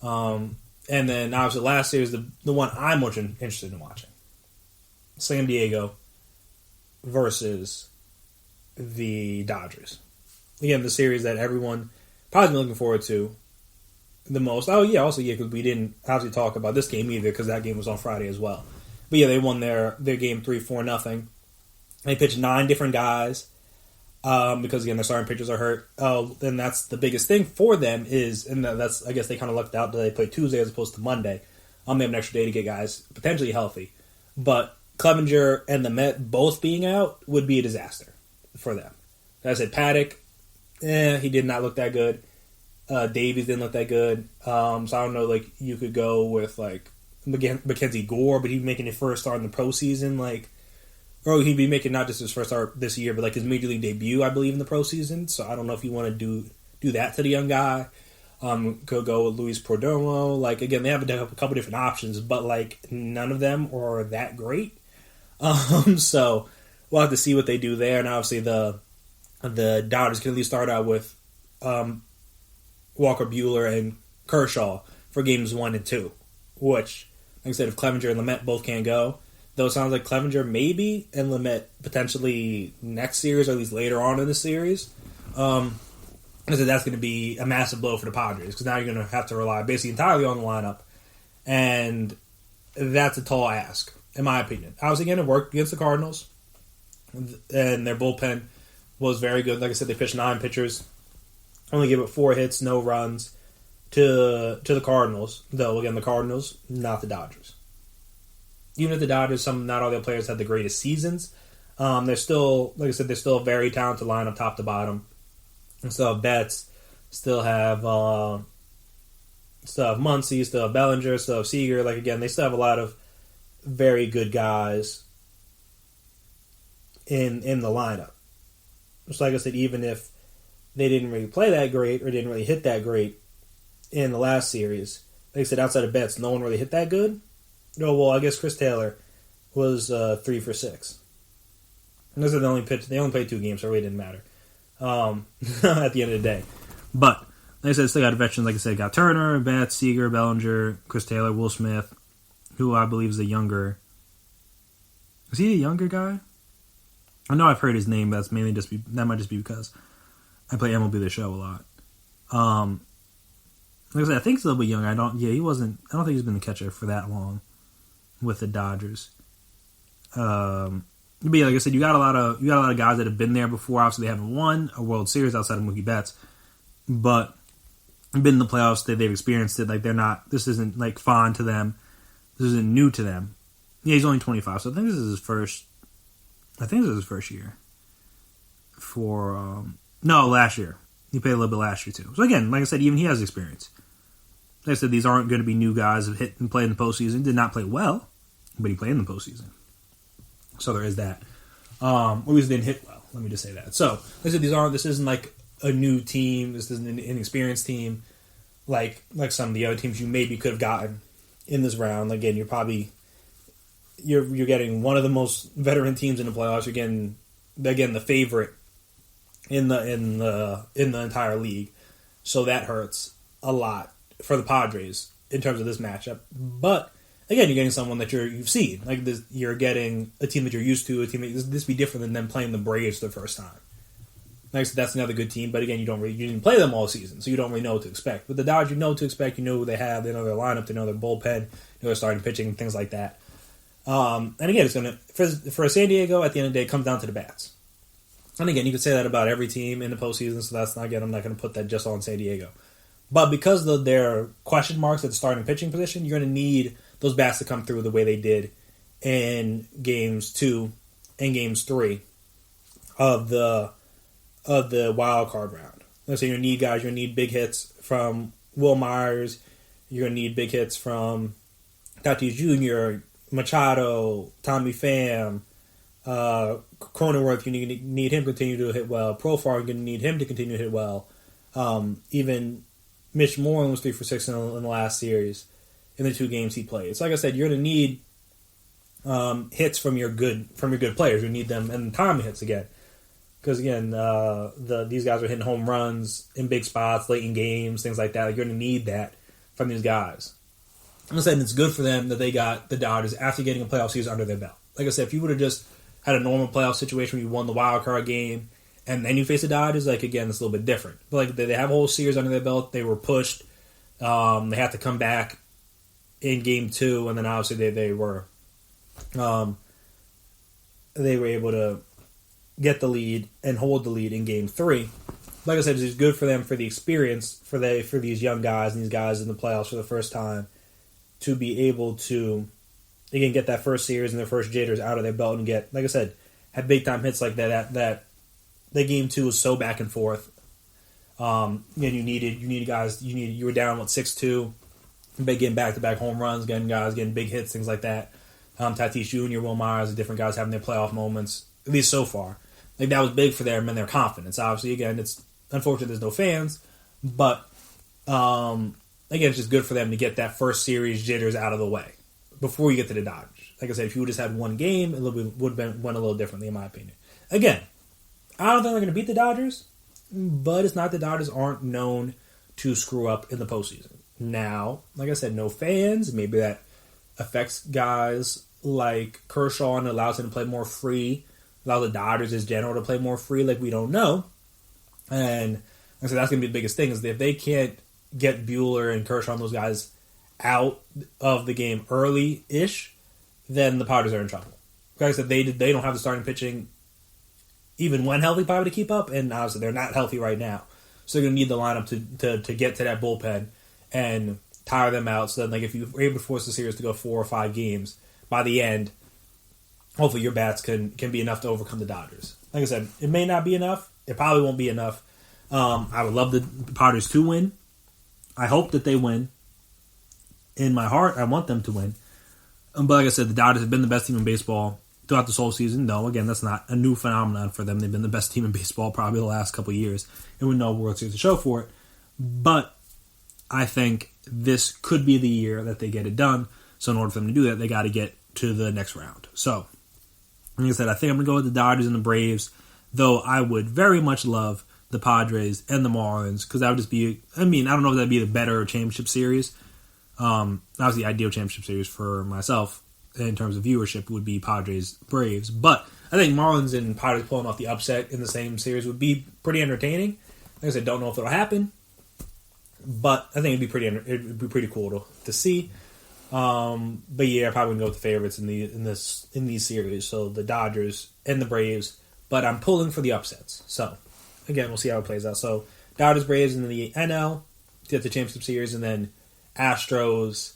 And then obviously last series, the one I'm much interested in watching, San Diego versus the Dodgers. Again, the series that everyone probably been looking forward to the most. Oh yeah, also yeah, because we didn't obviously talk about this game either because that game was on Friday as well. But yeah, they won their game 3-4-0. They pitched 9 different guys because again their starting pitchers are hurt. Oh, and that's the biggest thing for them is, and that's I guess they kind of lucked out that they played Tuesday as opposed to Monday. They have an extra day to get guys potentially healthy, but Clevenger and the Met both being out would be a disaster for them. As I said, Paddock, he did not look that good. Davies didn't look that good. So I don't know, like, you could go with, like, Mackenzie Gore, but he'd be making his first start in the postseason, like, or he'd be making not just his first start this year, but, like, his major league debut, I believe, in the postseason. So I don't know if you want to do that to the young guy. Could go with Luis Perdomo. Like, again, they have a couple different options, but, like, none of them are that great. So we'll have to see what they do there. And obviously the Dodgers can at least start out with Walker Buehler and Kershaw for games 1 and 2, which, like I said, if Clevenger and Lamet both can't go, though it sounds like Clevenger maybe and Lamet potentially next series or at least later on in the series. I said that's going to be a massive blow for the Padres because now you're going to have to rely basically entirely on the lineup, and that's a tall ask, in my opinion. Obviously, again, it worked against the Cardinals, and their bullpen was very good. Like I said, they pitched 9 pitchers, only gave up 4 hits, no runs to the Cardinals. Though, again, the Cardinals, not the Dodgers. Even if the Dodgers, not all their players had the greatest seasons, they're still, like I said, they're still a very talented lineup top to bottom. And still have Betts, still have Muncy, still have Bellinger, still have Seager. Like, again, they still have a lot of very good guys in the lineup. Just like I said, even if they didn't really play that great or didn't really hit that great in the last series, like I said, outside of Betts, no one really hit that good. No, well, I guess Chris Taylor was 3 for 6. And those are the only pitch. They only played 2 games, so it really didn't matter at the end of the day. But like I said, still got veterans. Like I said, got Turner, Betts, Seager, Bellinger, Chris Taylor, Will Smith, who I believe is the younger. Is he a younger guy? I know I've heard his name, but that's mainly that might just be because I play MLB The Show a lot. Like I said, I think he's a little bit younger. I don't think he's been the catcher for that long with the Dodgers. But yeah, like I said, you got a lot of guys that have been there before. Obviously, they haven't won a World Series outside of Mookie Betts, but been in the playoffs. They've experienced it. Like, they're not. This isn't like foreign to them. This isn't new to them. Yeah, he's only 25, so I think this is his first. I think this is his first year. Last year he played a little bit last year too. So again, like I said, even he has experience. Like I said, these aren't going to be new guys who hit and play in the postseason. He did not play well, but he played in the postseason. So there is that. At least didn't hit well. Let me just say that. So, like I said, this isn't like a new team. This isn't an inexperienced team like some of the other teams you maybe could have gotten in this round. Again, you're getting one of the most veteran teams in the playoffs. You're getting the favorite in the entire league. So that hurts a lot for the Padres in terms of this matchup. But again, you're getting someone that you've seen. Like this, you're getting a team that you're used to. A team that this be different than them playing the Braves for the first time. Like I said, that's another good team. But again, you didn't play them all season, so you don't really know what to expect. With the Dodgers, you know what to expect. You know who they have. They know their lineup. They know their bullpen. They know their starting pitching, things like that. And again, it's gonna for San Diego. At the end of the day, it comes down to the bats. And again, you could say that about every team in the postseason. So that's not again. I'm not going to put that just on San Diego. But because of their question marks at the starting pitching position, you're going to need those bats to come through the way they did in games 2 and games 3 of the wild card round. So you're going to need guys. You're going to need big hits from Will Myers. You're going to need big hits from Tatis Jr., Machado, Tommy Pham, Cronenworth. You need him to continue to hit well. Profar, you're going to need him to continue to hit well. Even Mitch Moreland was 3 for 6 in the last series in the 2 games he played. So like I said, you're going to need hits from your good players. You need them and timely hits again. Because again, these guys are hitting home runs in big spots, late in games, things like that. Like, you're going to need that from these guys. Like I said, it's good for them that they got the Dodgers after getting a playoff series under their belt. Like I said, if you would have just had a normal playoff situation where you won the wild card game and then you face the Dodgers, like, again, it's a little bit different. But like, they have a whole series under their belt. They were pushed. They had to come back in game 2, and then obviously they were able to get the lead and hold the lead in game 3. Like I said, it's good for them for the experience for these young guys and these guys in the playoffs for the first time to be able to, again, get that first series and their first jitters out of their belt and get, like I said, have big time hits like that. That game 2 was so back and forth. And you were down 6-2, getting back to back home runs, getting big hits, things like that. Tatis Jr., Will Myers, the different guys having their playoff moments, at least so far. Like, that was big for them and their confidence. Obviously, again, it's unfortunate there's no fans, but again, it's just good for them to get that first series jitters out of the way before you get to the Dodgers. Like I said, if you would have just had one game, it would have went a little differently, in my opinion. Again, I don't think they're going to beat the Dodgers, but it's not the Dodgers aren't known to screw up in the postseason. Now, like I said, no fans. Maybe that affects guys like Kershaw and allows him to play more free. Allows the Dodgers as general to play more free. Like, we don't know. And like I said, that's going to be the biggest thing, is that if they can't get Buehler and Kershaw and those guys out of the game early-ish, then the Padres are in trouble. Like I said, they don't have the starting pitching, even when healthy, probably to keep up, and obviously they're not healthy right now. So they're going to need the lineup to get to that bullpen and tire them out. So then, like, if you were able to force the series to go 4 or 5 games, by the end, hopefully your bats can be enough to overcome the Dodgers. Like I said, it may not be enough. It probably won't be enough. I would love the Padres to win. I hope that they win. In my heart, I want them to win. But like I said, the Dodgers have been the best team in baseball throughout this whole season. No, again, that's not a new phenomenon for them. They've been the best team in baseball probably the last couple of years, and with no World Series to show for it. But I think this could be the year that they get it done. So in order for them to do that, they got to get to the next round. So, like I said, I think I'm going to go with the Dodgers and the Braves, though I would very much love the Padres and the Marlins, because that would just be, I don't know if that would be the better championship series. Obviously, the ideal championship series for myself in terms of viewership would be Padres, Braves. But I think Marlins and Padres pulling off the upset in the same series would be pretty entertaining. Like I said, don't know if it'll happen, but I think it'd be pretty cool to see. But yeah, I probably wouldn't go with the favorites in these series. So the Dodgers and the Braves, but I'm pulling for the upsets. So again, we'll see how it plays out. So Dodgers, Braves in the NL to get the championship series, and then Astros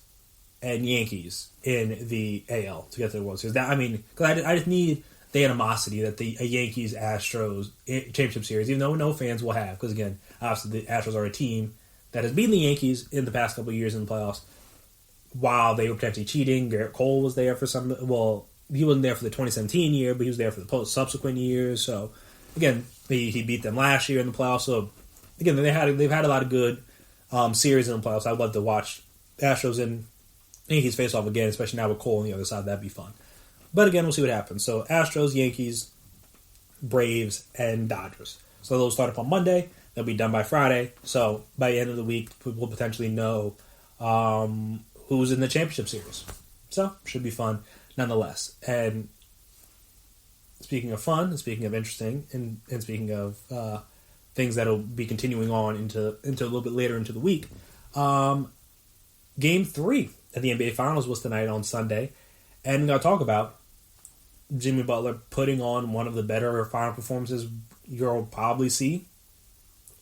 and Yankees in the AL to get to the World Series. Because I just need the animosity that a Yankees-Astros championship series, even though no fans will have. Because again, obviously the Astros are a team that has beaten the Yankees in the past couple of years in the playoffs, while they were potentially cheating. Garrett Cole was there for some. Well, he wasn't there for the 2017 year, but he was there for the subsequent years. So again, he beat them last year in the playoffs. So again, they've had a lot of good series in the playoffs. I'd love to watch Astros and Yankees face off again, especially now with Cole on the other side. That'd be fun. But again, we'll see what happens. So Astros, Yankees, Braves, and Dodgers. So those start up on Monday. They'll be done by Friday. So by the end of the week, we'll potentially know who's in the championship series. So should be fun nonetheless. And speaking of fun, and speaking of interesting, and speaking of things that'll be continuing on into a little bit later into the week, Game 3 at the NBA Finals was tonight on Sunday, and we're going to talk about Jimmy Butler putting on one of the better final performances you'll probably see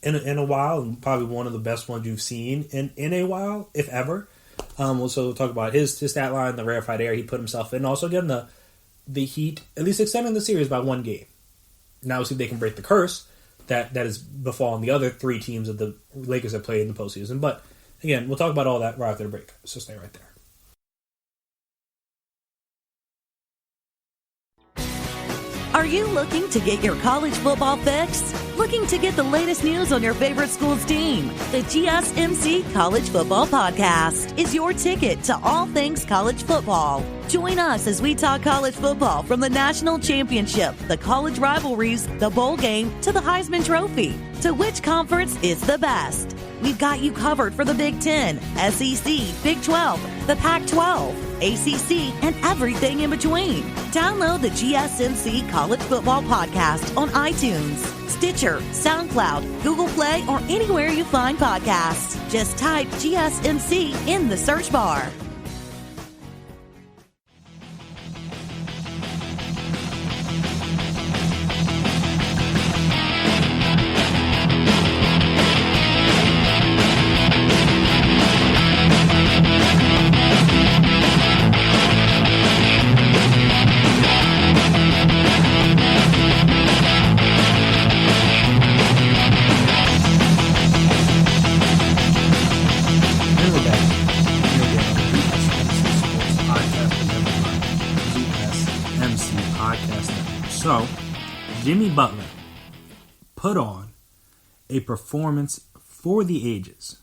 in a while, and probably one of the best ones you've seen in a while, if ever. We'll also talk about his stat line, the rarefied air he put himself in, also getting the Heat at least extending the series by 1 game. Now we'll see if they can break the curse that has befallen the other 3 teams that the Lakers have played in the postseason. But again, we'll talk about all that right after the break. So stay right there. Are you looking to get your college football fix? Looking to get the latest news on your favorite school's team? The GSMC College Football Podcast is your ticket to all things college football. Join us as we talk college football from the national championship, the college rivalries, the bowl game, to the Heisman Trophy. To which conference is the best? We've got you covered for the Big Ten, SEC, Big 12, the Pac-12, ACC, and everything in between. Download the GSMC College Football Podcast on iTunes, Stitcher, SoundCloud, Google Play, or anywhere you find podcasts. Just type GSMC in the search bar. So, Jimmy Butler put on a performance for the ages.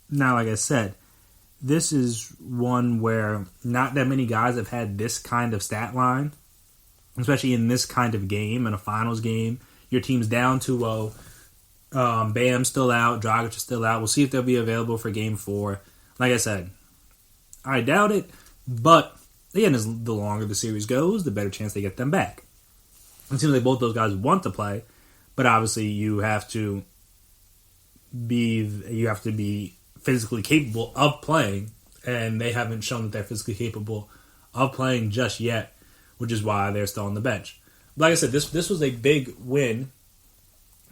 Now, like I said, this is one where not that many guys have had this kind of stat line, especially in this kind of game, in a finals game. Your team's down 2-0. Bam's still out. Dragic is still out. We'll see if they'll be available for Game 4. Like I said, I doubt it, but again, as the longer the series goes, the better chance they get them back. It seems like both those guys want to play, but obviously you have to be physically capable of playing, and they haven't shown that they're physically capable of playing just yet, which is why they're still on the bench. Like I said, this was a big win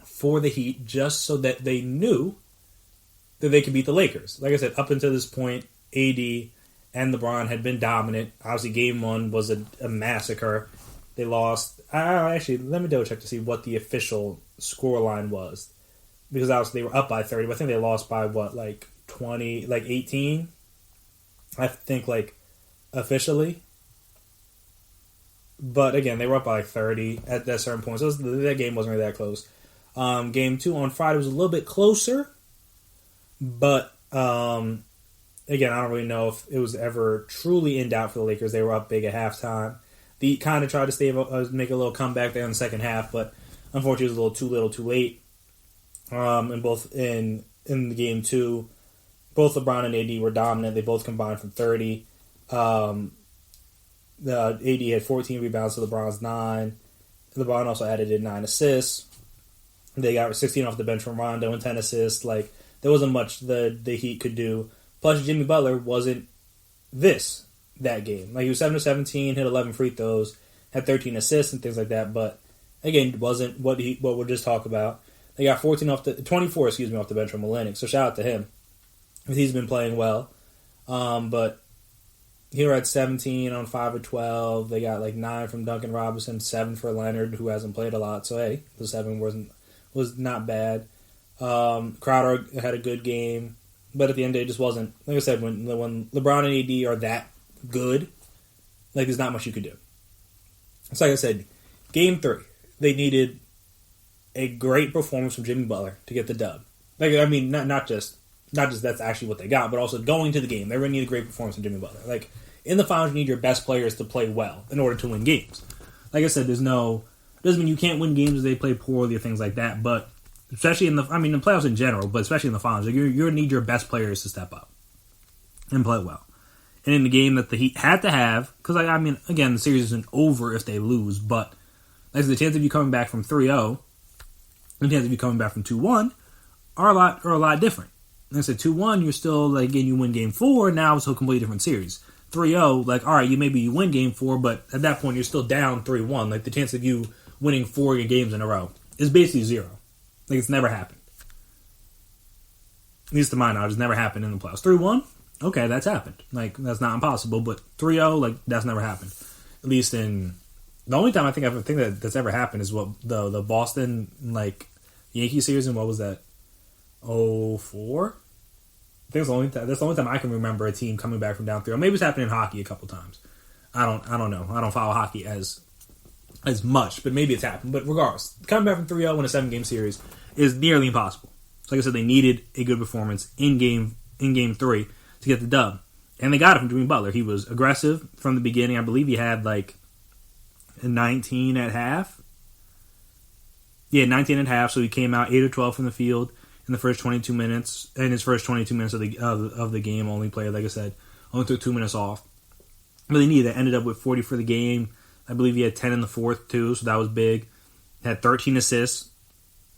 for the Heat, just so that they knew that they could beat the Lakers. Like I said, up until this point, AD and LeBron had been dominant. Obviously, Game 1 was a massacre. They lost. Actually, let me double check to see what the official scoreline was, because obviously they were up by 30. But I think they lost by 20, 18. I think officially. But again, they were up by 30 at that certain point. So that game wasn't really that close. Game 2 on Friday was a little bit closer, but again, I don't really know if it was ever truly in doubt for the Lakers. They were up big at halftime. The Heat kind of tried to make a little comeback there in the second half, but unfortunately it was a little too little, too late. And both in the Game 2, both LeBron and AD were dominant. They both combined for 30. AD had 14 rebounds to LeBron's 9. LeBron also added in 9 assists. They got 16 off the bench from Rondo and 10 assists. There wasn't much the Heat could do. Plus, Jimmy Butler wasn't that game. He was 7 of 17, hit 11 free throws, had 13 assists and things like that. But again, wasn't what we'll just talk about. They got 24 off the bench from Olenek. So shout out to him. He's been playing well. But he had 17 on 5 of 12. They got 9 from Duncan Robinson, 7 for Leonard, who hasn't played a lot. So hey, the 7 was not bad. Crowder had a good game, but at the end of the day, it just wasn't. Like I said, when LeBron and AD are that good, there's not much you could do. It's like I said, Game 3, they needed a great performance from Jimmy Butler to get the dub. Not just that's actually what they got, but also going to the game, they're going to need a great performance from Jimmy Butler. In the finals, you need your best players to play well in order to win games. Like I said, doesn't mean you can't win games if they play poorly or things like that, but especially in the playoffs in general, but especially in the finals, you're going to need your best players to step up and play well. And in the game that the Heat had to have, because again, the series isn't over if they lose, but the chance of you coming back from 3-0 and the chance of you coming back from 2-1 are a lot different. Like I said, 2-1, you're still, again, you win Game 4, now it's a completely different series. 3-0, all right, you win Game 4, but at that point, you're still down 3-1. The chance of you winning 4 games in a row is basically 0. It's never happened. At least to my knowledge, it's never happened in the playoffs. 3-1, okay, that's happened. That's not impossible, but 3-0, that's never happened. At least in... The only time I think that's ever happened is what the Boston, Yankee series, and what was that? 04? I think that's the only time I can remember a team coming back from down 3-0. Maybe it's happened in hockey a couple times. I don't know. I don't follow hockey as as much, but maybe it's happened. But regardless, coming back from 3-0 in a 7-game series is nearly impossible. So like I said, they needed a good performance in game 3 to get the dub. And they got it from Jimmy Butler. He was aggressive from the beginning. I believe he had like 19 at half. Yeah, 19 at half, so he came out 8 of 12 from the field in the first 22 minutes. In his first 22 minutes of the game, only played, like I said, only took 2 minutes off. Really needed that. Ended up with 40 for the game. I believe he had 10 in the fourth, too, so that was big. Had 13 assists,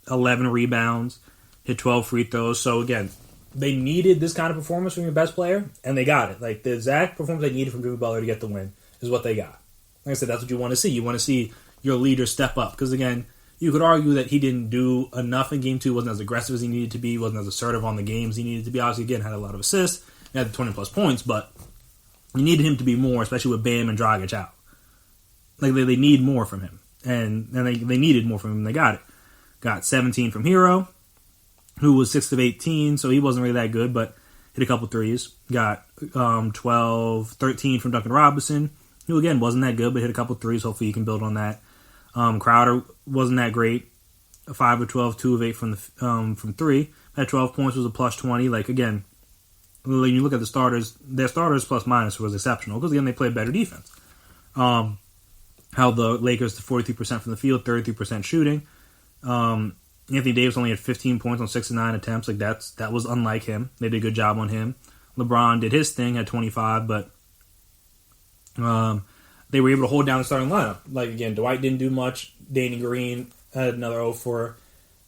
11 rebounds, hit 12 free throws. So, again, they needed this kind of performance from your best player, and they got it. Like, the exact performance they needed from Jimmy Butler to get the win is what they got. Like I said, that's what you want to see. You want to see your leader step up. Because, again, you could argue that he didn't do enough in Game 2, wasn't as aggressive as he needed to be, wasn't as assertive on the games he needed to be. Obviously, again, had a lot of assists, had the 20-plus points, but you needed him to be more, especially with Bam and Dragic out. Like, they need more from him. And they needed more from him, and they got it. Got 17 from Hero, who was 6 of 18, so he wasn't really that good, but hit a couple threes. Got 13 from Duncan Robinson, who, again, wasn't that good, but hit a couple threes. Hopefully you can build on that. Crowder wasn't that great. 5 of 12, 2 of 8 from 3. Had 12 points, was a plus 20. Like, again, when you look at the starters, their starters plus minus was exceptional because, again, they played better defense. Held the Lakers to 43% from the field, 33% shooting. Anthony Davis only had 15 points on 6 of 9 attempts. Like, that was unlike him. They did a good job on him. LeBron did his thing, had 25, but they were able to hold down the starting lineup. Like, again, Dwight didn't do much. Danny Green had another 0 for.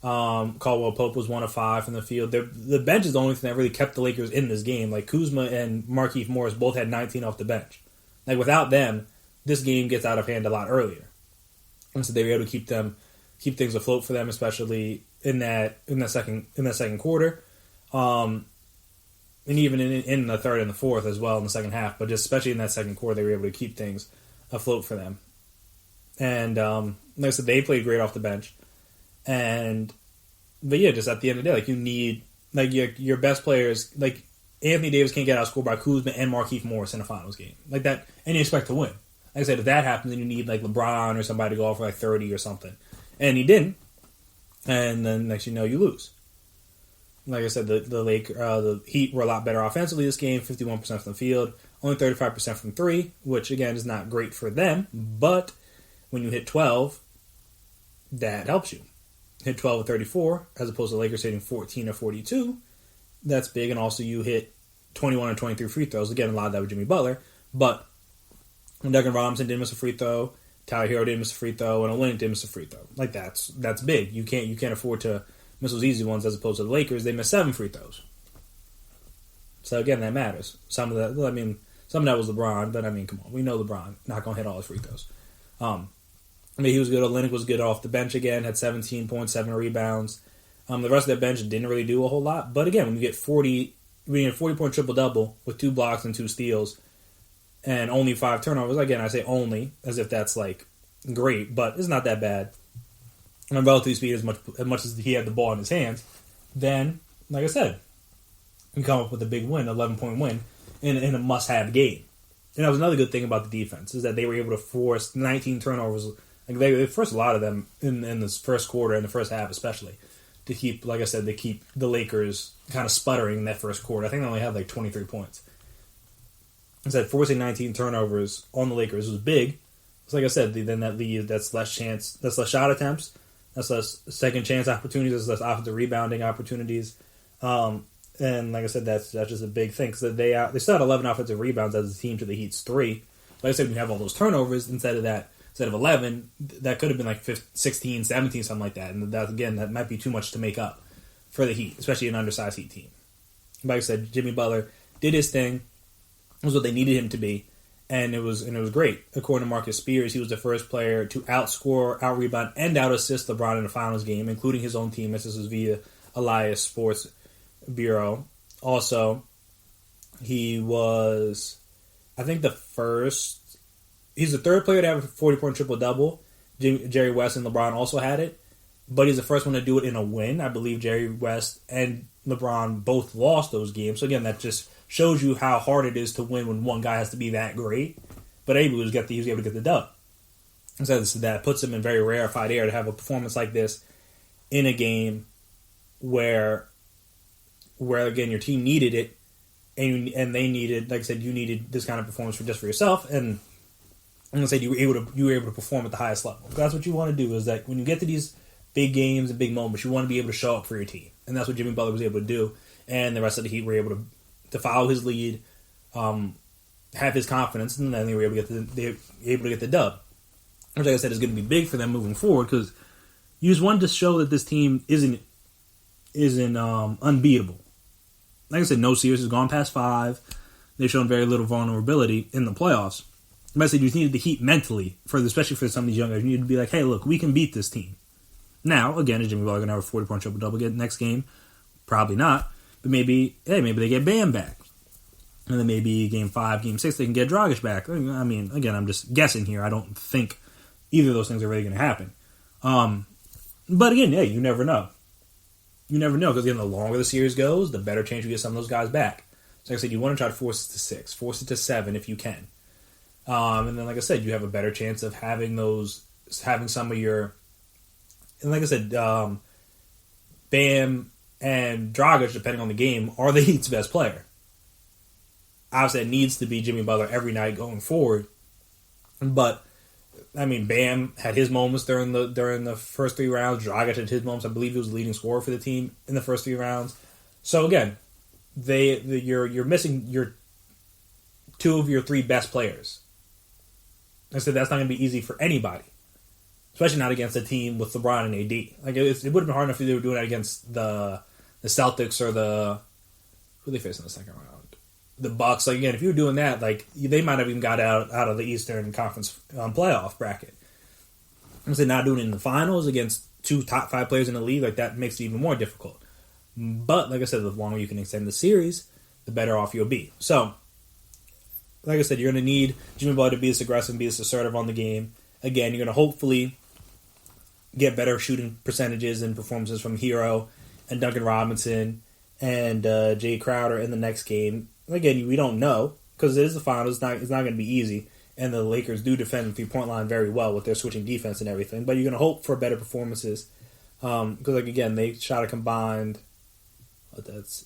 Caldwell Pope was 1 of 5 from the field. The bench is the only thing that really kept the Lakers in this game. Like, Kuzma and Markieff Morris both had 19 off the bench. Like, without them, this game gets out of hand a lot earlier. And so they were able to keep things afloat for them, especially in that second quarter. And even in the third and the fourth as well in the second half. But just especially in that second quarter, they were able to keep things afloat for them. And like I said, they played great off the bench. But yeah, just at the end of the day, like, you need, like, your best players, like, Anthony Davis can't get outscored by Kuzma and Markieff Morris in a finals game. Like that, and you expect to win. Like I said, if that happens, then you need, like, LeBron or somebody to go off for, like, 30 or something. And he didn't. And then next you know, you lose. Like I said, the Heat were a lot better offensively this game, 51% from the field, only 35% from 3, which, again, is not great for them. But when you hit 12, that helps you. Hit 12 of 34, as opposed to the Lakers hitting 14 of 42. That's big. And also you hit 21 or 23 free throws. Again, a lot of that with Jimmy Butler. But Duncan Robinson didn't miss a free throw. Tyler Hero didn't miss a free throw. And Olynyk didn't miss a free throw. Like, that's big. You can't afford to miss those easy ones, as opposed to the Lakers. They missed 7 free throws. So, again, that matters. Some of that was LeBron. But, I mean, come on. We know LeBron not going to hit all his free throws. He was good. Olynyk was good off the bench again. Had 17 points, 7 rebounds. The rest of their bench didn't really do a whole lot. But again, when you get 40-point triple-double with 2 blocks and 2 steals and only 5 turnovers, again, I say only, as if that's, like, great. But it's not that bad. And relatively speaking, as much as he had the ball in his hands, then, like I said, you come up with a big win, 11-point win, in a must-have game. And that was another good thing about the defense, is that they were able to force 19 turnovers. Like, they forced a lot of them in this first quarter, in the first half especially, to keep, like I said, they keep the Lakers kind of sputtering in that first quarter. I think they only had like 23 points. Instead, forcing 19 turnovers on the Lakers was big. So like I said, then that leaves, that's less shot attempts, that's less second chance opportunities, that's less offensive rebounding opportunities. And like I said, that's just a big thing, because they still had 11 offensive rebounds as a team to the Heat's 3. Like I said, when you have all those turnovers, instead of 11, that could have been like 15, 16, 17, something like that. And that might be too much to make up for the Heat, especially an undersized Heat team. Like I said, Jimmy Butler did his thing. It was what they needed him to be, and it was great. According to Marcus Spears, he was the first player to outscore, out-rebound, and out-assist LeBron in the finals game, including his own team. This is via Elias Sports Bureau. Also, he was, I think, he's the third player to have a 40-point triple-double. Jerry West and LeBron also had it, but he's the first one to do it in a win. I believe Jerry West and LeBron both lost those games. So again, that just shows you how hard it is to win when one guy has to be that great. But he was able to get the dub. So that puts them in very rarefied air to have a performance like this in a game where again your team needed it, and they needed, like I said, you needed this kind of performance for yourself, and I'm gonna say you were able to perform at the highest level. That's what you want to do, is that when you get to these big games and big moments, you want to be able to show up for your team, and that's what Jimmy Butler was able to do, and the rest of the Heat were able to follow his lead, have his confidence, and then they were able to get the dub. Which, like I said, is going to be big for them moving forward, because you just wanted to show that this team isn't unbeatable. Like I said, no series has gone past 5. They've shown very little vulnerability in the playoffs. But I said you just needed the Heat mentally, especially for some of these young guys. You needed to be like, hey, look, we can beat this team. Now, again, is Jimmy Butler going to have a 40-point triple-double again next game? Probably not. But maybe they get Bam back. And then maybe Game 5, Game 6, they can get Dragic back. I mean, again, I'm just guessing here. I don't think either of those things are really going to happen. But again, you never know. You never know, because again, the longer the series goes, the better chance you get some of those guys back. So like I said, you want to try to force it to 6, force it to 7 if you can. And then, like I said, you have a better chance of having some of your, and like I said, Bam and Dragic, depending on the game, are the Heat's best player. Obviously, it needs to be Jimmy Butler every night going forward, but I mean, Bam had his moments during the first 3 rounds. Dragic had his moments. I believe he was the leading scorer for the team in the first 3 rounds. So again, you're missing your 2 of your 3 best players. I said that's not going to be easy for anybody, especially not against a team with LeBron and AD. Like it would have been hard enough if they were doing that against the Celtics or who they faced in the second round. The Bucks. Like again, if you were doing that, like they might have even got out of the Eastern Conference playoff bracket. I'm saying not doing it in the finals against 2 top 5 players in the league, like that makes it even more difficult. But like I said, the longer you can extend the series, the better off you'll be. So, like I said, you're going to need Jimmy Butler to be this aggressive, be this assertive on the game. Again, you're going to hopefully get better shooting percentages and performances from Hero and Duncan Robinson and Jay Crowder in the next game. Again, we don't know, because it is the finals. It's not going to be easy, and the Lakers do defend the 3-point line very well with their switching defense and everything. But you're going to hope for better performances, because like again, they shot a combined, that's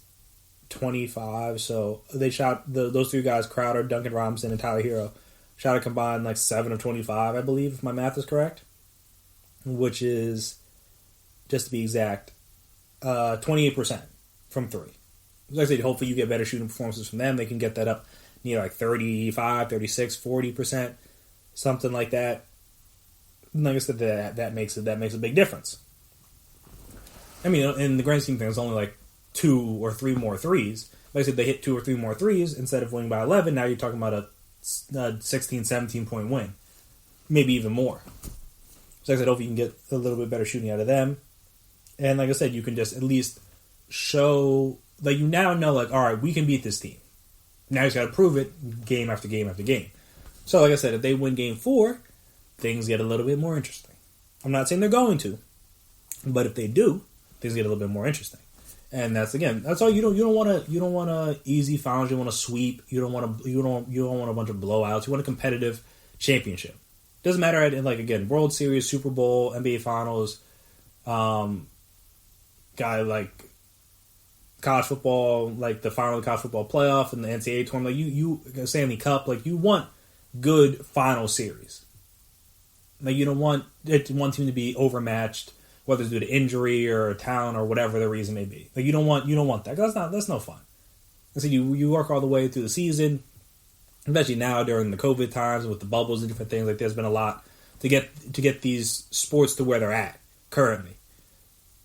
25. So they shot those 3 guys, Crowder, Duncan Robinson, and Tyler Hero, shot a combined like 7 of 25, I believe, if my math is correct, which is, just to be exact, 28% from 3. Like I said, hopefully you get better shooting performances from them. They can get that up, like 35, 36, 40%, something like that. And like I said, that makes a big difference. I mean, in the grand scheme of things, it's only like 2 or 3 more threes. Like I said, they hit 2 or 3 more threes instead of winning by 11. Now you're talking about a 16, 17-point win, maybe even more. So like I said, hopefully you can get a little bit better shooting out of them. And like I said, you can just at least show, like you now know, like, all right, we can beat this team. Now you just got to prove it game after game after game. So like I said, if they win game 4, things get a little bit more interesting. I'm not saying they're going to, but if they do, things get a little bit more interesting. And that's all. You don't want a easy finals. You want a sweep. You don't want a bunch of blowouts. You want a competitive championship. Doesn't matter, like again, World Series, Super Bowl, NBA Finals, guy like college football, like the final of the college football playoff and the NCAA tournament, like you Stanley Cup, like you want good final series. Like you don't want one team to be overmatched, whether it's due to injury or talent or whatever the reason may be. Like you don't want that. That's no fun. And so you work all the way through the season, especially now during the COVID times with the bubbles and different things. Like there's been a lot to get these sports to where they're at currently.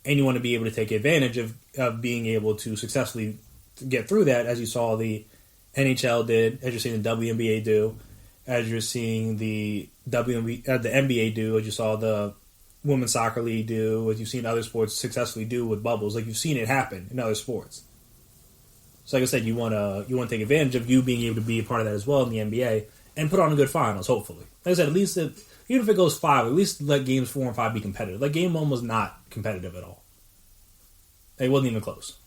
And you want to be able to take advantage of being able to successfully get through that, as you saw the NHL did, as you're seeing the WNBA do, as you're seeing the NBA do, as you saw the Women's Soccer League do, as you've seen other sports successfully do with bubbles. Like you've seen it happen in other sports. So like I said, you want to take advantage of you being able to be a part of that as well in the NBA and put on a good finals, hopefully. Like I said, at least even if it goes 5, at least let games 4 and 5 be competitive. Like game 1 was not competitive at all. It wasn't even close.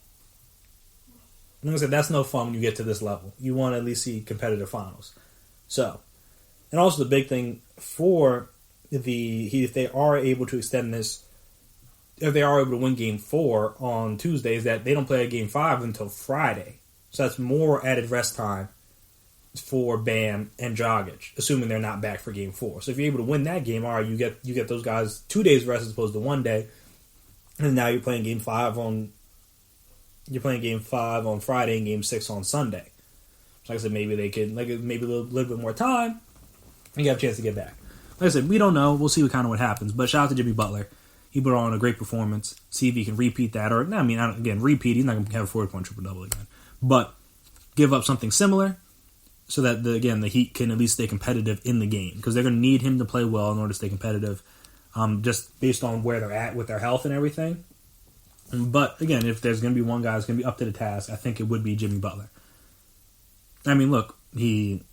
And like I said, that's no fun when you get to this level. You want to at least see competitive finals. So, and also the big thing for if they are able to extend this, if they are able to win Game 4 on Tuesday, is that they don't play a Game 5 until Friday. So that's more added rest time for Bam and Dragic, assuming they're not back for Game 4. So if you're able to win that game, all right, you get those guys 2 days rest as opposed to 1 day, and now you're playing Game 5 on Friday and Game 6 on Sunday. So like I said, maybe they could maybe a little bit more time and get a chance to get back. Like I said, we don't know. We'll see what happens. But shout out to Jimmy Butler. He put on a great performance. See if he can repeat that, or repeat. He's not going to have a 40-point triple-double again, but give up something similar, so that the Heat can at least stay competitive in the game, because they're going to need him to play well in order to stay competitive, just based on where they're at with their health and everything. But again, if there's going to be one guy that's going to be up to the task, I think it would be Jimmy Butler. I mean, look, he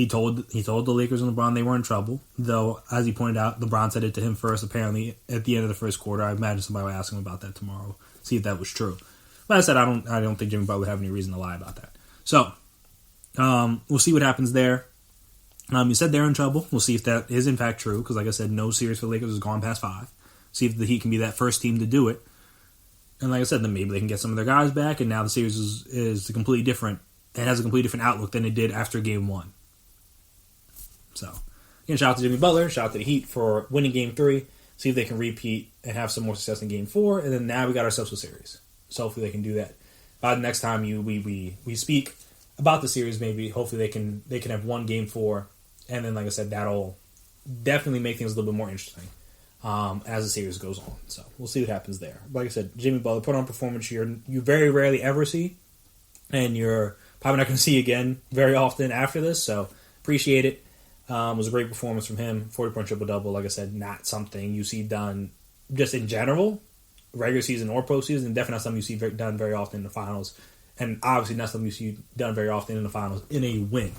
told the Lakers and LeBron they were in trouble, though, as he pointed out, LeBron said it to him first, apparently, at the end of the first quarter. I imagine somebody will ask him about that tomorrow, see if that was true. But I said I don't think Jimmy Butler would have any reason to lie about that. So, we'll see what happens there. You said they're in trouble. We'll see if that is in fact true, because like I said, no series for the Lakers has gone past 5. See if the Heat can be that first team to do it. And like I said, then maybe they can get some of their guys back, and now the series is completely different. It has a completely different outlook than it did after Game 1. So, again, shout out to Jimmy Butler, shout out to the Heat for winning Game 3, see if they can repeat and have some more success in Game 4, and then now we got ourselves a series. So hopefully they can do that. By the next time we speak about the series, maybe, hopefully they can have one Game 4, and then, like I said, that'll definitely make things a little bit more interesting as the series goes on. So we'll see what happens there. Like I said, Jimmy Butler put on a performance you very rarely ever see, and you're probably not going to see again very often after this, so appreciate it. It was a great performance from him. 40-point triple-double, like I said, not something you see done just in general, regular season or postseason, and definitely not something you see done very often in the finals, and obviously not something you see done very often in the finals in a win.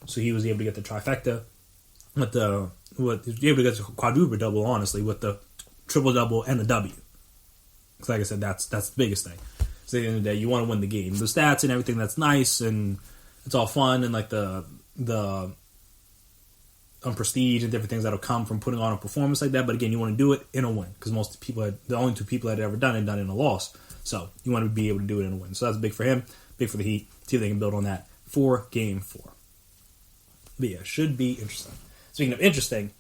So he was able to get the trifecta, he was able to get the quadruple-double, honestly, with the triple-double and the W. Because like I said, that's the biggest thing. So at the end of the day, you want to win the game. The stats and everything, that's nice, and it's all fun, and like the prestige and different things that'll come from putting on a performance like that. But again, you want to do it in a win, because the only 2 people that had ever done it in a loss. So you want to be able to do it in a win. So that's big for him, big for the Heat. See if they can build on that for Game 4. But yeah, should be interesting. Speaking of interesting,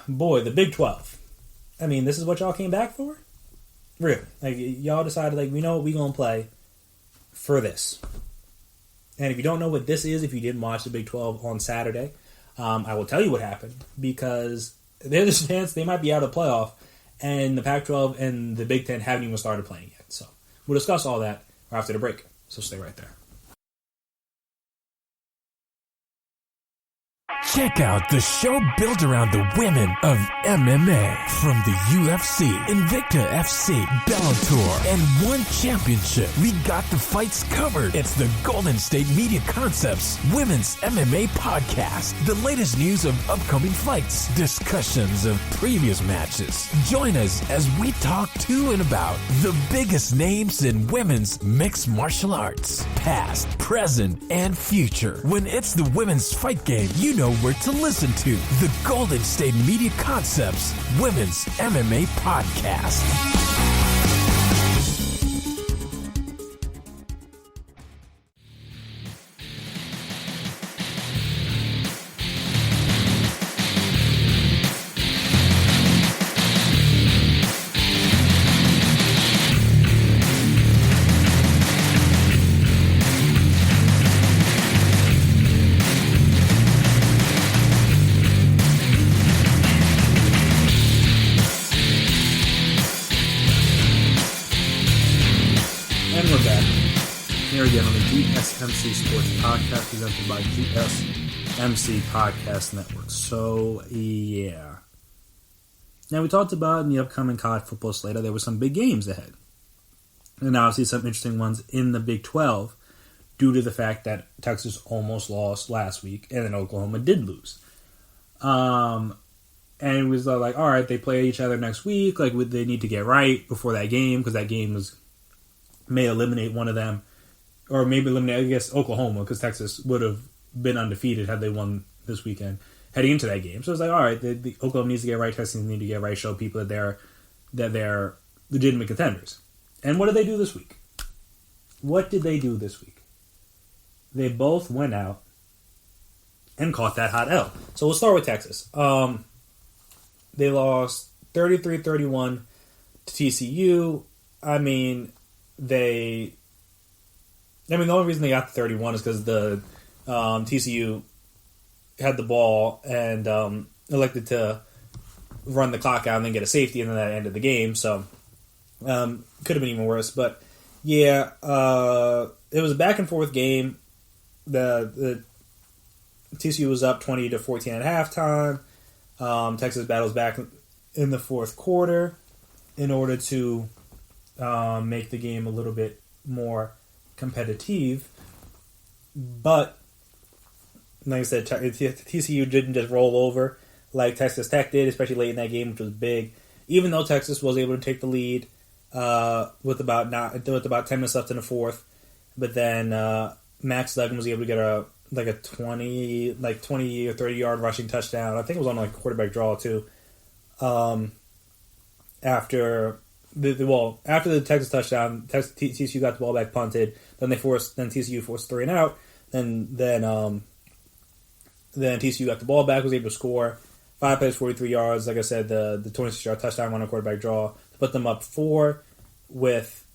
boy, the Big 12. I mean, this is what y'all came back for? Really? Like, y'all decided, like, we know what we're going to play for this. And if you don't know what this is, if you didn't watch the Big 12 on Saturday, I will tell you what happened, because there's a chance they might be out of the playoff, and the Pac-12 and the Big Ten haven't even started playing yet. So we'll discuss all that after the break. So stay right there. Check out the show built around the women of MMA. From the UFC, Invicta FC, Bellator, and One Championship. We got the fights covered. It's the Golden State Media Concepts Women's MMA Podcast. The latest news of upcoming fights, discussions of previous matches. Join us as we talk to and about the biggest names in women's mixed martial arts. Past, present, and future. When it's the women's fight game, you know where to listen to. The Golden State Media Concepts Women's MMA Podcast. And we're back here again on the GSMC Sports Podcast, presented by GSMC Podcast Network. So, yeah. Now, we talked about in the upcoming college football slate, there were some big games ahead. And obviously some interesting ones in the Big 12, due to the fact that Texas almost lost last week, and then Oklahoma did lose. And it was like, all right, they play each other next week. Like, they need to get right before that game, because that game may eliminate one of them, or maybe eliminate, I guess, Oklahoma, because Texas would have been undefeated had they won this weekend. heading into that game. So it's like, all right, the Oklahoma needs to get right, Texas needs to get right, show people that they're legitimate contenders. And what did they do this week? What did they do this week? They both went out and caught that hot L. So we'll start with Texas. They lost 33-31 to TCU. The only reason they got to 31 is because the TCU had the ball and elected to run the clock out and then get a safety, and then that ended the game. So could have been even worse. But yeah, it was a back and forth game. The TCU was up 20-14 at halftime. Texas battles back in the fourth quarter in order to make the game a little bit more competitive. But like I said, TCU didn't just roll over like Texas Tech did, especially late in that game, which was big. Even though Texas was able to take the lead with about 10 minutes left in the fourth, but then Max Duggan was able to get a 20 or 30 yard rushing touchdown. I think it was on like a quarterback draw too. After the Texas touchdown, TCU got the ball back punted. Then TCU forced 3 and out. Then TCU got the ball back, was able to score 5 plays, 43 yards. Like I said, the 26-yard touchdown on a quarterback draw to put them up 4 with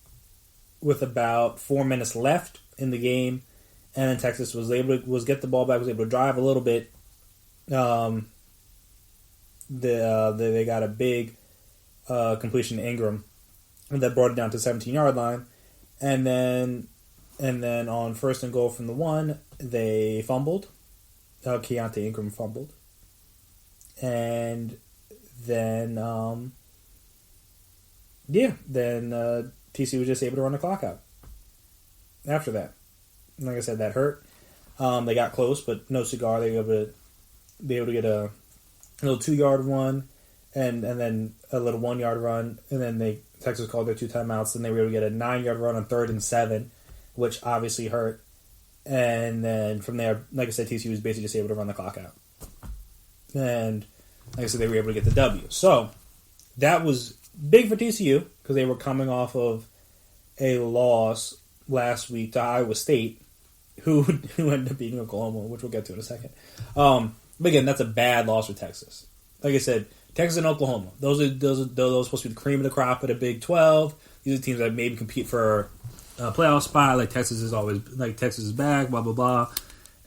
about 4 minutes left in the game. And then Texas was able to get the ball back, was able to drive a little bit. They got a big completion to Ingram that brought it down to the 17-yard line. And then on first and goal from the 1, they fumbled. Keontae Ingram fumbled. And then TCU was just able to run the clock out after that. Like I said, that hurt. They got close, but no cigar. They were able to get a little 2-yard run and then a little 1-yard run. And then Texas called their 2 timeouts, and they were able to get a 9-yard run on 3rd and 7, which obviously hurt. And then from there, like I said, TCU was basically just able to run the clock out. And like I said, they were able to get the W. So that was big for TCU because they were coming off of a loss last week to Iowa State, who ended up beating Oklahoma, which we'll get to in a second. But again, that's a bad loss for Texas. Like I said, Texas and Oklahoma, those are supposed to be the cream of the crop of the Big 12. These are teams that maybe compete for a playoff spot. Like Texas is back, blah blah blah.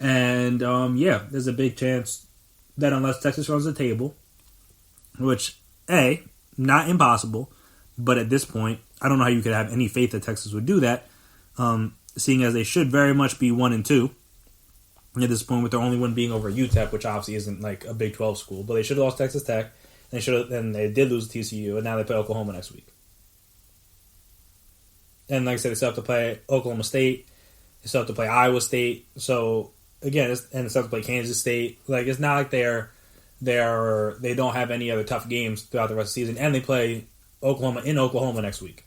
And there's a big chance that unless Texas runs the table, which not impossible, but at this point, I don't know how you could have any faith that Texas would do that. Seeing as they should very much be 1-2 at this point, with their only win being over UTEP, which obviously isn't like a Big 12 school, but they should have lost Texas Tech, and they did lose TCU, and now they play Oklahoma next week. And like I said, they still have to play Oklahoma State, they still have to play Iowa State. So again, they still have to play Kansas State. Like it's not like they don't have any other tough games throughout the rest of the season, and they play Oklahoma in Oklahoma next week.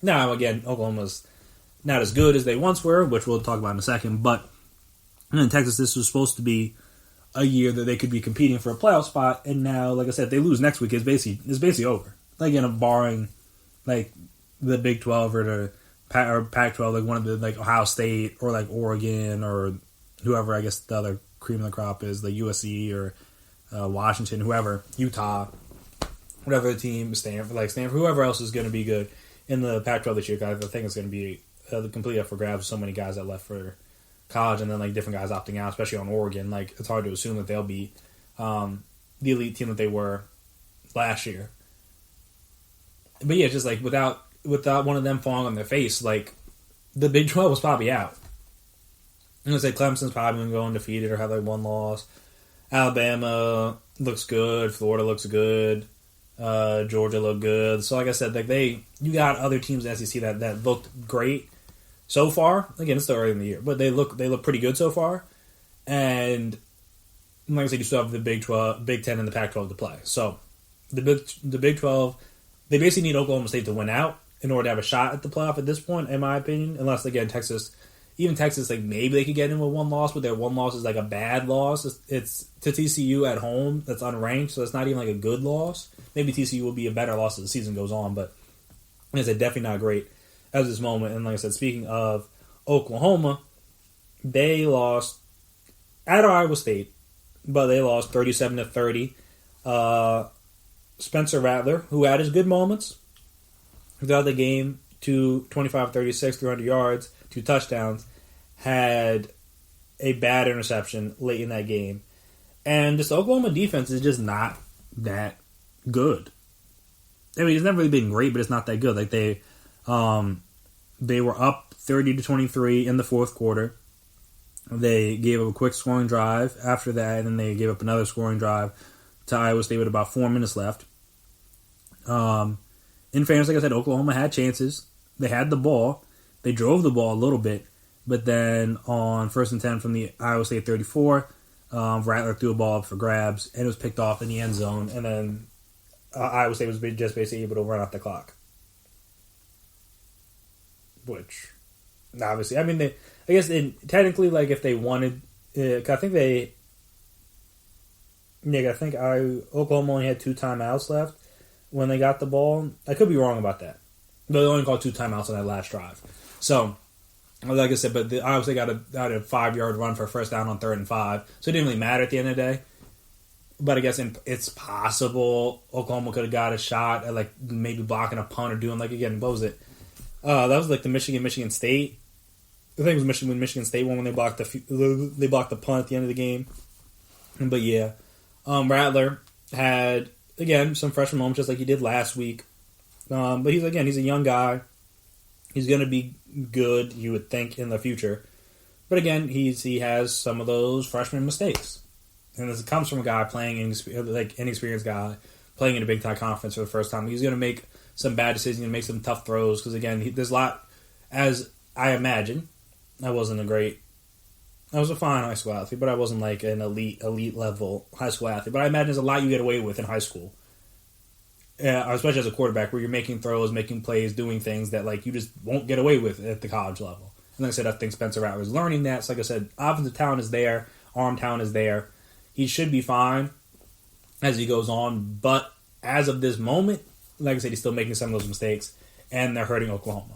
Now again, Oklahoma's not as good as they once were, which we'll talk about in a second. But in Texas, this was supposed to be a year that they could be competing for a playoff spot, and now, like I said, if they lose next week, it's basically over. Like barring like the Big 12 or the Pac-12, like one of the like Ohio State or like Oregon or whoever. I guess the other cream of the crop is like USC or Washington, whoever, Utah, whatever the team, Stanford, whoever else is going to be good in the Pac-12 this year. I think it's going to be completely up for grabs with so many guys that left for college, and then like different guys opting out, especially on Oregon. Like it's hard to assume that they'll be the elite team that they were last year. But yeah, just like without one of them falling on their face, like the Big 12 was probably out. I'm gonna say Clemson's probably gonna go undefeated or have like 1 loss. Alabama looks good. Florida looks good. Georgia looked good. So like I said, like you got other teams in the SEC that looked great so far. Again, it's still early in the year, but they look pretty good so far. And like I said, you still have the Big 12, Big 10, and the Pac-12 to play. So the Big 12, they basically need Oklahoma State to win out in order to have a shot at the playoff at this point, in my opinion. Unless again Texas even Texas, like maybe they could get in with one loss, but their one loss is like a bad loss. It's to TCU at home that's unranked, so it's not even like a good loss. Maybe TCU will be a better loss as the season goes on, but it's definitely not great at this moment. And like I said, speaking of Oklahoma, they lost at Iowa State, but they lost 37-30. Spencer Rattler, who had his good moments throughout the game, 25-36, 300 yards, 2 touchdowns, had a bad interception late in that game. And just the Oklahoma defense is just not that good. I mean, it's never really been great, but it's not that good. Like they were up 30-23 in the fourth quarter. They gave up a quick scoring drive after that, and then they gave up another scoring drive to Iowa State with about 4 minutes left. In fairness, like I said, Oklahoma had chances. They had the ball. They drove the ball a little bit, but then on 1st and 10 from the Iowa State 34, Rattler threw a ball up for grabs, and it was picked off in the end zone, and then Iowa State was just basically able to run out the clock. Which, obviously, I mean, technically, like, if they wanted, Oklahoma only had 2 timeouts left when they got the ball. I could be wrong about that. But they only called 2 timeouts on that last drive. So, like I said, but Iowa State got a 5-yard run for a first down on 3rd and 5. So it didn't really matter at the end of the day. But I guess it's possible Oklahoma could have got a shot at, like, maybe blocking a punt or doing, like, again, what was it? That was, like, the Michigan State. I think it was Michigan State one when they blocked the punt at the end of the game. But, yeah. Rattler had, again, some freshman moments just like he did last week. But he's a young guy. He's going to be good, you would think, in the future. But again, he has some of those freshman mistakes. And this comes from a guy inexperienced guy, playing in a Big Ten conference for the first time. He's going to make some bad decisions and make some tough throws. Because again, there's a lot, as I imagine, I was a fine high school athlete, but I wasn't like an elite level high school athlete. But I imagine there's a lot you get away with in high school. Especially as a quarterback, where you're making throws, making plays, doing things that like you just won't get away with at the college level. And like I said, I think Spencer Rattler is learning that. So like I said, offensive talent is there, arm talent is there. He should be fine as he goes on. But as of this moment, like I said, he's still making some of those mistakes, and they're hurting Oklahoma.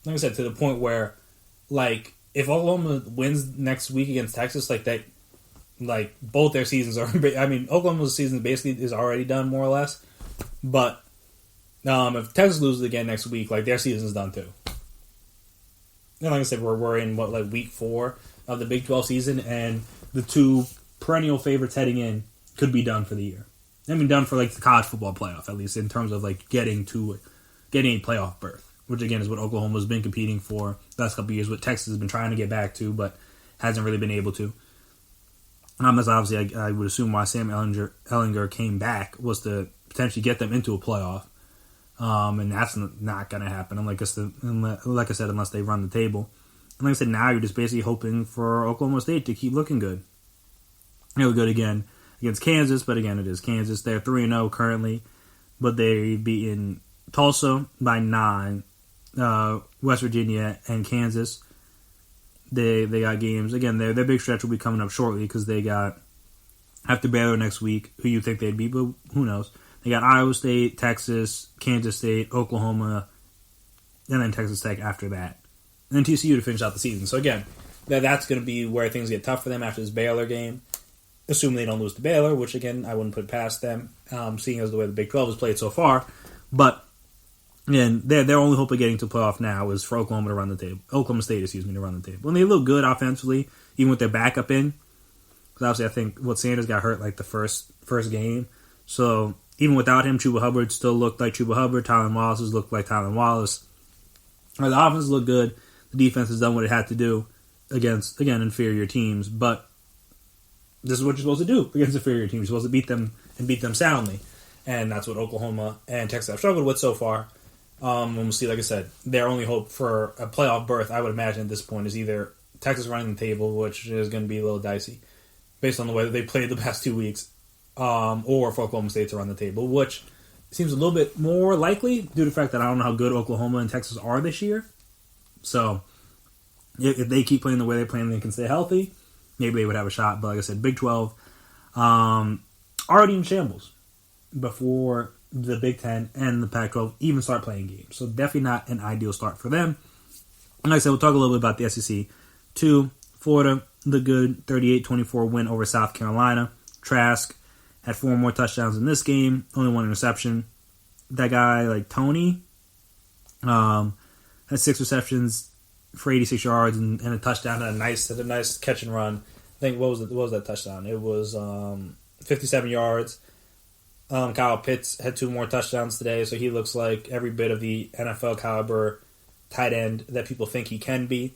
Like I said, to the point where, like, if Oklahoma wins next week against Texas, like that, like both their seasons are. I mean, Oklahoma's season basically is already done more or less. But if Texas loses again next week, like their season's done too. And like I said, we're in week 4 of the Big 12 season, and the 2 perennial favorites heading in could be done for the year. I mean, done for like the college football playoff, at least in terms of like getting a playoff berth, which again is what Oklahoma's been competing for the last couple of years. What Texas has been trying to get back to, but hasn't really been able to. That's obviously I would assume why Sam Ehlinger came back was to potentially get them into a playoff, and that's not going to happen. And like I said, unless they run the table. And like I said, now you're just basically hoping for Oklahoma State to keep looking good. They'll good again against Kansas, but again, it is Kansas. They're 3-0 currently, but they beaten Tulsa by 9, West Virginia and Kansas. They got games again. Their big stretch will be coming up shortly because they got after Baylor next week, who you think they'd beat, but who knows? They got Iowa State, Texas, Kansas State, Oklahoma, and then Texas Tech after that. And then TCU to finish out the season. So again, that's going to be where things get tough for them after this Baylor game. Assuming they don't lose to Baylor, which again, I wouldn't put past them, seeing as the way the Big 12 has played so far. But again, their only hope of getting to playoff now is for Oklahoma State to run the table. And they look good offensively, even with their backup in. Because obviously, I think Sanders got hurt like the first game. So even without him, Chuba Hubbard still looked like Chuba Hubbard. Tylan Wallace has looked like Tylan Wallace. The offense looked good. The defense has done what it had to do against, again, inferior teams. But this is what you're supposed to do against inferior teams. You're supposed to beat them and beat them soundly. And that's what Oklahoma and Texas have struggled with so far. And we'll see, like I said, their only hope for a playoff berth, I would imagine at this point, is either Texas running the table, which is going to be a little dicey, based on the way that they played the past 2 weeks, or for Oklahoma State to run the table, which seems a little bit more likely due to the fact that I don't know how good Oklahoma and Texas are this year. So, If they keep playing the way they're playing, they can stay healthy. Maybe they would have a shot. But like I said, Big 12 already in shambles before the Big 10 and the Pac-12 even start playing games. So definitely not an ideal start for them. And like I said, we'll talk a little bit about the SEC. 2, Florida, the good 38-24 win over South Carolina. Trask had 4 more touchdowns in this game, only 1 interception. That guy, like Tony, had 6 receptions for 86 yards and a touchdown, and a nice catch and run. I think what was that touchdown? It was 57 yards. Kyle Pitts had 2 more touchdowns today, so he looks like every bit of the NFL caliber tight end that people think he can be.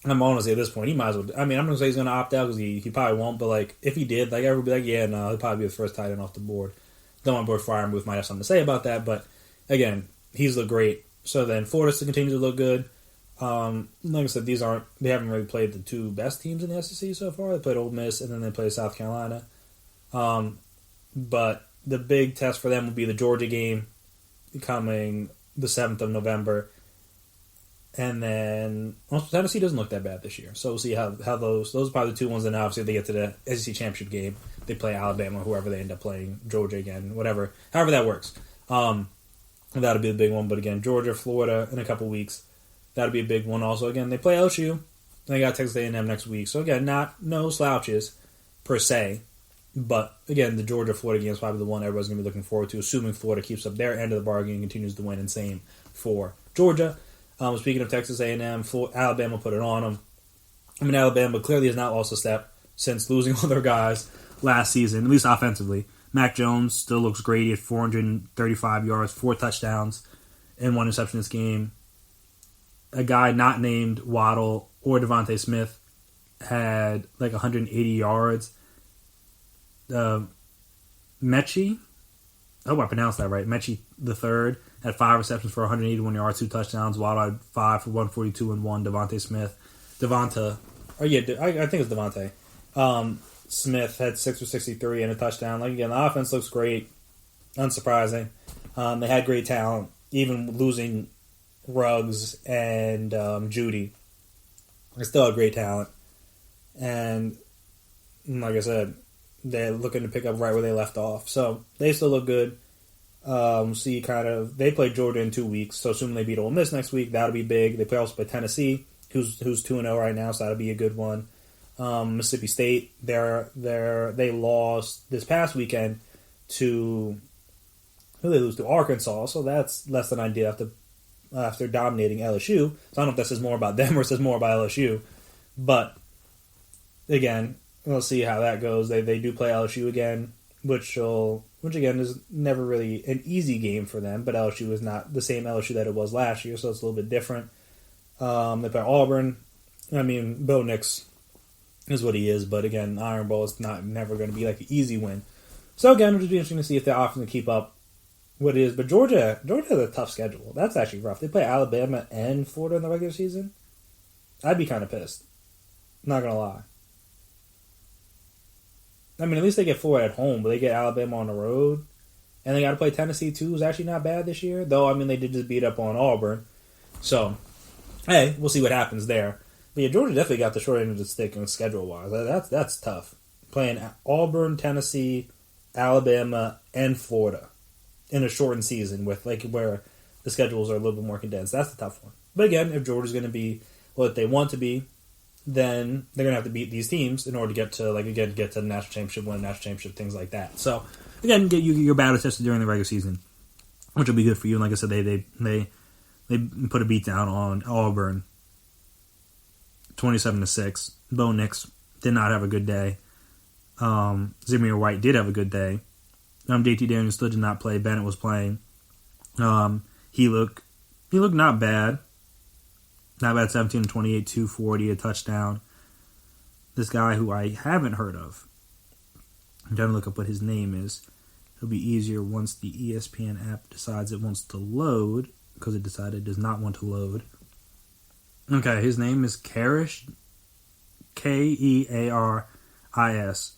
I'm honestly at this point, he might as well. I mean, I'm going to say he's going to opt out because he probably won't, but like if he did, like everybody would be like, yeah, no, he'll probably be the first tight end off the board. Though my boy Fryermuth might have something to say about that, but again, he's looked great. So then Florida still continues to look good. Like I said, they haven't really played the 2 best teams in the SEC so far. They played Ole Miss and then they played South Carolina. But the big test for them will be the Georgia game coming the 7th of November. And then Tennessee doesn't look that bad this year. So we'll see how those are probably the 2 ones. And obviously if they get to the SEC championship game, they play Alabama, whoever they end up playing, Georgia again, whatever. However that works. That'll be the big one. But again, Georgia, Florida in a couple weeks. That'll be a big one. Also, again, they play LSU. They got Texas A&M next week. So again, no slouches per se. But again, the Georgia-Florida game is probably the one everybody's going to be looking forward to, assuming Florida keeps up their end of the bargain and continues to win, and same for Georgia. Speaking of Texas A&M, Alabama put it on them. I mean, Alabama clearly has not lost a step since losing all their guys last season, at least offensively. Mac Jones still looks great. He had 435 yards, 4 touchdowns, and 1 interception this game. A guy not named Waddle or Devontae Smith had like 180 yards. Mechie, I hope I pronounced that right. Mechie the third had 5 receptions for 181 yards, 2 touchdowns. Waddle had 5 for 142 and 1. Devontae Smith, I think it's Devontae. Smith had 6 for 63 and a touchdown. Like again, the offense looks great, unsurprising. They had great talent, even losing Ruggs and Judy. They still have great talent, and like I said, they're looking to pick up right where they left off. So they still look good. They play Georgia in 2 weeks, so assuming they beat Ole Miss next week, that'll be big. They play also play Tennessee, who's 2-0 right now, so that'll be a good one. Mississippi State, they lost this past weekend to who they lose to Arkansas, so that's less than ideal after dominating LSU. So I don't know if that says more about them or says more about LSU, but again, we'll see how that goes. They do play LSU again, which again is never really an easy game for them, but LSU is not the same LSU that it was last year, so it's a little bit different. They play Auburn. I mean, Bo Nix is what he is, but again, Iron Bowl is never going to be like an easy win. So again, it'll just be interesting to see if they're offering to keep up what it is. But Georgia has a tough schedule. That's actually rough. They play Alabama and Florida in the regular season. I'd be kind of pissed. Not going to lie. I mean, at least they get Florida at home, but they get Alabama on the road. And they got to play Tennessee, too, who's actually not bad this year. Though, I mean, they did just beat up on Auburn. So, hey, we'll see what happens there. But yeah, Georgia definitely got the short end of the stick schedule-wise. That's tough. Playing Auburn, Tennessee, Alabama, and Florida in a shortened season with where the schedules are a little bit more condensed. That's the tough one. But again, if Georgia's going to be what they want to be, then they're going to have to beat these teams in order to get to the national championship, win a national championship, things like that. So, again, get your battle tested during the regular season, which will be good for you. And like I said, they put a beat down on Auburn, 27-6. Bo Nix did not have a good day. Zamir White did have a good day. JT Daniels still did not play. Bennett was playing. He looked not bad. Not bad, 17-28, 240, a touchdown. This guy who I haven't heard of, I'm trying to look up what his name is. It'll be easier once the ESPN app decides it wants to load, because it decided it does not want to load. Okay, his name is Karish, Kearis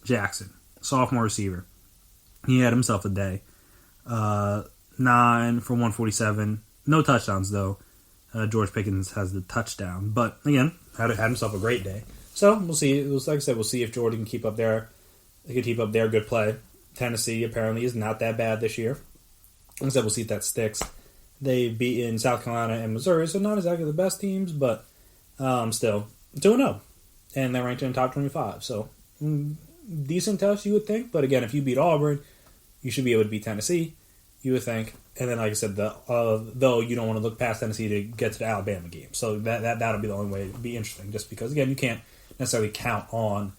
Jackson, sophomore receiver. He had himself a day. 9 for 147. No touchdowns, though. George Pickens has the touchdown. But again, had himself a great day. So we'll see. Like I said, we'll see if Georgia can keep up their good play. Tennessee apparently is not that bad this year. Like I said, we'll see if that sticks. They've beaten South Carolina and Missouri, so not exactly the best teams, but still 2-0. And they're ranked in the top 25. So decent test, you would think. But again, if you beat Auburn, you should be able to beat Tennessee, you would think. And then, like I said, though you don't want to look past Tennessee to get to the Alabama game. So that'll be the only way to be interesting. Just because, again, you can't necessarily count on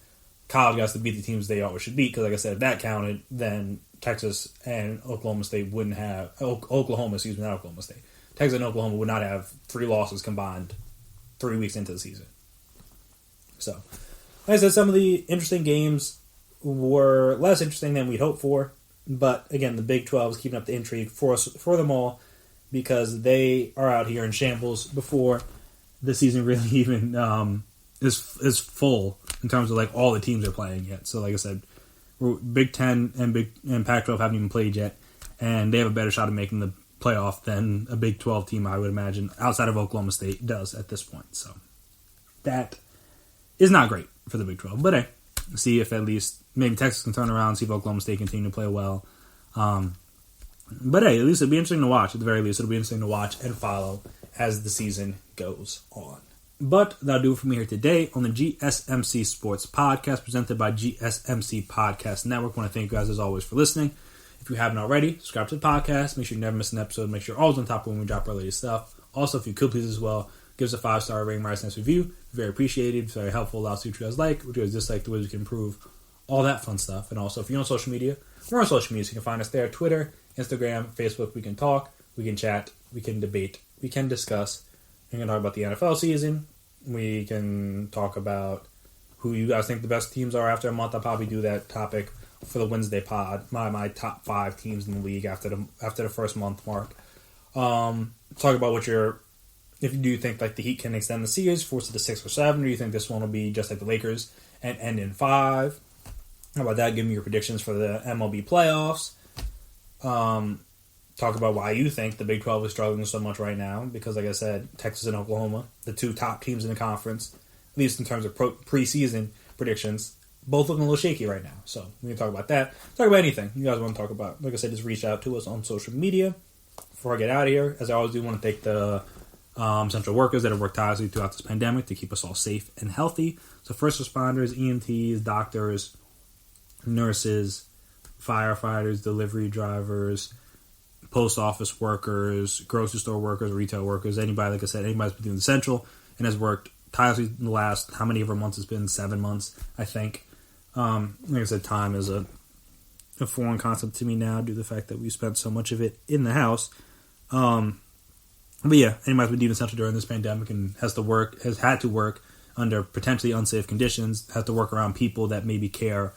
college guys to beat the teams they always should beat. Because, like I said, if that counted, then Texas and Oklahoma State wouldn't have – Oklahoma, excuse me, not Oklahoma State. Texas and Oklahoma would not have 3 losses combined 3 weeks into the season. So, like I said, some of the interesting games were less interesting than we'd hoped for. But, again, the Big 12 is keeping up the intrigue for them all because they are out here in shambles before the season really even is full in terms of, like, all the teams are playing yet. So, like I said, Big 10 and Pac-12 haven't even played yet, and they have a better shot of making the playoff than a Big 12 team, I would imagine, outside of Oklahoma State does at this point. So, that is not great for the Big 12. But, hey, see if at least maybe Texas can turn around, see if Oklahoma State continue to play well. But hey, at least it'll be interesting to watch. At the very least, it'll be interesting to watch and follow as the season goes on. But that'll do it for me here today on the GSMC Sports Podcast presented by GSMC Podcast Network. I want to thank you guys as always for listening. If you haven't already, subscribe to the podcast. Make sure you never miss an episode. Make sure you're always on top of when we drop our latest stuff. Also, if you could please as well, give us a 5-star rating, write us a nice review. Very appreciated. Very helpful. Allows us to see what you guys like, what you guys dislike, the ways we can improve, all that fun stuff. And also, if you're on social media, we're on social media, so you can find us there. Twitter, Instagram, Facebook. We can talk, we can chat, we can debate, we can discuss. We can talk about the NFL season. We can talk about who you guys think the best teams are after a month. I'll probably do that topic for the Wednesday pod. My top 5 teams in the league after the first month mark. Talk about if you do think like the Heat can extend the series, force it to 6 or 7, or you think this one will be just like the Lakers and end in 5. How about that? Give me your predictions for the MLB playoffs. Talk about why you think the Big 12 is struggling so much right now. Because, like I said, Texas and Oklahoma, the 2 top teams in the conference, at least in terms of preseason predictions, both looking a little shaky right now. So we can talk about that. Talk about anything you guys want to talk about. Like I said, just reach out to us on social media. Before I get out of here, as I always do, want to thank the essential workers that have worked tirelessly throughout this pandemic to keep us all safe and healthy. So first responders, EMTs, doctors, nurses, firefighters, delivery drivers, post office workers, grocery store workers, retail workers, anybody, like I said, anybody's been doing essential and has worked tirelessly in the last, how many ever months it's been, 7 months, I think. Like I said, time is a foreign concept to me now due to the fact that we spent so much of it in the house. But yeah, anybody's been doing essential during this pandemic and has had to work under potentially unsafe conditions, has to work around people that maybe care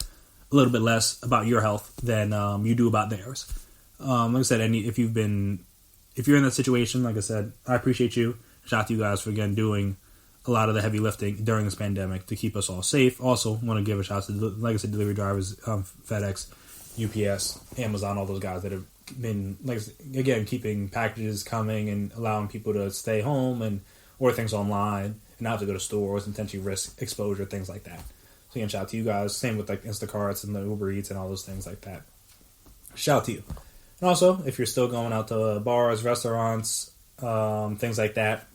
a little bit less about your health than you do about theirs. Like I said, if you're in that situation, like I said, I appreciate you. Shout out to you guys for again doing a lot of the heavy lifting during this pandemic to keep us all safe. Also, want to give a shout out to, like I said, delivery drivers, FedEx, UPS, Amazon, all those guys that have been, like again, keeping packages coming and allowing people to stay home and order things online and not have to go to stores and potentially risk exposure, things like that. So again, shout out to you guys. Same with like Instacarts and the Uber Eats and all those things like that. Shout out to you. And also, if you're still going out to bars, restaurants, things like that,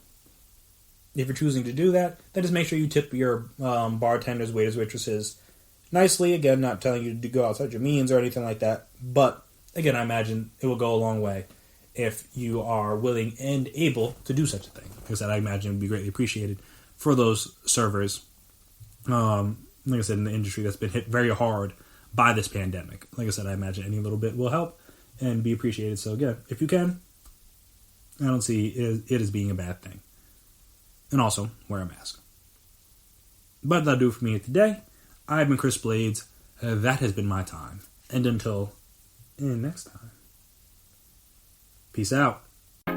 if you're choosing to do that, then just make sure you tip your bartenders, waiters, waitresses nicely. Again, not telling you to go outside your means or anything like that. But, again, I imagine it will go a long way if you are willing and able to do such a thing. Like I said, I imagine it would be greatly appreciated for those servers, like I said, in the industry that's been hit very hard by this pandemic. Like I said, I imagine any little bit will help and be appreciated. So, again, if you can, I don't see it as being a bad thing. And also, wear a mask. But that'll do it for me today. I've been Chris Blades. That has been my time. And until next time, peace out.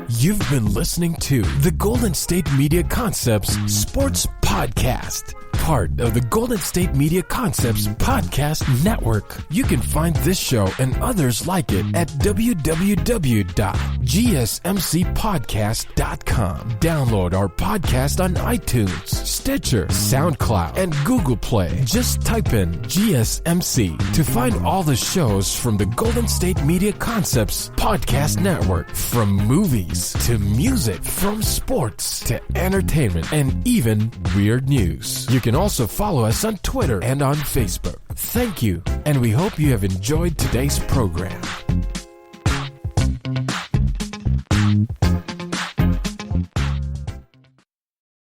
You've been listening to the Golden State Media Concepts Sports Podcast. part of the Golden State Media Concepts Podcast Network. You can find this show and others like it at www.gsmcpodcast.com. Download our podcast on iTunes, Stitcher, SoundCloud, and Google Play. Just type in GSMC to find all the shows from the Golden State Media Concepts Podcast Network. From movies to music, from sports to entertainment, and even weird news. You can also follow us on Twitter and on Facebook. Thank you, and we hope you have enjoyed today's program.